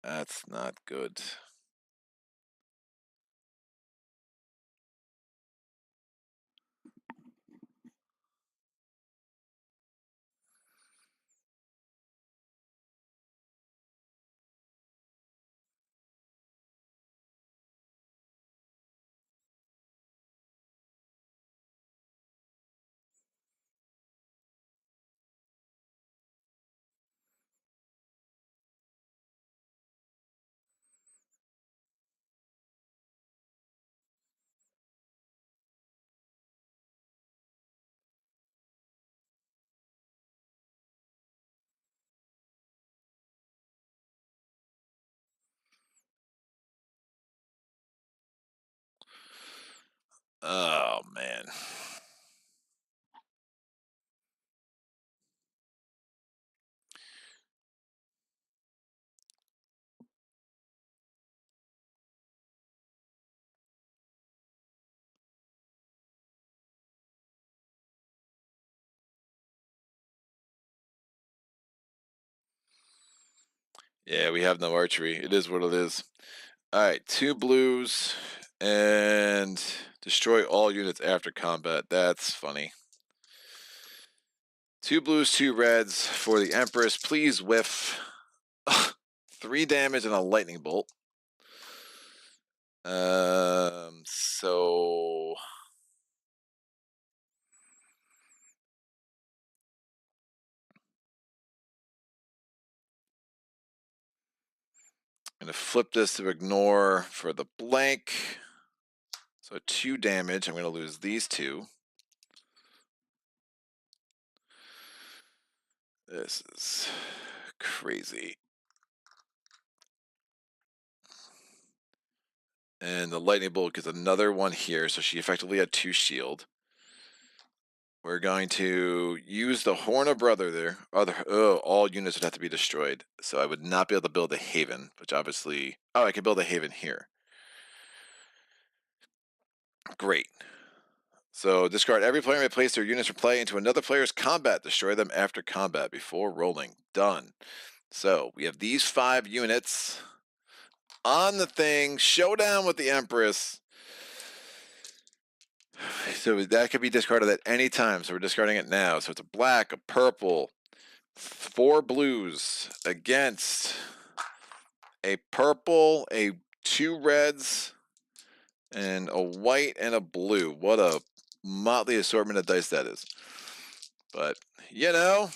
That's not good. Oh, man. Yeah, we have no archery. It is what it is. All right, 2 blues and destroy all units after combat. That's funny. 2 blues, 2 reds for the Empress. Please whiff. 3 damage and a lightning bolt. So I'm going to flip this to ignore for the blank. So 2 damage. I'm going to lose these 2. This is crazy. And the lightning bolt gets another one here, so she effectively had 2 shield. We're going to use the Horn of Brother there. All units would have to be destroyed. So I would not be able to build a haven, which obviously... Oh, I can build a haven here. Great. So discard every player may place their units from play into another player's combat. Destroy them after combat before rolling. Done. So we have these 5 units on the thing. Showdown with the Empress. So that could be discarded at any time. So we're discarding it now. So it's a black, a purple, 4 blues against a purple, 2 reds, and a white and a blue. What a motley assortment of dice that is. But, you know,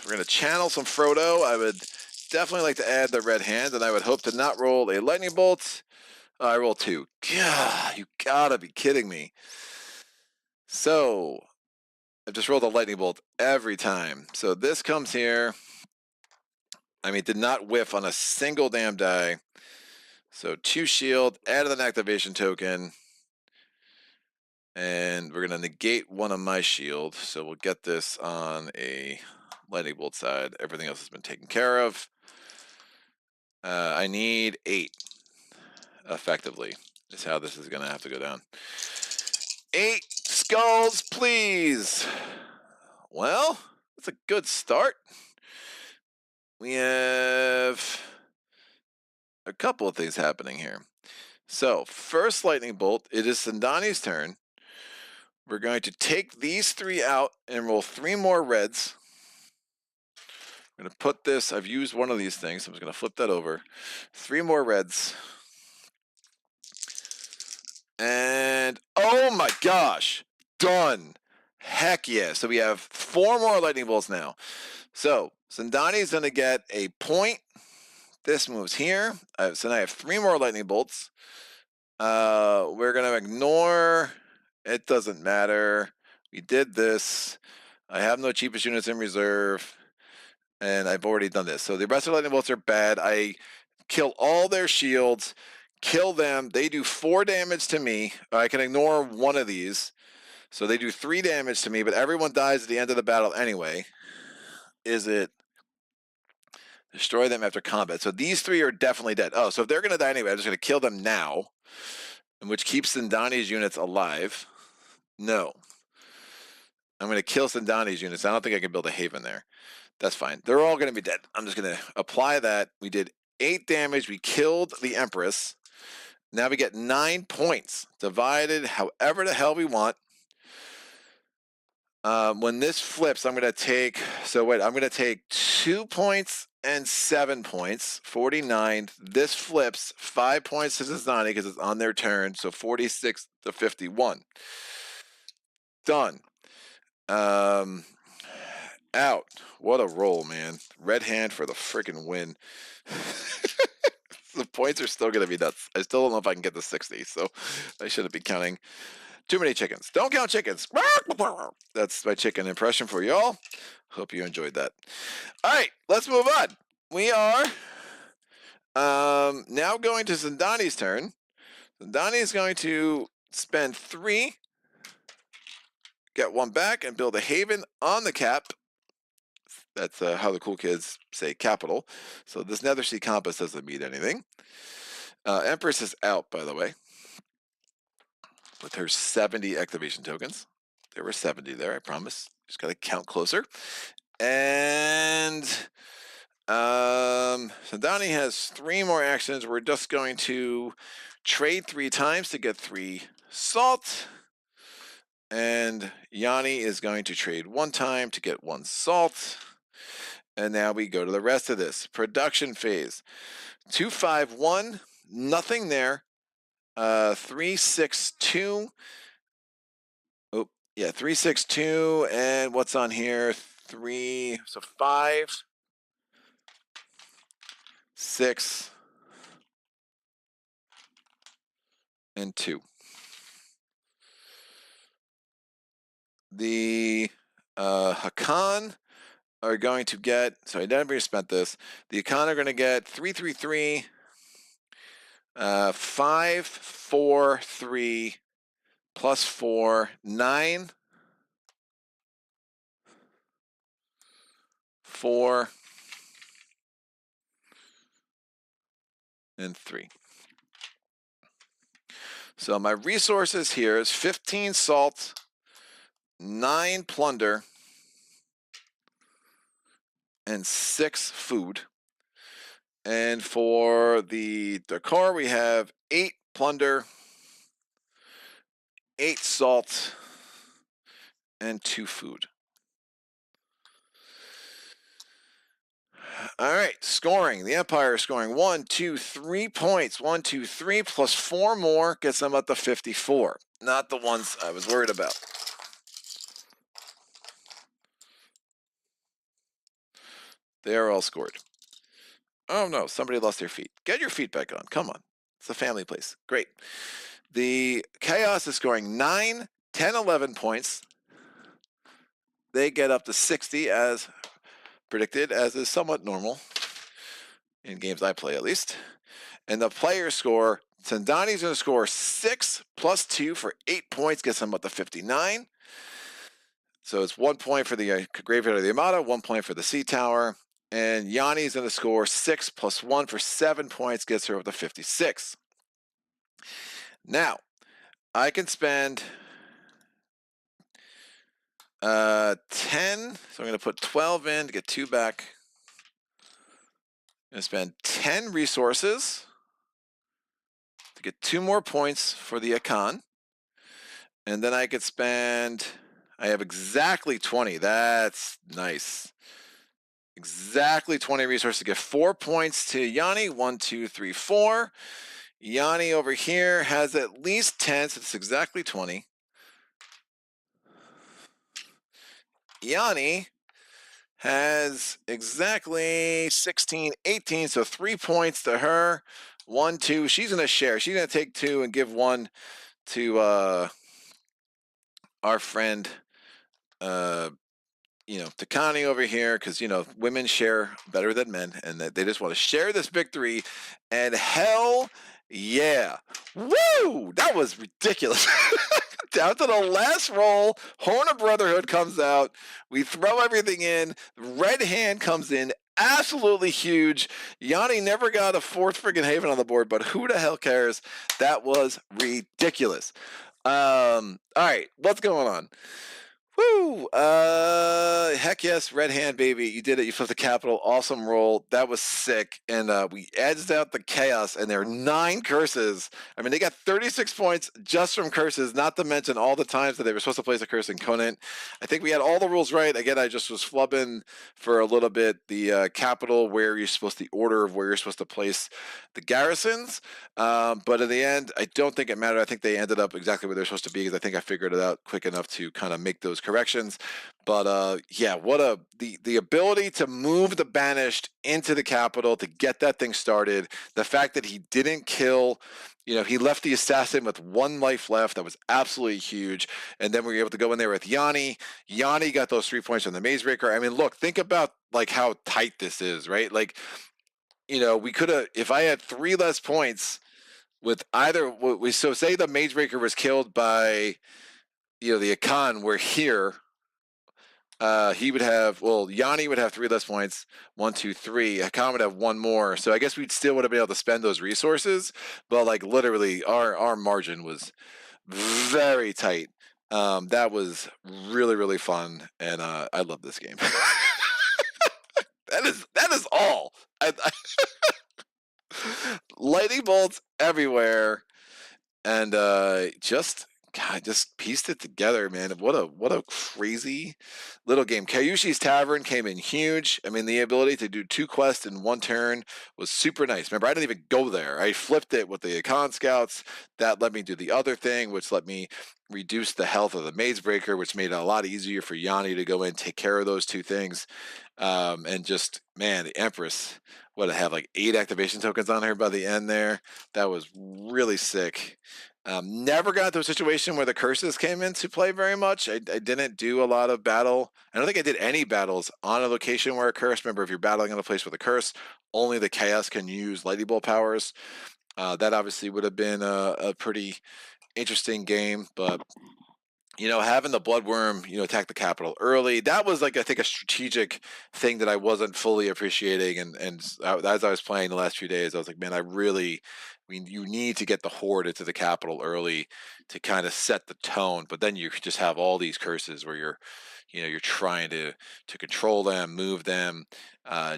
we're going to channel some Frodo. I would definitely like to add the red hand, and I would hope to not roll a lightning bolt. I roll 2. God, you gotta be kidding me. So, I've just rolled a lightning bolt every time. So this comes here. I mean, did not whiff on a single damn die. So 2 shield, added an activation token. And we're going to negate one of my shield. So we'll get this on a lightning bolt side. Everything else has been taken care of. I need 8, effectively, is how this is going to have to go down. 8 skulls, please. Well, that's a good start. We have a couple of things happening here. So, first lightning bolt, it is Sandani's turn. We're going to take these 3 out and roll 3 more reds. I'm going to put this, I've used one of these things, so I'm just going to flip that over. 3 more reds. And, oh my gosh, done. Heck yeah. So we have 4 more lightning bolts now. So, Sandani's going to get a point. This moves here. So now I have 3 more lightning bolts. We're going to ignore. It doesn't matter. We did this. I have no cheapest units in reserve. And I've already done this. So the rest of the lightning bolts are bad. I kill all their shields, kill them. They do 4 damage to me. I can ignore one of these. So they do 3 damage to me, but everyone dies at the end of the battle anyway. Is it destroy them after combat? So these 3 are definitely dead. Oh, so if they're going to die anyway, I'm just going to kill them now, which keeps Sindani's units alive. No. I'm going to kill Sindani's units. I don't think I can build a haven there. That's fine. They're all going to be dead. I'm just going to apply that. We did 8 damage. We killed the Empress. Now we get 9 points, divided however the hell we want. When this flips, I'm going to take, I'm going to take 2 points and 7 points, 49. This flips 5 points to Zizani because it's on their turn, so 46 to 51. Done. Out. What a roll, man. Red hand for the freaking win. The points are still going to be nuts. I still don't know if I can get the 60, so I shouldn't be counting. Too many chickens. Don't count chickens. That's my chicken impression for y'all. Hope you enjoyed that. All right, let's move on. We are now going to Zindani's turn. Zindani is going to spend 3, get 1 back, and build a haven on the cap. That's how the cool kids say capital. So this Nethersea compass doesn't mean anything. Empress is out, by the way, with her 70 activation tokens. There were 70 there, I promise. Just got to count closer. And Zindani has 3 more actions. We're just going to trade 3 times to get 3 salt. And Yanni is going to trade 1 time to get 1 salt. And now we go to the rest of this. Production phase. 251, nothing there. 362. Oh, yeah, 362. And what's on here? 3, so 5, 6, and 2. The Hakan are going to get, so I never spent this. The Hakan are going to get 333, 5, 4, 3, plus 4, 9, 4, and 3. So my resources here is 15 salt, 9 plunder, and 6 food. And for the decor, we have 8 plunder, 8 salt, and 2 food. All right, scoring. The Empire is scoring 1, 2, 3 points. 1, 2, 3 plus 4 more gets them up to 54. Not the ones I was worried about. They are all scored. Oh no, somebody lost their feet. Get your feet back on. Come on. It's a family place. Great. The Chaos is scoring 9, 10, 11 points. They get up to 60 as predicted, as is somewhat normal in games I play at least. And the player score, Zindani's going to score 6 plus 2 for 8 points, gets them up to 59. So it's 1 point for the Graveyard of the Armada, 1 point for the Sea Tower. And Yanni's going to score 6 plus 1 for 7 points, gets her up to 56. Now, I can spend 10, so I'm going to put 12 in to get 2 back. I'm going to spend 10 resources to get 2 more points for the Akan. And then I could spend, I have exactly 20. That's nice. Exactly 20 resources to get 4 points to Yanni. 1, 2, 3, 4. Yanni over here has at least 10, so it's exactly 20. Yanni has exactly 16, 18, so 3 points to her. 1, 2. She's going to share. She's going to take 2 and give 1 to our friend Takani over here, because women share better than men, and that they just want to share this victory. And hell yeah, woo! That was ridiculous. Down to the last roll, Horn of Brotherhood comes out. We throw everything in. Red hand comes in. Absolutely huge. Yanni never got a fourth friggin' Haven on the board, but who the hell cares? That was ridiculous. All right, what's going on? Woo! Heck yes, red hand, baby. You did it. You flipped the capital. Awesome roll. That was sick. And we edged out the chaos, and there are 9 curses. I mean, they got 36 points just from curses, not to mention all the times that they were supposed to place a curse in Conant. I think we had all the rules right. Again, I just was flubbing for a little bit. The capital, where you're supposed, the order of where you're supposed to place the garrisons. But in the end, I don't think it mattered. I think they ended up exactly where they're supposed to be, because I think I figured it out quick enough to kind of make those corrections. But yeah, the ability to move the banished into the capital to get that thing started. The fact that he didn't kill, he left the assassin with 1 life left. That was absolutely huge. And then we were able to go in there with Yanni. Yanni got those 3 points on the Mazebreaker. I mean, look, think about like how tight this is, right? Like, we could have, if I had 3 less points with either, so say the Mazebreaker was killed by, the Akan were here. He would have, Yanni would have 3 less points. 1, 2, 3. Hakan would have 1 more. So I guess we still would have been able to spend those resources. But like literally, our margin was very tight. That was really, really fun, and I love this game. that is all. Lightning bolts everywhere, and just pieced it together, man. What a crazy little game. Kayushi's Tavern came in huge. I mean, the ability to do 2 quests in 1 turn was super nice. Remember, I didn't even go there. I flipped it with the Econ Scouts. That let me do the other thing, which let me reduce the health of the Mazebreaker, which made it a lot easier for Yanni to go in, take care of those 2 things. And just, man, the Empress would have like 8 activation tokens on her by the end there. That was really sick. Never got to a situation where the curses came into play very much. I didn't do a lot of battle. I don't think I did any battles on a location where a curse. Remember, if you're battling on a place with a curse, only the chaos can use lightning bolt powers. That obviously would have been a pretty interesting game, but having the bloodworm, attack the capital early, that was like, I think, a strategic thing that I wasn't fully appreciating. And as I was playing the last few days, I was like, man, you need to get the horde into the capital early to kind of set the tone. But then you just have all these curses where you're trying to control them, move them.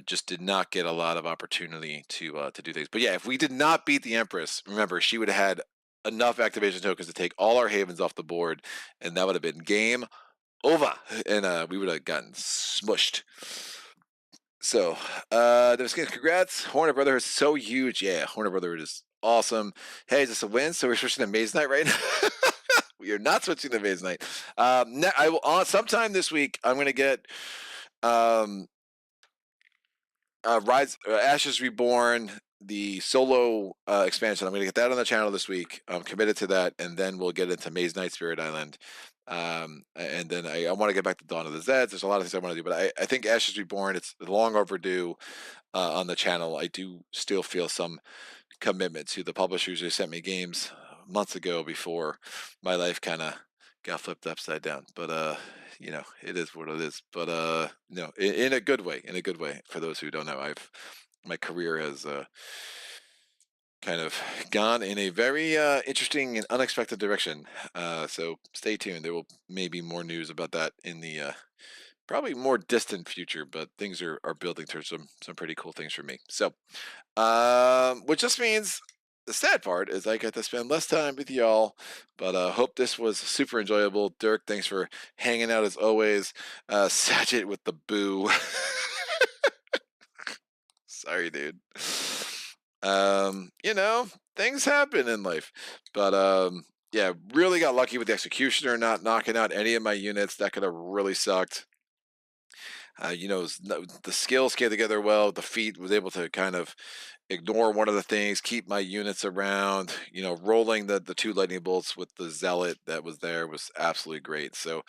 Just did not get a lot of opportunity to do things. But yeah, if we did not beat the Empress, remember, she would have had enough activation tokens to take all our havens off the board, and that would have been game over, and we would have gotten smushed. So, Nemesis.Games, congrats. Horn of Brotherhood is so huge. Yeah, Horn of Brotherhood is awesome. Hey, is this a win? So we're switching to Maze Knight right now? We are not switching to Maze Knight. I will, sometime this week, I'm going to get Ashes Reborn, the solo expansion. I'm going to get that on the channel this week. I'm committed to that, and then we'll get into Maze Knight Spirit Island. And then I want to get back to Dawn of the Zeds. There's a lot of things I want to do, but I think Ashes Reborn, it's long overdue on the channel. I do still feel some commitment to the publishers who sent me games months ago before my life kind of got flipped upside down. But it is what it is. But no, in a good way. In a good way. For those who don't know, my career has kind of gone in a very interesting and unexpected direction. So stay tuned. There will maybe more news about that in the probably more distant future, but things are building towards some pretty cool things for me. So, which just means the sad part is I get to spend less time with y'all, but hope this was super enjoyable. Dirk, thanks for hanging out as always. Satchet with the boo. Sorry, dude. Things happen in life, but yeah, really got lucky with the Executioner not knocking out any of my units. That could have really sucked. The skills came together well. The feat was able to kind of ignore one of the things, keep my units around. Rolling the 2 lightning bolts with the zealot that was there was absolutely great. So,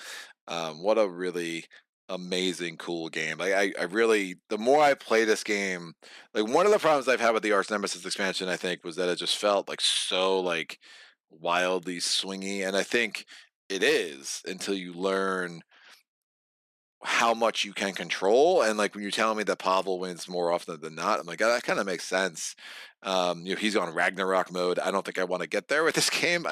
what a really amazing, cool game. I really, the more I play this game, like one of the problems I've had with the Arch-Nemesis expansion, I think, was that it just felt like so like wildly swingy, and I think it is until you learn how much you can control. And like when you're telling me that Pavel wins more often than not, I'm like, "Oh, that kind of makes sense." He's on Ragnarok mode. I don't think I want to get there with this game.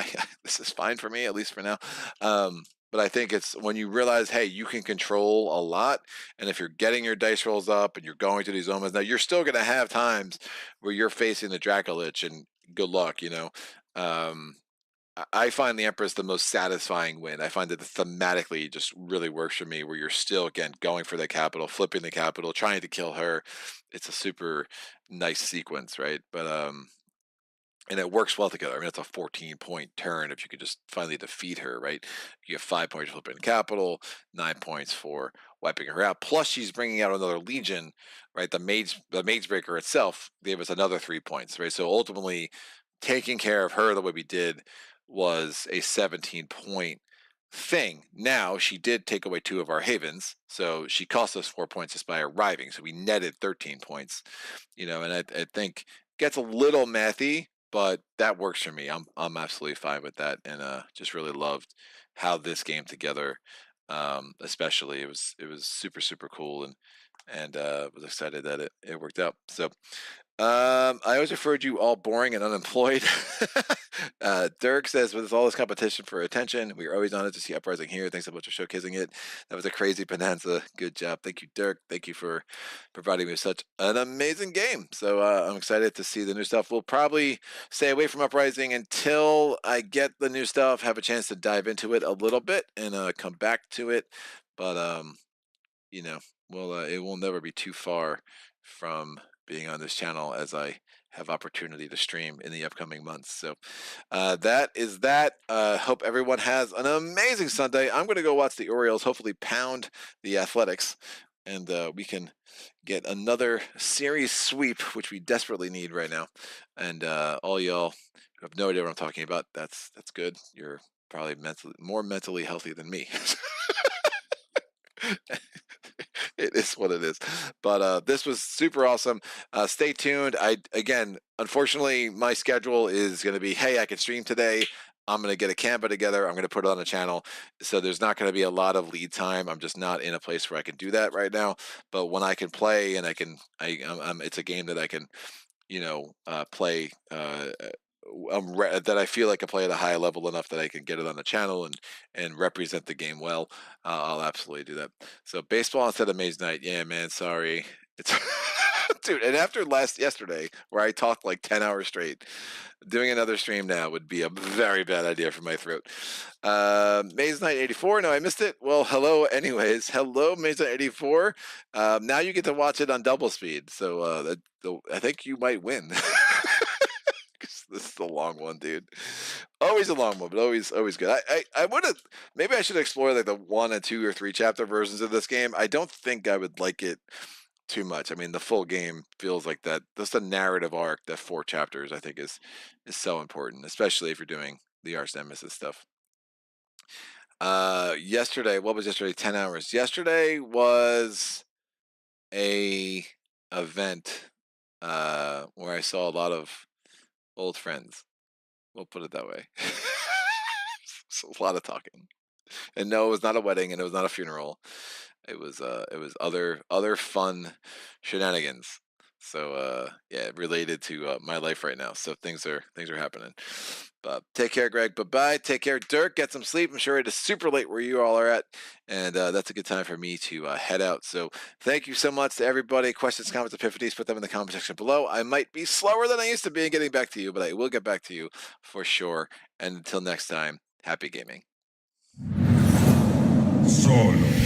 This is fine for me, at least for now. But I think it's when you realize, hey, you can control a lot, and if you're getting your dice rolls up and you're going to these omens, now you're still going to have times where you're facing the Dracolich, and good luck, you know. Um, I find the Empress the most satisfying win. I find that thematically just really works for me, where you're still, again, going for the capital, flipping the capital, trying to kill her. It's a super nice sequence, right? And it works well together. I mean, it's a 14-point turn if you could just finally defeat her, right? You have 5 points for flipping capital, 9 points for wiping her out. Plus, she's bringing out another Legion, right? The Mage Breaker itself gave us another 3 points, right? So ultimately, taking care of her the way we did was a 17-point thing. Now, she did take away 2 of our havens, so she cost us 4 points just by arriving. So we netted 13 points, and I think gets a little mathy, but that works for me. I'm absolutely fine with that, and just really loved how this came together. Especially it was super super cool, and was excited that it worked out. So I always referred you all boring and unemployed. Dirk says, with all this competition for attention, we are always honored to see Uprising here. Thanks so much for showcasing it. That was a crazy bonanza. Good job. Thank you, Dirk. Thank you for providing me with such an amazing game. So I'm excited to see the new stuff. We'll probably stay away from Uprising until I get the new stuff, have a chance to dive into it a little bit, and come back to it. But it will never be too far from being on this channel as I have opportunity to stream in the upcoming months. So that is that. Hope everyone has an amazing Sunday. I'm going to go watch the Orioles hopefully pound the Athletics, and we can get another series sweep, which we desperately need right now. And all y'all who have no idea what I'm talking about, that's good. You're probably more mentally healthy than me. It is what it is. But this was super awesome. Stay tuned. Unfortunately, my schedule is going to be, hey, I can stream today. I'm going to get a Canva together. I'm going to put it on the channel. So there's not going to be a lot of lead time. I'm just not in a place where I can do that right now. But when I can play and it's a game that I can, play, that I feel like I play at a high level enough that I can get it on the channel and represent the game well. I'll absolutely do that. So baseball instead of Maze Night. Yeah, man. Sorry. It's dude. And after yesterday, where I talked like 10 hours straight, doing another stream now would be a very bad idea for my throat. Maze Night 84. No, I missed it. Well, hello. Anyways, hello, Maze Night 84. Now you get to watch it on double speed. So I think you might win. This is the long one, dude. Always a long one, but always good. I would have, maybe I should explore like the 1 and 2 or 3 chapter versions of this game. I don't think I would like it too much. I mean, the full game feels like that. Just the narrative arc, that 4 chapters, I think is so important, especially if you're doing the Arch-Nemesis stuff. Yesterday, what was yesterday? 10 hours. Yesterday was a event where I saw a lot of old friends. We'll put it that way. So a lot of talking. And no, it was not a wedding, and it was not a funeral. It was other fun shenanigans. So yeah, related to my life right now. So things are happening. But take care, Greg. Bye-bye. Take care, Dirk. Get some sleep. I'm sure it is super late where you all are at, and that's a good time for me to head out. So thank you so much to everybody. Questions, comments, epiphanies, put them in the comment section below. I might be slower than I used to be in getting back to you, but I will get back to you for sure. And until next time, happy gaming. Solo.